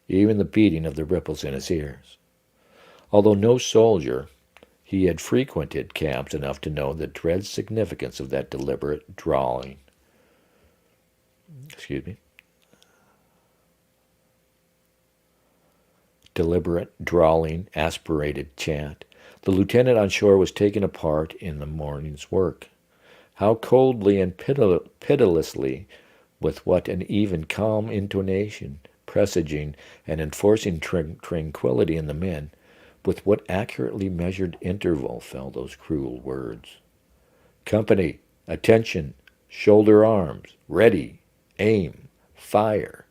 even the beating of the ripples in his ears. Although no soldier, he had frequented camps enough to know the dread significance of that deliberate drawling. Deliberate, drawling, aspirated chant. The lieutenant on shore was taking a part in the morning's work. How coldly and pitilessly, with what an even calm intonation, presaging and enforcing tranquility in the men, with what accurately measured interval fell those cruel words. Company, attention, shoulder arms, ready, aim, fire.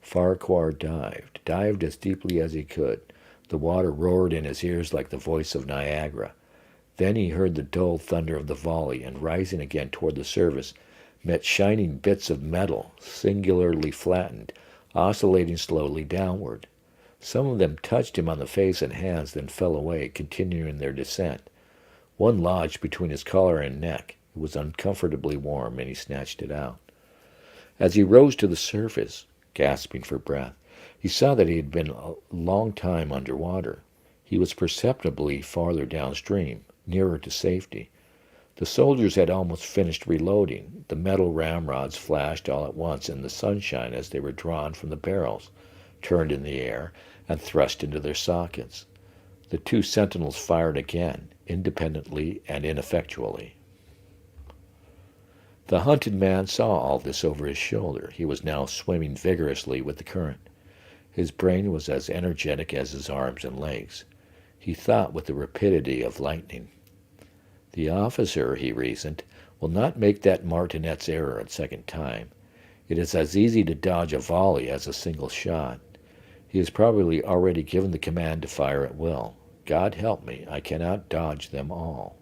Farquhar dived as deeply as he could. The water roared in his ears like the voice of Niagara. Then he heard the dull thunder of the volley, and rising again toward the surface, met shining bits of metal, singularly flattened, oscillating slowly downward. Some of them touched him on the face and hands, then fell away, continuing their descent. One lodged between his collar and neck. It was uncomfortably warm, and he snatched it out. As he rose to the surface, gasping for breath, he saw that he had been a long time under water. He was perceptibly farther downstream, nearer to safety. The soldiers had almost finished reloading. The metal ramrods flashed all at once in the sunshine as they were drawn from the barrels, turned in the air, and thrust into their sockets. The two sentinels fired again, independently and ineffectually. The hunted man saw all this over his shoulder. He was now swimming vigorously with the current. His brain was as energetic as his arms and legs. He thought with the rapidity of lightning. The officer, he reasoned, will not make that martinet's error a second time. It is as easy to dodge a volley as a single shot. He has probably already given the command to fire at will. God help me, I cannot dodge them all.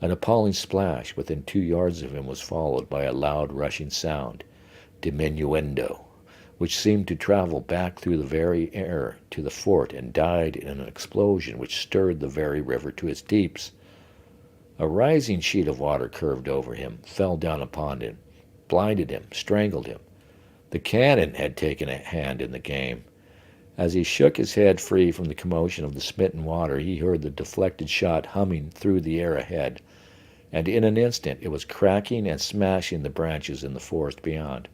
An appalling splash within 2 yards of him was followed by a loud rushing sound, diminuendo, which seemed to travel back through the very air to the fort and died in an explosion which stirred the very river to its deeps. A rising sheet of water curved over him, fell down upon him, blinded him, strangled him. The cannon had taken a hand in the game. As he shook his head free from the commotion of the smitten water, he heard the deflected shot humming through the air ahead, and in an instant it was cracking and smashing the branches in the forest beyond.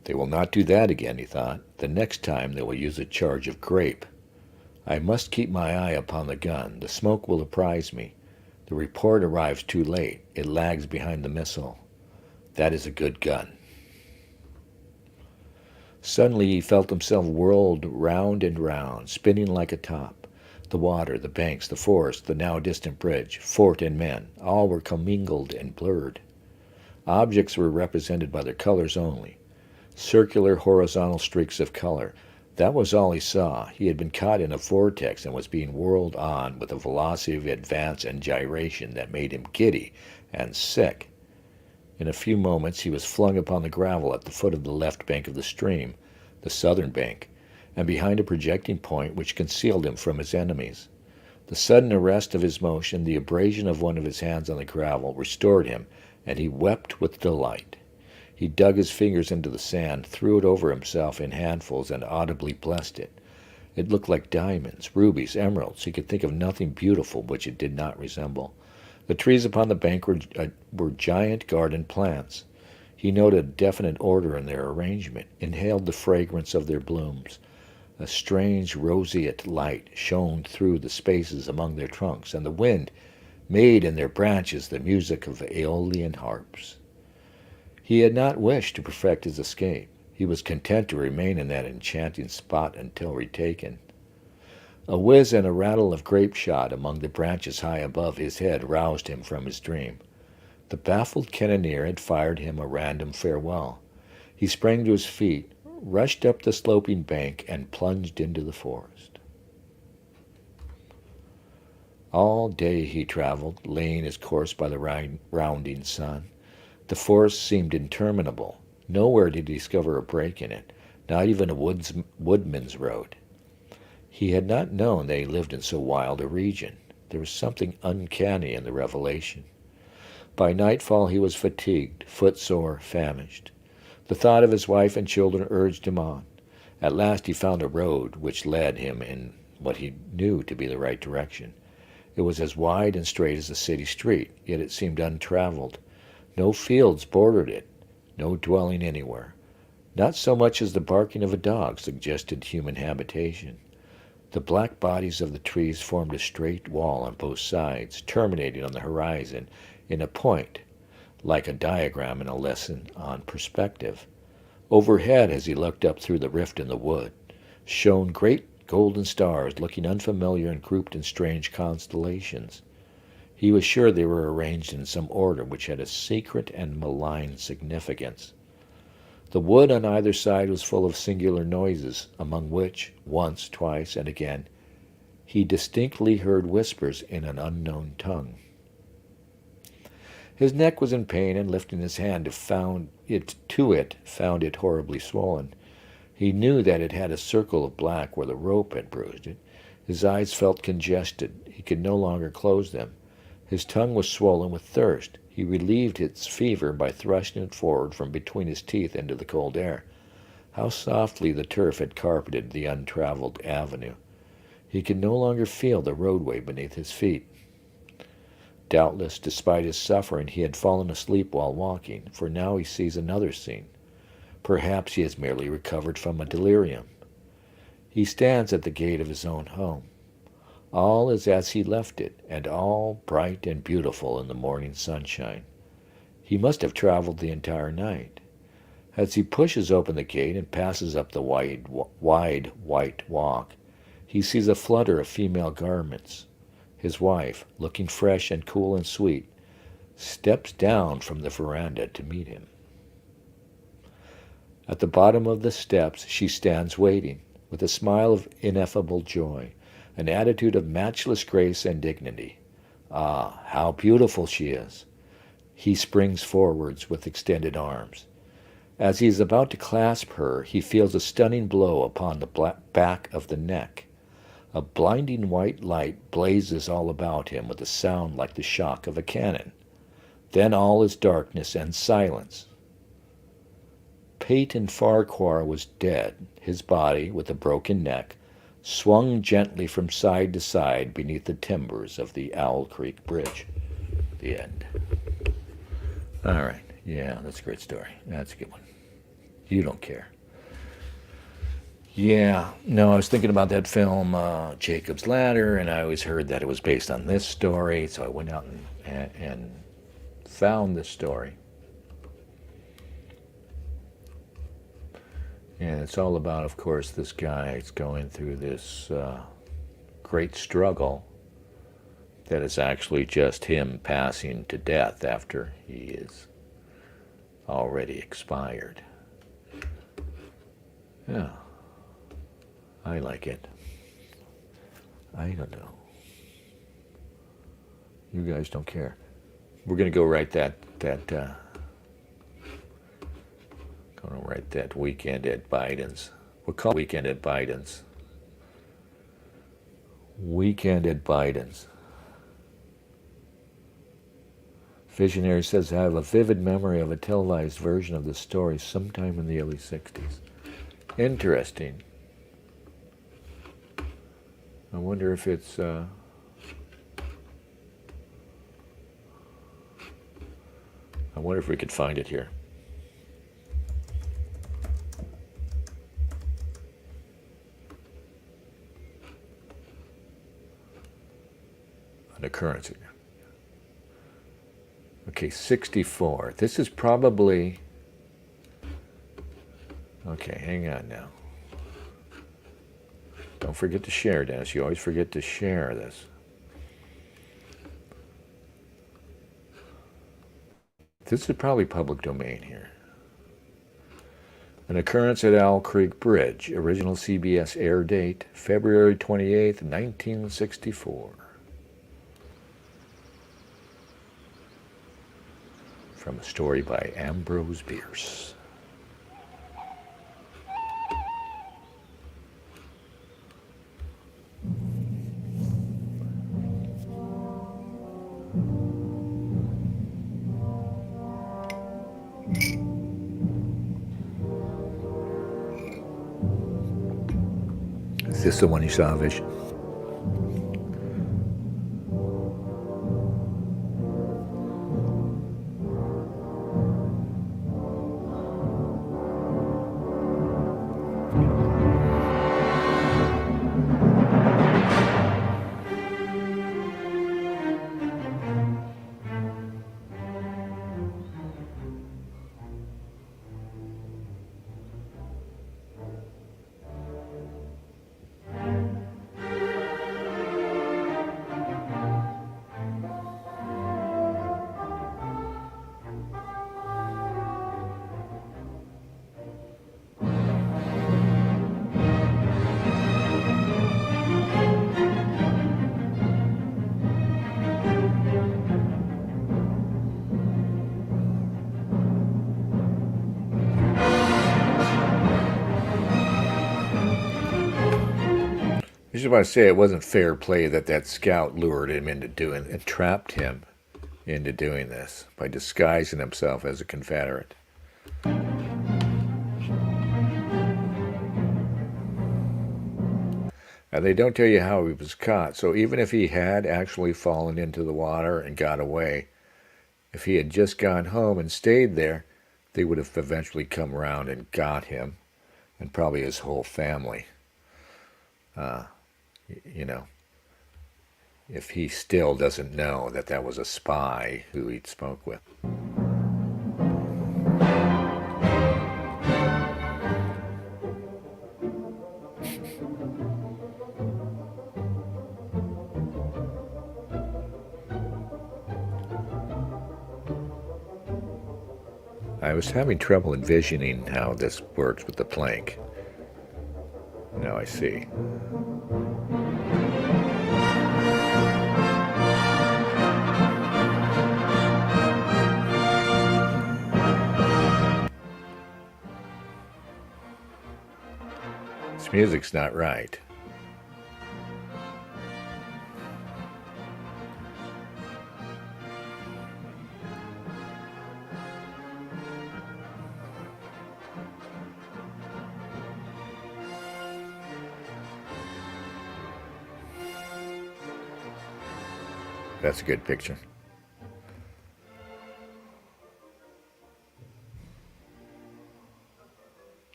They will not do that again, he thought. The next time they will use a charge of grape. I must keep my eye upon the gun. The smoke will apprise me. The report arrives too late. It lags behind the missile. That is a good gun. Suddenly he felt himself whirled round and round, spinning like a top. The water, the banks, the forest, the now distant bridge, fort and men, all were commingled and blurred. Objects were represented by their colors only. Circular, horizontal streaks of color. That was all he saw. He had been caught in a vortex and was being whirled on with a velocity of advance and gyration that made him giddy and sick. In a few moments he was flung upon the gravel at the foot of the left bank of the stream, the southern bank, and behind a projecting point which concealed him from his enemies. The sudden arrest of his motion, the abrasion of one of his hands on the gravel, restored him, and he wept with delight. He dug his fingers into the sand, threw it over himself in handfuls, and audibly blessed it. It looked like diamonds, rubies, emeralds. He could think of nothing beautiful which it did not resemble. The trees upon the bank were giant garden plants. He noted a definite order in their arrangement, inhaled the fragrance of their blooms. A strange roseate light shone through the spaces among their trunks, and the wind, made in their branches the music of aeolian harps. He had not wished to perfect his escape. He was content to remain in that enchanting spot until retaken. A whiz and a rattle of grape shot among the branches high above his head roused him from his dream. The baffled cannoneer had fired him a random farewell. He sprang to his feet, rushed up the sloping bank, and plunged into the forest. All day he traveled, laying his course by the rounding sun. The forest seemed interminable. Nowhere did he discover a break in it, not even a woodman's road. He had not known that he lived in so wild a region. There was something uncanny in the revelation. By nightfall he was fatigued, footsore, famished. The thought of his wife and children urged him on. At last he found a road which led him in what he knew to be the right direction. It was as wide and straight as a city street, yet it seemed untraveled. No fields bordered it, no dwelling anywhere. Not so much as the barking of a dog suggested human habitation. The black bodies of the trees formed a straight wall on both sides, terminating on the horizon in a point, like a diagram in a lesson on perspective. Overhead, as he looked up through the rift in the wood, shone great golden stars, looking unfamiliar and grouped in strange constellations. He was sure they were arranged in some order which had a secret and malign significance. The wood on either side was full of singular noises, among which, once, twice, and again, he distinctly heard whispers in an unknown tongue. His neck was in pain, and lifting his hand found it horribly swollen. He knew that it had a circle of black where the rope had bruised it. His eyes felt congested. He could no longer close them. His tongue was swollen with thirst. He relieved its fever by thrusting it forward from between his teeth into the cold air. How softly the turf had carpeted the untraveled avenue. He could no longer feel the roadway beneath his feet. Doubtless, despite his suffering, he had fallen asleep while walking, for now he sees another scene. Perhaps he has merely recovered from a delirium. He stands at the gate of his own home. All is as he left it, and all bright and beautiful in the morning sunshine. He must have traveled the entire night. As he pushes open the gate and passes up the wide white walk, he sees a flutter of female garments. His wife, looking fresh and cool and sweet, steps down from the veranda to meet him. At the bottom of the steps she stands waiting, with a smile of ineffable joy, an attitude of matchless grace and dignity. Ah, how beautiful she is! He springs forwards with extended arms. As he is about to clasp her, he feels a stunning blow upon the back of the neck. A blinding white light blazes all about him with a sound like the shock of a cannon. Then all is darkness and silence. Peyton Farquhar was dead. His body, with a broken neck, swung gently from side to side beneath the timbers of the Owl Creek Bridge. The end. All right. Yeah, that's a great story. That's a good one. You don't care. Yeah. No, I was thinking about that film, Jacob's Ladder, and I always heard that it was based on this story, so I went out and found this story. And it's all about, of course, this guy is going through this great struggle that is actually just him passing to death after he is already expired. Yeah, I like it. I don't know. You guys don't care. We're going to go write that Weekend at Biden's. We'll call it Weekend at Biden's. Weekend at Biden's. Visionary says, I have a vivid memory of a televised version of the story sometime in the early 60s. Interesting. I wonder if it's... I wonder if we could find it here. An occurrence here. Okay, 64. This is probably... Okay, hang on now. Don't forget to share, Dennis. You always forget to share this. This is probably public domain here. An occurrence at Owl Creek Bridge. Original CBS air date, February 28th, 1964. From a story by Ambrose Bierce. Is this the one you saw, Vision? I just want to say it wasn't fair play that that scout lured him into doing and trapped him into doing this by disguising himself as a Confederate. And they don't tell you how he was caught. So even if he had actually fallen into the water and got away, if he had just gone home and stayed there, they would have eventually come around and got him and probably his whole family. You know, if he still doesn't know that that was a spy who he spoke with. I was having trouble envisioning how this works with the plank. Now I see. This music's not right. That's a good picture.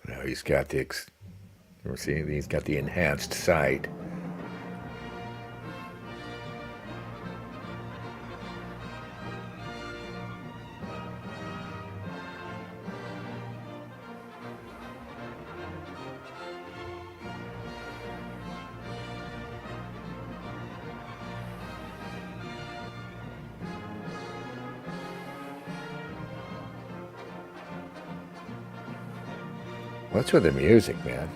Now he's got the, he's got the enhanced sight. What's with the music, man?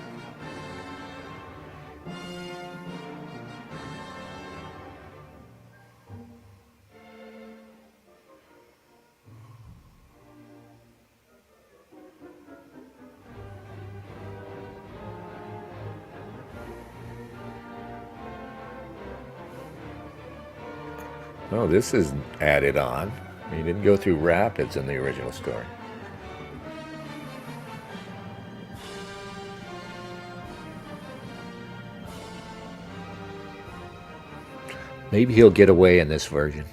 Oh, this is added on. He didn't go through rapids in the original story. Maybe he'll get away in this version.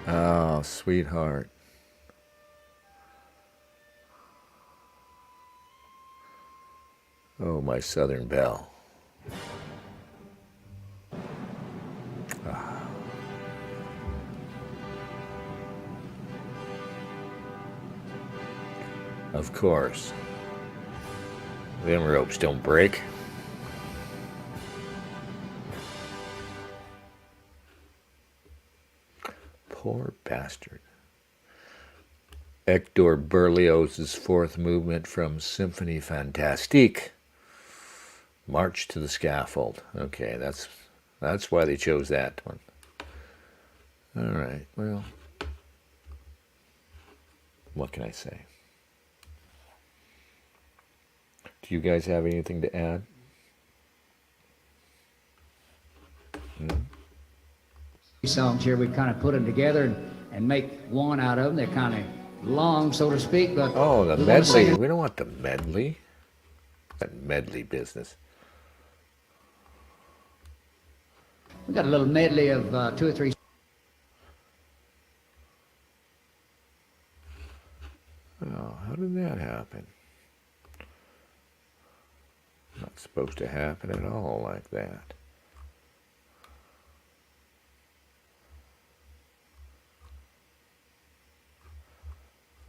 Oh, sweetheart. Oh, my Southern belle. Ah. Of course. Them ropes don't break. Poor bastard. Hector Berlioz's fourth movement from Symphonie Fantastique. March to the Scaffold. Okay, that's why they chose that one. All right, well, what can I say? Do you guys have anything to add? Songs here, we kind of put them together and make one out of them. They're kind of long, so to speak, but oh, the we medley. We don't want the medley. That medley business. We got a little medley of 2 or 3. Oh, how did that happen? Not supposed to happen at all like that.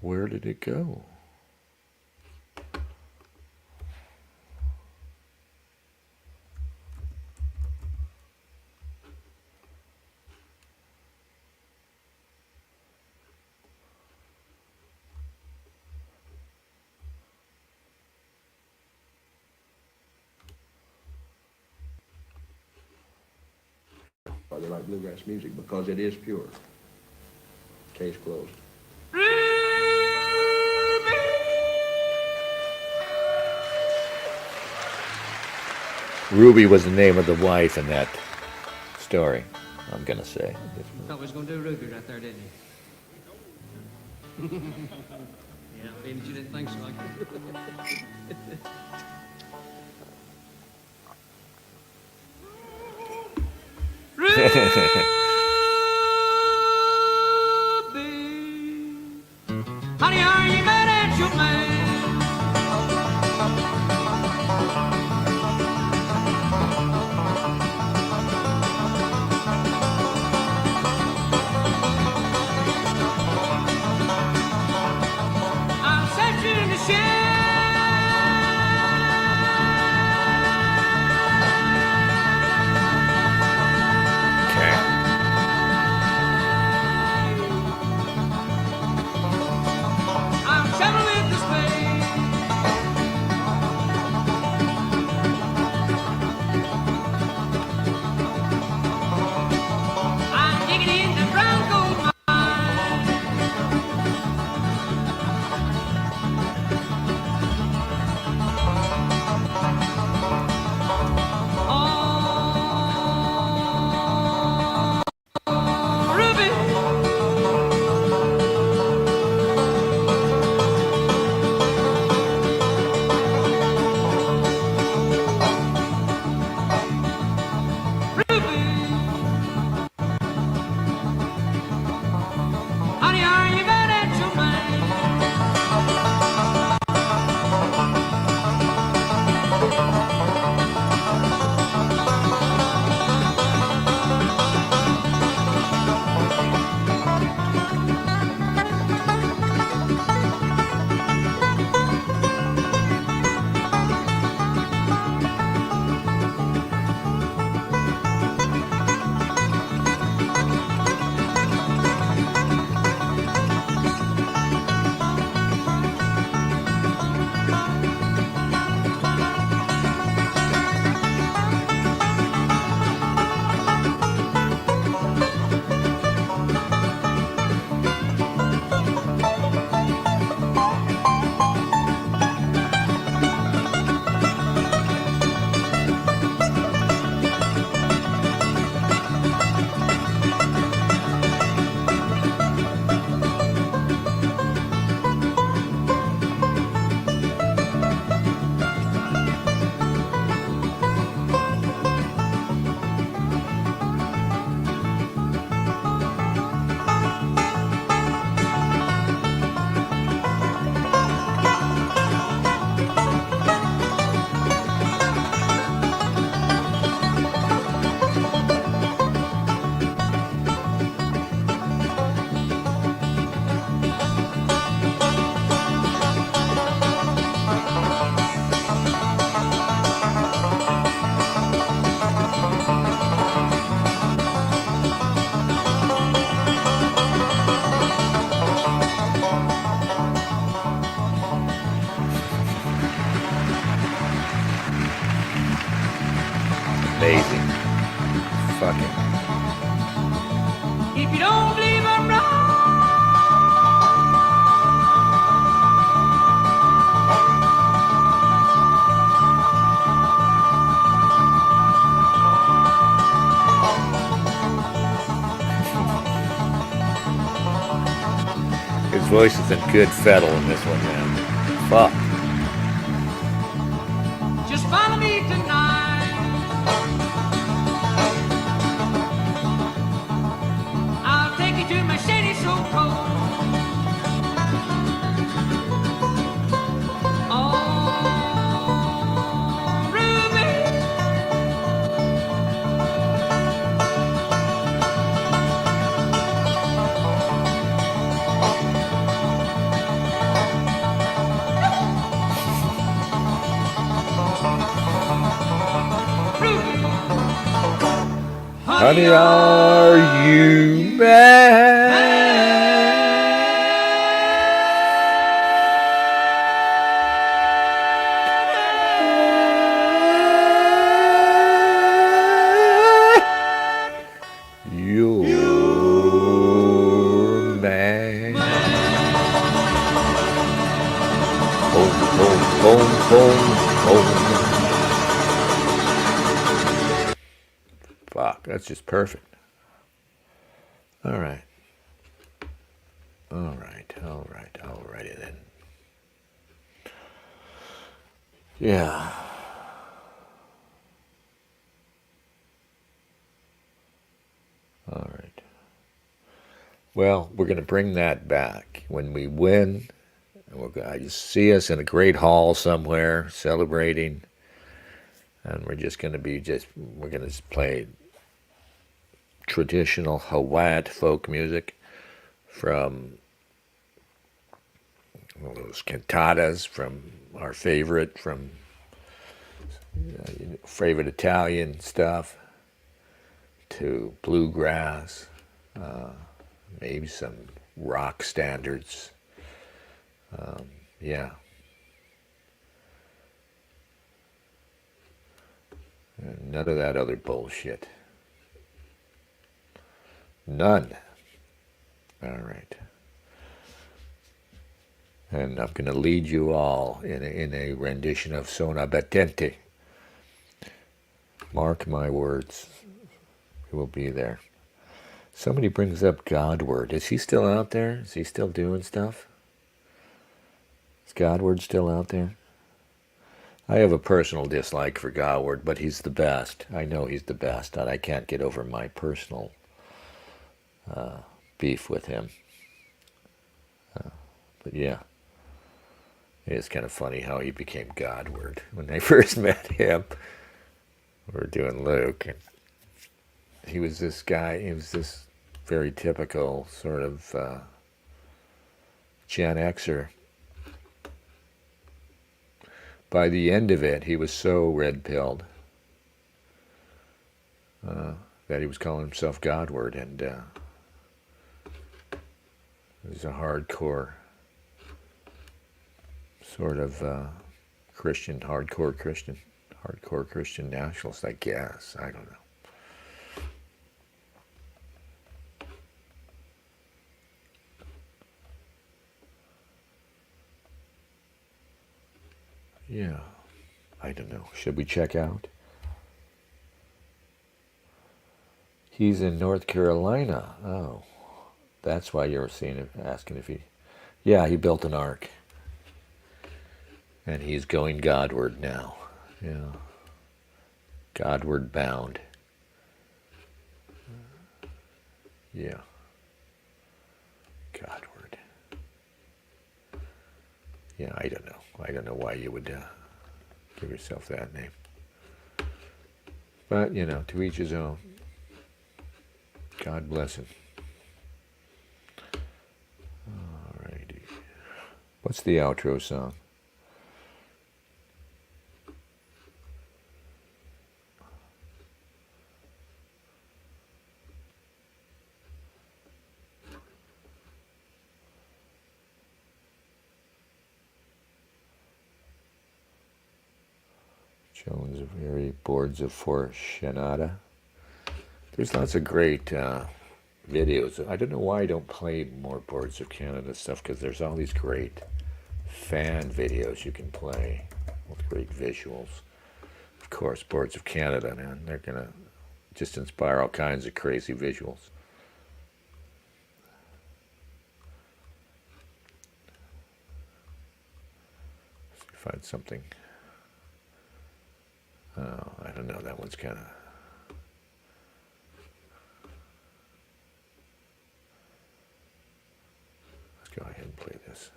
Where did it go? They like bluegrass music because it is pure. Case closed. Ruby was the name of the wife in that story, I'm going to say. Thought we was going to do Ruby right there, didn't you? Yeah, maybe you didn't think so. Honey, are you mad at your man? I'm searching to share. Okay. amazing. Fucking. If you don't believe I'm wrong, His voice is in good fettle in this one, man. Fuck. just follow me tonight. I'll take you to my shady so cold. Oh, Ruby. Honey, are you mad? You're mad. Boom, boom, boom, boom, boom. Fuck, that's just perfect. All right. All right, all right, all righty then. Yeah. All right. Well, we're going to bring that back when we win. And we're going to see us in a great hall somewhere celebrating. And we're just going to we're going to play traditional Hawaiian folk music from those cantatas from our favorite Italian stuff to bluegrass, maybe some rock standards. Yeah. And none of that other bullshit. None. All right. And I'm going to lead you all in a rendition of Sona Battente. Mark my words. It will be there. Somebody brings up Godward. Is he still out there? Is he still doing stuff? Is Godward still out there? I have a personal dislike for Godward, but he's the best. I know he's the best, and I can't get over my personal beef with him. But yeah. It's kind of funny how he became Godward. When I first met him, we were doing Luke, and he was this guy, he was this very typical sort of Gen Xer. By the end of it, he was so red-pilled that he was calling himself Godward, and he was a hardcore sort of hardcore Christian nationalist, I guess. I don't know. Yeah, I don't know. Should we check out? He's in North Carolina. Oh, that's why you were asking if he... Yeah, he built an ark. And he's going Godward now. Yeah. Godward bound. Yeah. Godward. Yeah, I don't know. I don't know why you would give yourself that name. But, you know, to each his own. God bless him. Alrighty. What's the outro song? Jones very boards of Fortunata. There's lots of great videos. I don't know why I don't play more Boards of Canada stuff, because there's all these great fan videos you can play with great visuals. Of course, Boards of Canada, man, they're gonna just inspire all kinds of crazy visuals. Let's see, find something. Oh, I don't know, that one's kind of... Let's go ahead and play this.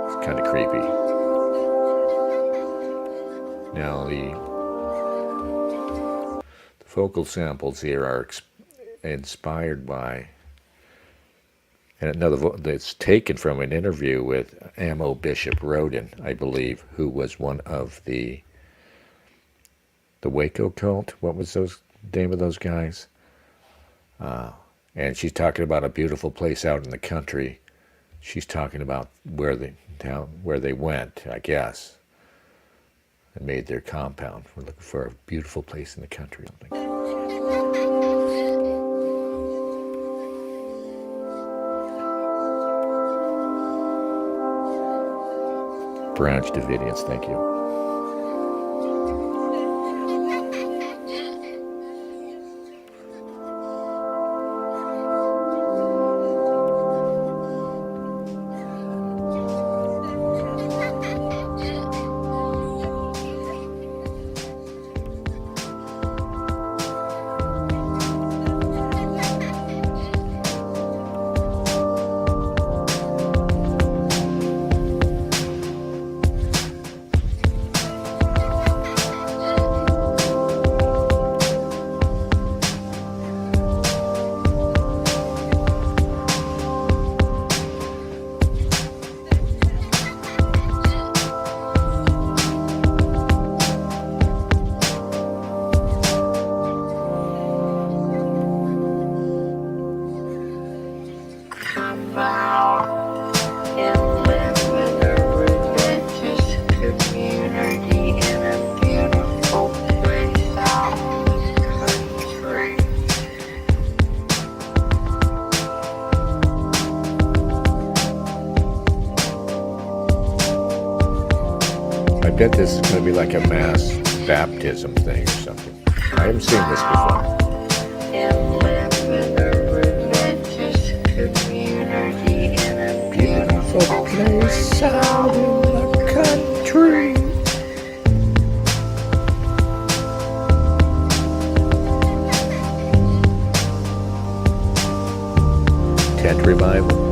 It's kind of creepy. Now the vocal samples here are inspired by, and it's taken from an interview with Amo Bishop Roden, I believe, who was one of the Waco cult. What was the name of those guys? And she's talking about a beautiful place out in the country. She's talking about where they went, I guess, and made their compound. We're looking for a beautiful place in the country. Branch Davidians, thank you. I bet this is going to be like a mass baptism thing or something. I haven't seen this before. Beautiful place out in the country. Tent revival.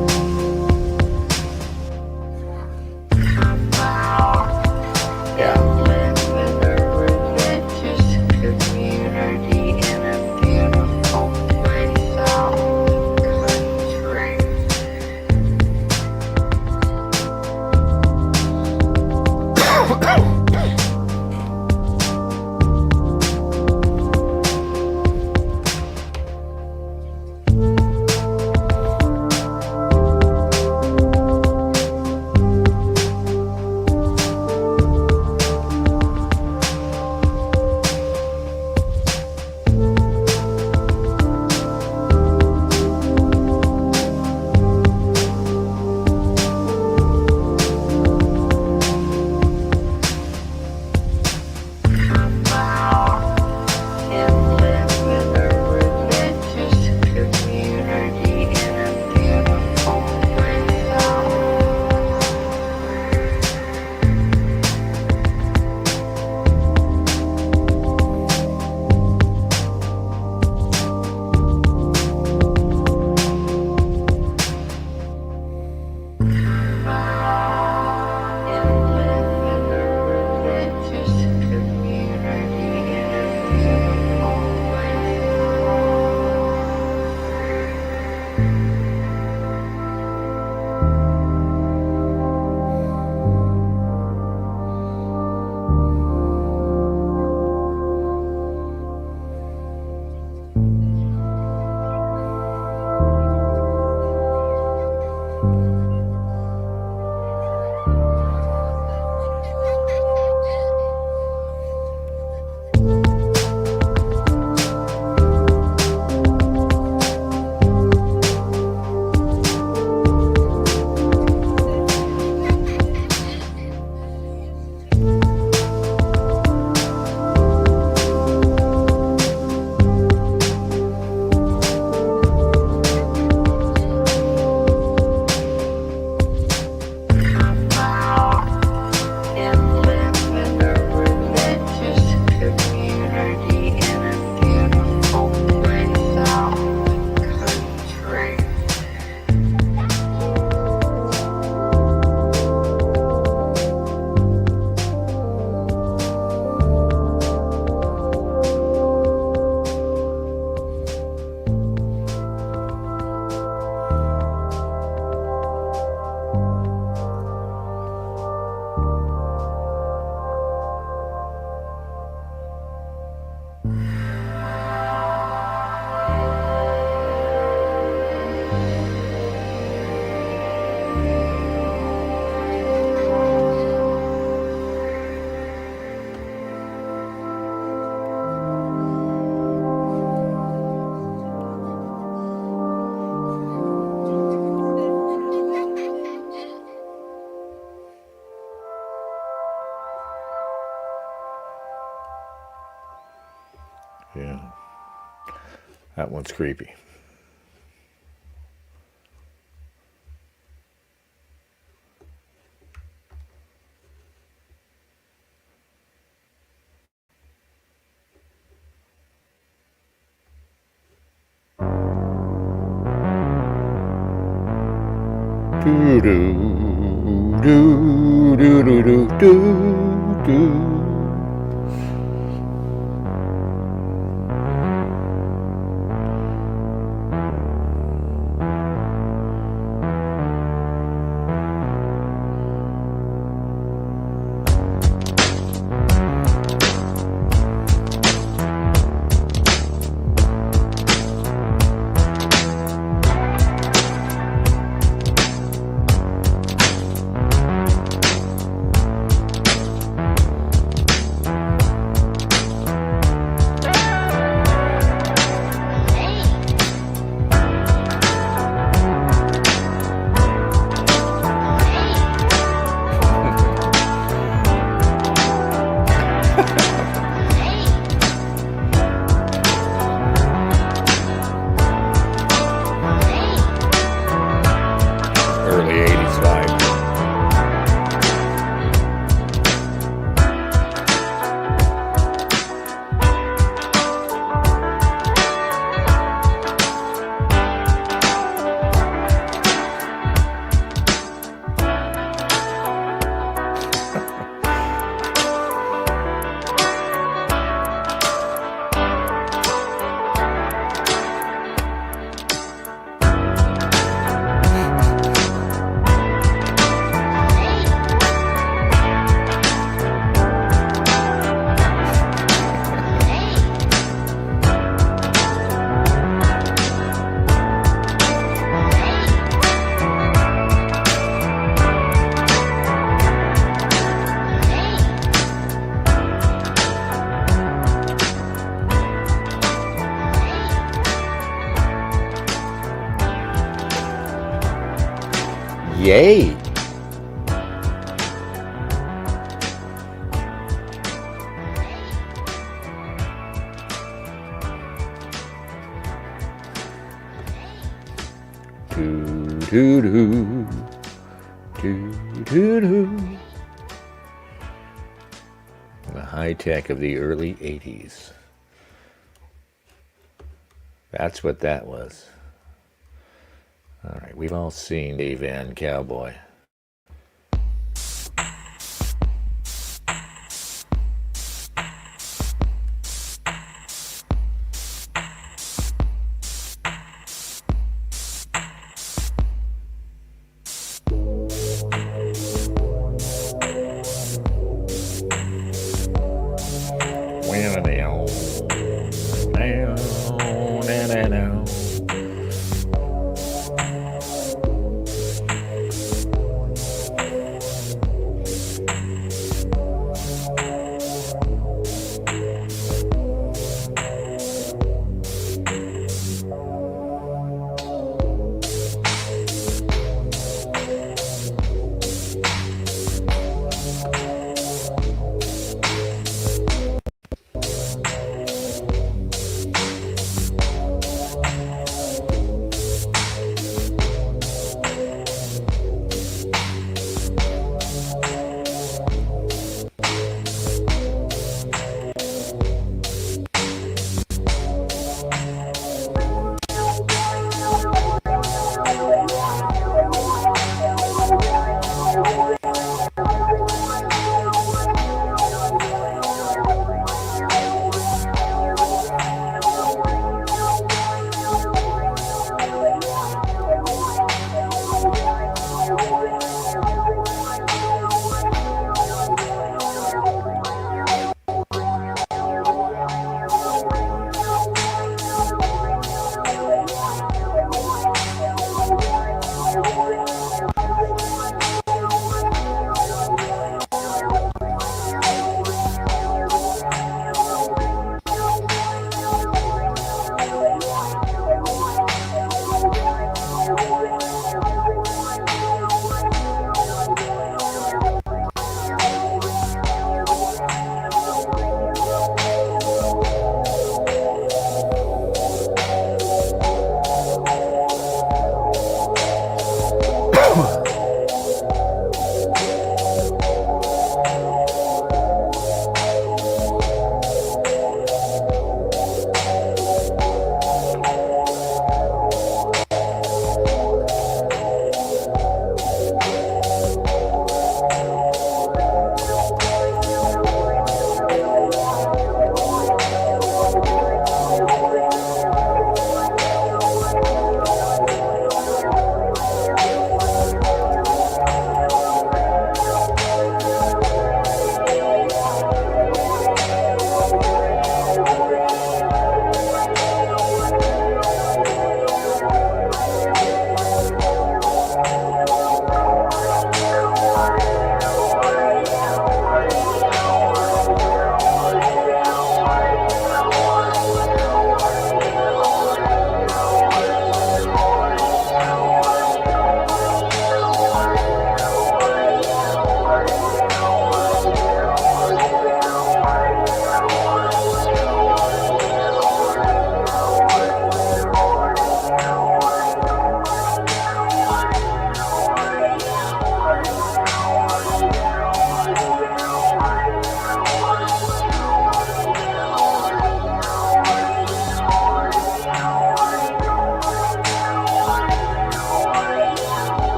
Yeah. That one's creepy. Do do do do do do do do. Early 80s vibe. Yay! Do do do do do do. The high tech of the early 80s. That's what that was. All right, we've all seen Dave Van Cowboy.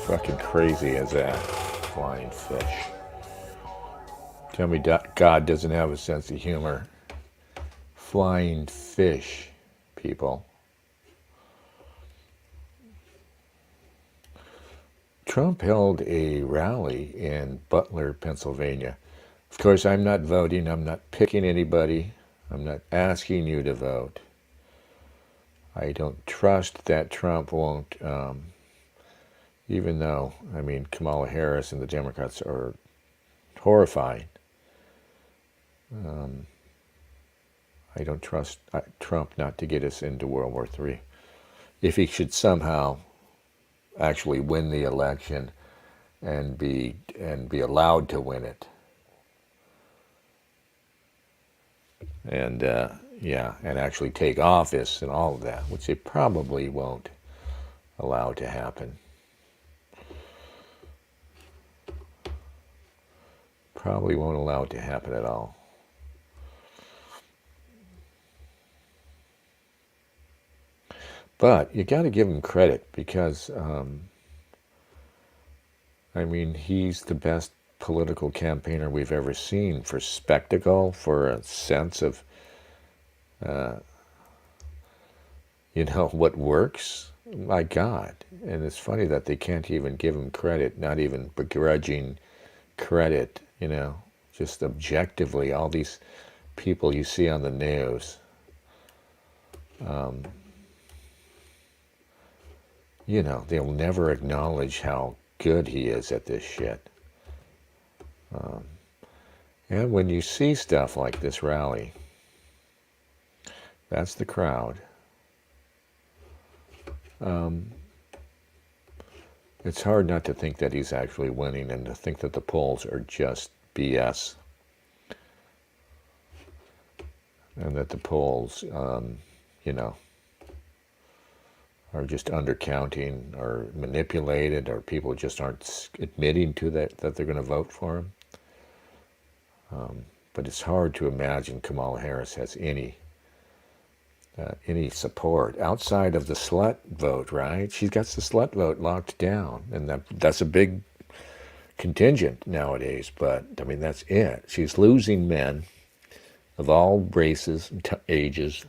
fucking crazy is that? Flying fish. Tell me God doesn't have a sense of humor. Flying fish, people. Trump held a rally in Butler, Pennsylvania. Of course, I'm not voting. I'm not picking anybody. I'm not asking you to vote. I don't trust that Trump won't, even though, I mean, Kamala Harris and the Democrats are horrifying. I don't trust Trump not to get us into World War III. If he should somehow actually win the election and be allowed to win it. And and actually take office and all of that, which they probably won't allow to happen. Probably won't allow it to happen at all. But you got to give him credit because, I mean, he's the best political campaigner we've ever seen for spectacle, for a sense of, what works. My God. And it's funny that they can't even give him credit, not even begrudging credit, just objectively. All these people you see on the news, they'll never acknowledge how good he is at this shit. And when you see stuff like this rally, that's the crowd. It's hard not to think that he's actually winning and to think that the polls are just BS. And that the polls, are just undercounting or manipulated, or people just aren't admitting to that they're going to vote for him. But it's hard to imagine Kamala Harris has any support outside of the slut vote, right? She's got the slut vote locked down, and that's a big contingent nowadays. But I mean, that's it. She's losing men of all races and ages,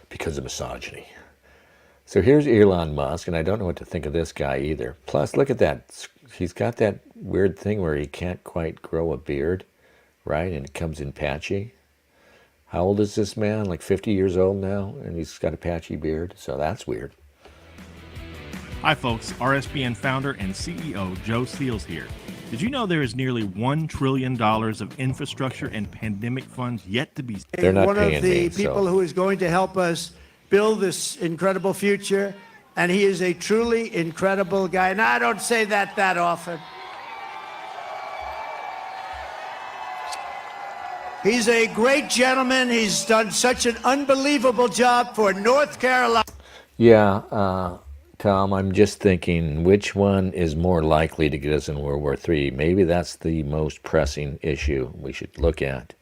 because of misogyny. So here's Elon Musk, and I don't know what to think of this guy either. Plus, look at that. He's got that weird thing where he can't quite grow a beard, right? And it comes in patchy. How old is this man? Like 50 years old now, and he's got a patchy beard. So that's weird. Hi, folks. RSBN founder and CEO Joe Steele's here. Did you know there is nearly $1 trillion of infrastructure and pandemic funds yet to be... They're not one paying of the me, people so. who is going to help us build this incredible future, and he is a truly incredible guy. And I don't say that often. He's a great gentleman. He's done such an unbelievable job for North Carolina. Yeah, Tom, I'm just thinking, which one is more likely to get us in World War III? Maybe that's the most pressing issue we should look at.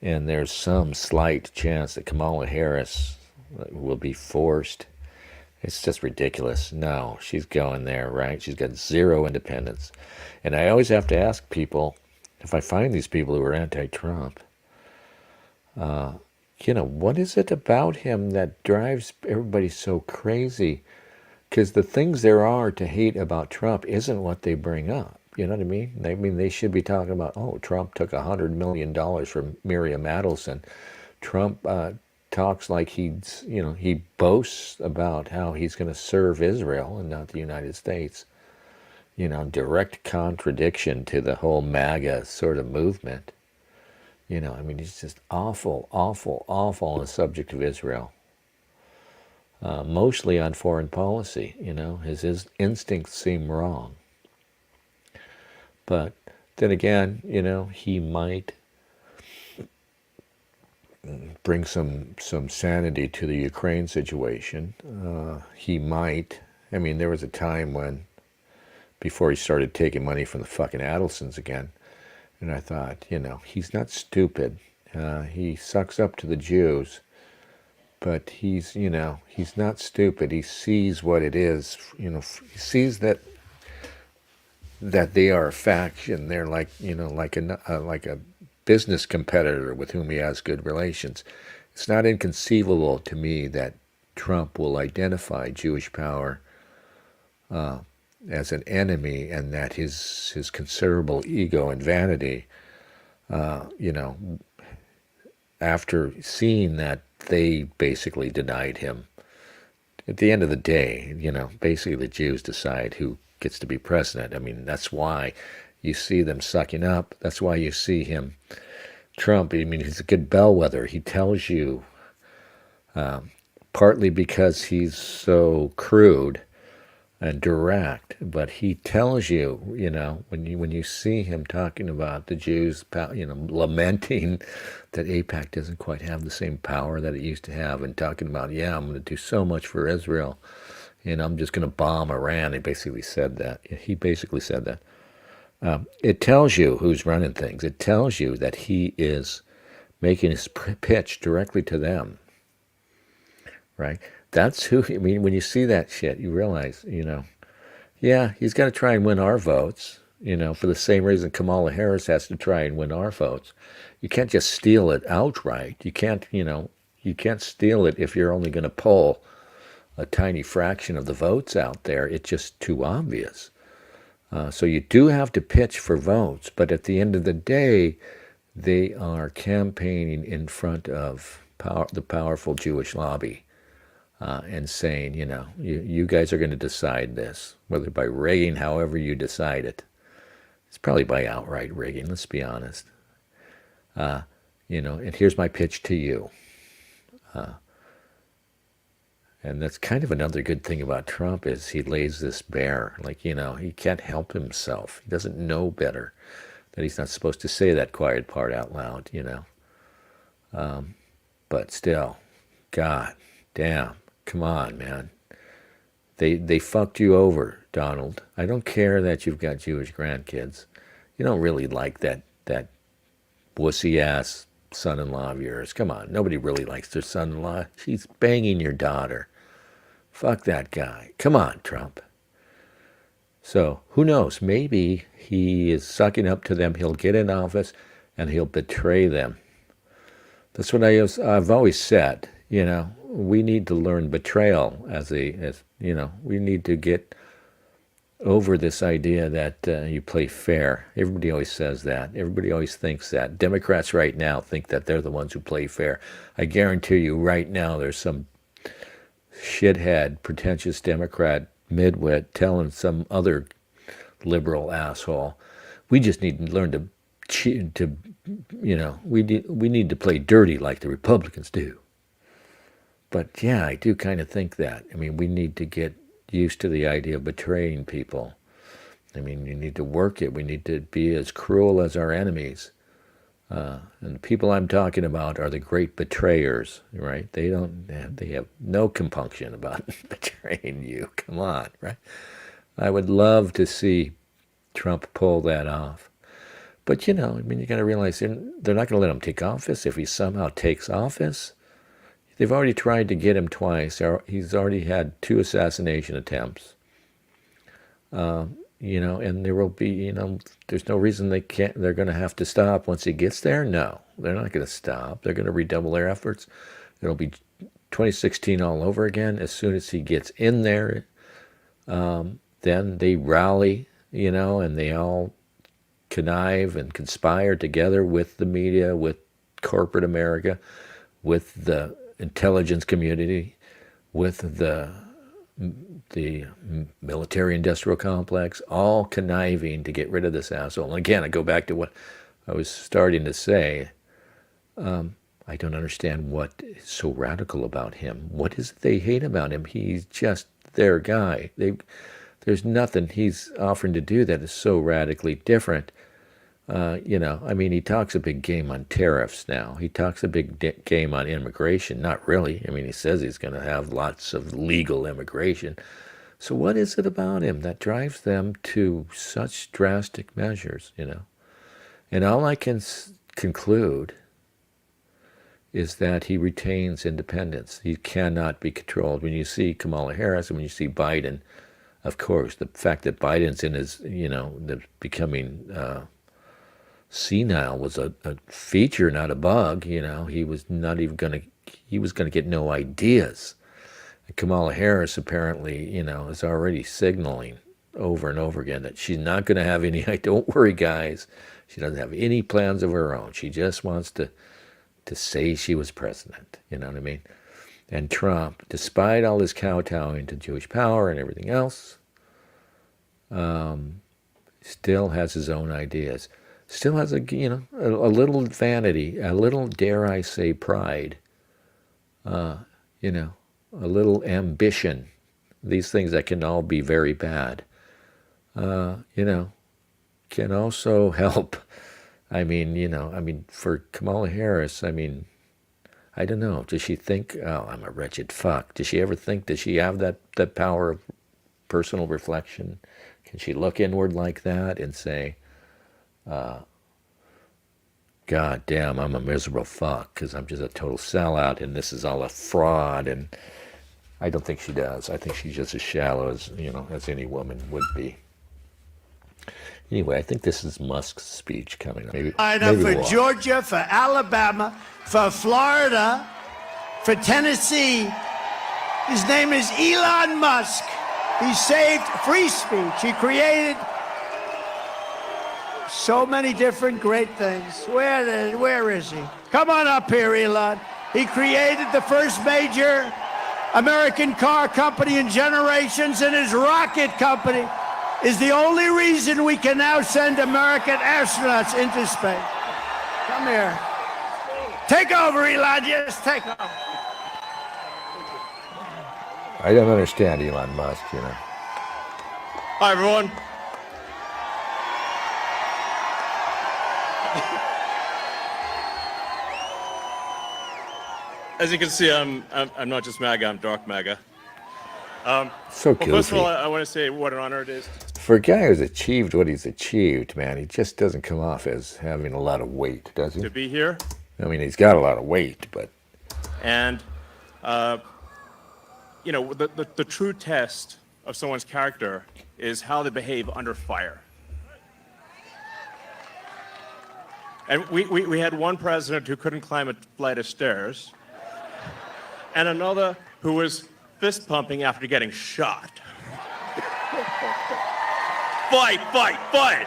And there's some slight chance that Kamala Harris will be forced. It's just ridiculous. No, she's going there, right? She's got zero independence. And I always have to ask people, if I find these people who are anti-Trump, what is it about him that drives everybody so crazy? Because the things there are to hate about Trump isn't what they bring up. You know what I mean? They should be talking about, Trump took $100 million from Miriam Adelson. Trump talks like he boasts about how he's going to serve Israel and not the United States. Direct contradiction to the whole MAGA sort of movement. He's just awful, awful, awful on the subject of Israel. Mostly on foreign policy, his instincts seem wrong. But then again, he might bring some sanity to the Ukraine situation. He might. There was a time when, before he started taking money from the fucking Adelsons again, and I thought, he's not stupid. He sucks up to the Jews. but he's, he's not stupid. He sees what it is. He sees that they are a faction. They're like, like a business competitor with whom he has good relations. It's not inconceivable to me that Trump will identify Jewish power as an enemy, and that his considerable ego and vanity, after seeing that they basically denied him. At the end of the day, basically the Jews decide who gets to be president. I mean, that's why you see them sucking up. That's why you see him, Trump. I mean, he's a good bellwether. He tells you, partly because he's so crude and direct, but he tells you, when you see him talking about the Jews, lamenting that AIPAC doesn't quite have the same power that it used to have, and talking about, I'm going to do so much for Israel, I'm just going to bomb Iran. He basically said that. It tells you who's running things. It tells you that he is making his pitch directly to them, right? That's who, when you see that shit, you realize, he's got to try and win our votes, for the same reason Kamala Harris has to try and win our votes. You can't just steal it outright. You can't steal it if you're only going to poll a tiny fraction of the votes out there. It's just too obvious. So you do have to pitch for votes, but at the end of the day, they are campaigning in front of the powerful Jewish lobby. And saying, you guys are going to decide this, whether by rigging, however you decide it. It's probably by outright rigging, let's be honest. And here's my pitch to you. And that's kind of another good thing about Trump, is he lays this bare. Like, he can't help himself. He doesn't know better, that he's not supposed to say that quiet part out loud, But still, God damn. Come on, man. They fucked you over, Donald. I don't care that you've got Jewish grandkids. You don't really like that wussy-ass son-in-law of yours. Come on, nobody really likes their son-in-law. She's banging your daughter. Fuck that guy. Come on, Trump. So, who knows? Maybe he is sucking up to them. He'll get in office, and he'll betray them. That's what I've always said, We need to learn betrayal we need to get over this idea that you play fair. Everybody always says that. Everybody always thinks that. Democrats right now think that they're the ones who play fair. I guarantee you right now there's some shithead, pretentious Democrat midwit telling some other liberal asshole, we just need to learn to we need to play dirty like the Republicans do. But yeah, I do kind of think that. we need to get used to the idea of betraying people. You need to work it. We need to be as cruel as our enemies. And the people I'm talking about are the great betrayers, right? They have no compunction about betraying you. Come on, right? I would love to see Trump pull that off. But, you got to realize they're not going to let him take office. If he somehow takes office, they've already tried to get him twice. He's already had 2 assassination attempts. And there will be, there's no reason they're going to have to stop once he gets there. No, they're not going to stop. They're going to redouble their efforts. It'll be 2016 all over again. As soon as he gets in there, then they rally, and they all connive and conspire together with the media, with corporate America, with the intelligence community, with the military-industrial complex, all conniving to get rid of this asshole. And again, I go back to what I was starting to say. I don't understand what is so radical about him. What is it they hate about him? He's just their guy. There's nothing he's offering to do that is so radically different. He talks a big game on tariffs now. He talks a big game on immigration. Not really. He says he's going to have lots of legal immigration. So what is it about him that drives them to such drastic measures, And all I can conclude is that he retains independence. He cannot be controlled. When you see Kamala Harris and when you see Biden, of course, the fact that Biden's in his, becoming senile was a feature, not a bug. He was not even he was going to get no ideas. And Kamala Harris apparently, is already signaling over and over again that she's not going to have any, don't worry guys, she doesn't have any plans of her own. She just wants to say she was president, you know what I mean? And Trump, despite all his kowtowing to Jewish power and everything else, still has his own ideas. Still has a little vanity, a little, dare I say, pride, a little ambition. These things that can all be very bad, can also help. For Kamala Harris, I don't know. Does she think, oh, I'm a wretched fuck? Does she ever think, does she have that power of personal reflection? Can she look inward like that and say, God damn, I'm a miserable fuck because I'm just a total sellout and this is all a fraud? And I don't think she does. I think she's just as shallow as any woman would be. Anyway, I think this is Musk's speech coming up. Maybe for Georgia, for Alabama, for Florida, for Tennessee. His name is Elon Musk. He saved free speech. He created so many different great things. Where is he? Come on up here, Elon. He created the first major American car company in generations, and his rocket company is the only reason we can now send American astronauts into space. Come here. Take over, Elon. Just take over. I don't understand Elon Musk, Hi, everyone. As you can see, I'm not just MAGA, I'm dark MAGA. So guilty. First of all, I want to say what an honor it is. For a guy who's achieved what he's achieved, man, he just doesn't come off as having a lot of weight, does he? To be here. He's got a lot of weight, but... And, the true test of someone's character is how they behave under fire. And we had one president who couldn't climb a flight of stairs, and another who was fist pumping after getting shot. Fight, fight, fight!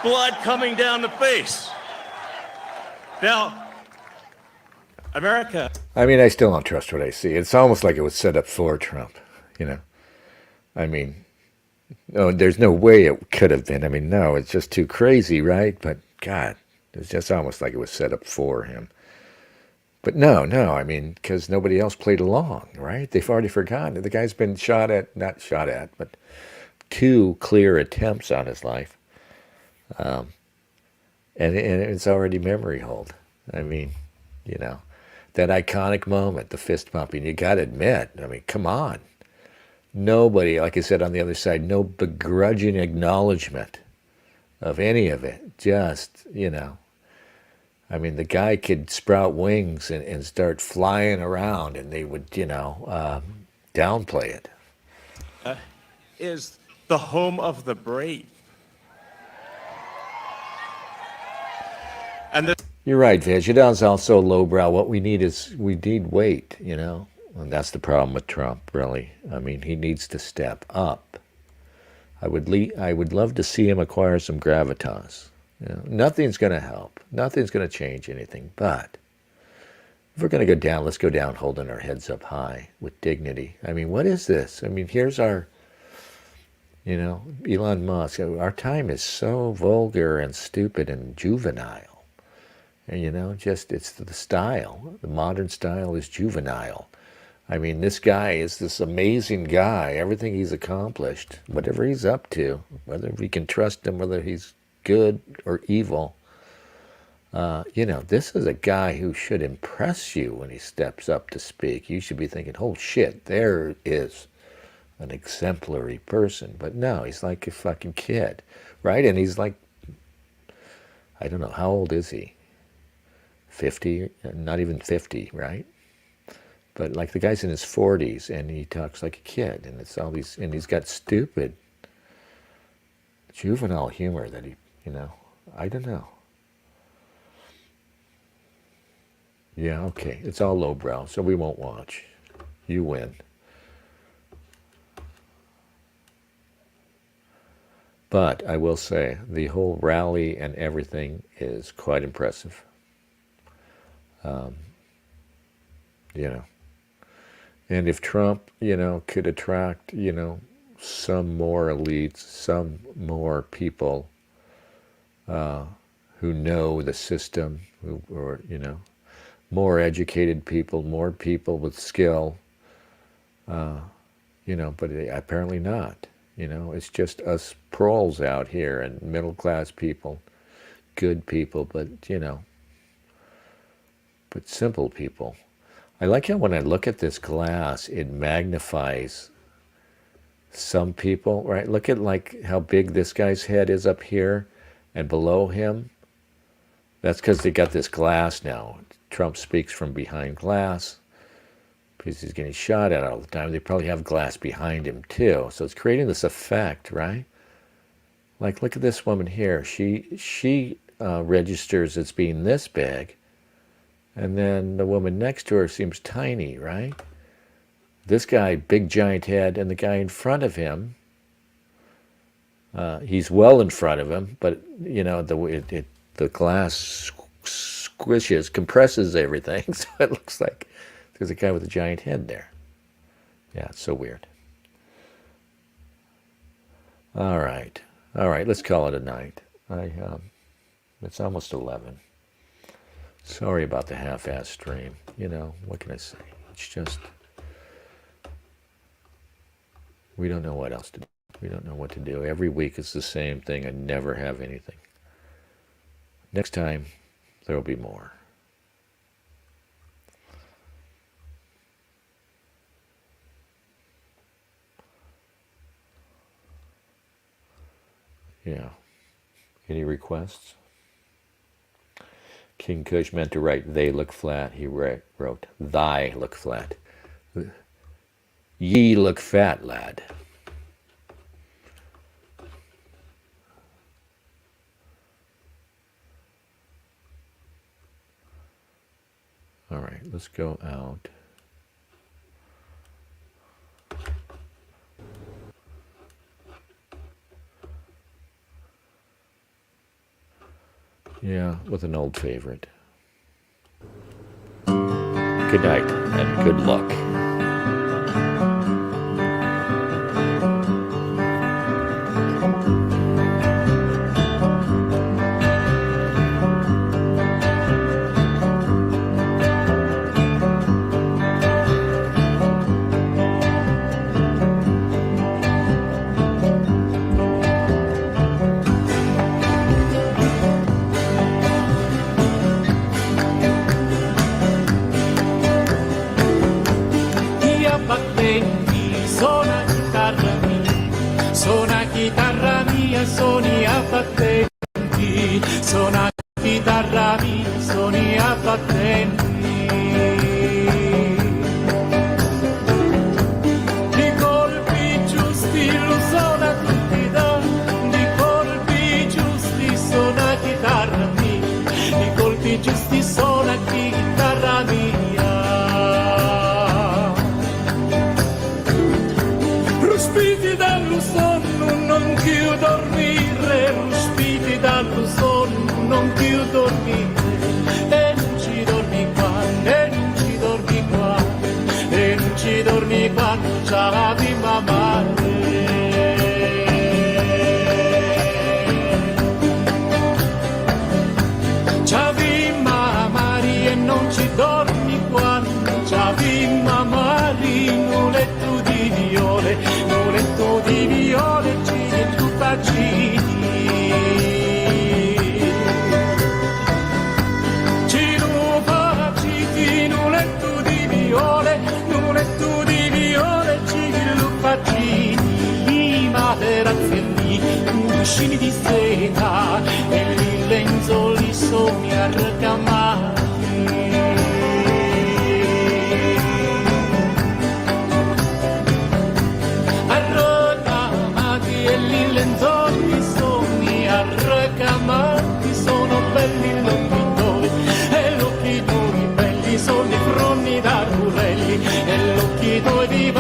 Blood coming down the face. Now, America. I still don't trust what I see. It's almost like it was set up for Trump, No, there's no way it could have been. No, it's just too crazy, right? But God, it's just almost like it was set up for him. But no, because nobody else played along, right? They've already forgotten. The guy's been not shot at, but 2 clear attempts on his life. And it's already memory hold. That iconic moment, the fist pumping, you got to admit, come on. Nobody, like I said on the other side, no begrudging acknowledgement of any of it. Just, the guy could sprout wings and start flying around and they would, downplay it. Is the home of the brave. And You're right, Vij. It is also lowbrow. What we need weight, And that's the problem with Trump, really. He needs to step up. I would love to see him acquire some gravitas. Nothing's going to help. Nothing's going to change anything. But if we're going to go down, let's go down holding our heads up high with dignity. What is this? Here's our, Elon Musk. Our time is so vulgar and stupid and juvenile. And, it's the style. The modern style is juvenile. This guy is this amazing guy. Everything he's accomplished, whatever he's up to, whether we can trust him, whether he's good or evil, this is a guy who should impress you when he steps up to speak. You should be thinking, oh shit, there is an exemplary person. But no, he's like a fucking kid, right? And he's like, I don't know, how old is he? 50, not even 50, right? But like the guy's in his 40s and he talks like a kid, and it's all these, and he's got stupid juvenile humor that he, I don't know. Yeah, okay, it's all lowbrow, so we won't watch. You win. But I will say, the whole rally and everything is quite impressive. And if Trump, could attract, some more elites, some more people who know the system, or more educated people, more people with skill, but apparently not. It's just us proles out here and middle-class people, good people, but simple people. I like how when I look at this glass, it magnifies some people, right? Look at like how big this guy's head is up here and below him. That's because they got this glass now. Trump speaks from behind glass because he's getting shot at all the time. They probably have glass behind him too. So it's creating this effect, right? Like, look at this woman here. She registers as being this big. And then the woman next to her seems tiny, right? This guy, big giant head, and the guy in front of him, he's well in front of him, but the glass squishes, compresses everything, so it looks like there's a guy with a giant head there. Yeah, it's so weird. All right, let's call it a night. It's almost 11. Sorry about the half-assed stream. What can I say? It's just, we don't know what else to do. We don't know what to do. Every week it's the same thing. I never have anything. Next time, there will be more. Yeah. Any requests? King Kush meant to write, they look flat. He wrote, thy look flat. Ye look fat, lad. All right, let's go out. Yeah, with an old favorite. Good night and good luck. Suoni a battenti, suona chitarra mia, suoni a battenti. Di colpi giusti lo suona tutti da, di colpi giusti suona chitarra mia, di colpi giusti suona chitarra mia. Ruspiti dallo sonno, non più dormire, ruspiti dallo sonno, non più dormire, e non ci dormi qua, e non ci dormi qua, e non ci dormi qua, non c'è la bimba male. C'è bimba mari e non ci dormi qua, c'è bimba mari, un letto di viole, un letto di viole, ci tu bacini. Ci tu bacini, un letto di viole, un letto di viole, ci tu bacini. Materazioni, cuscini di seta, e i lenzoli sogni arrecamati. fronni, fronni d'argurelli, e l'occhi tuoi di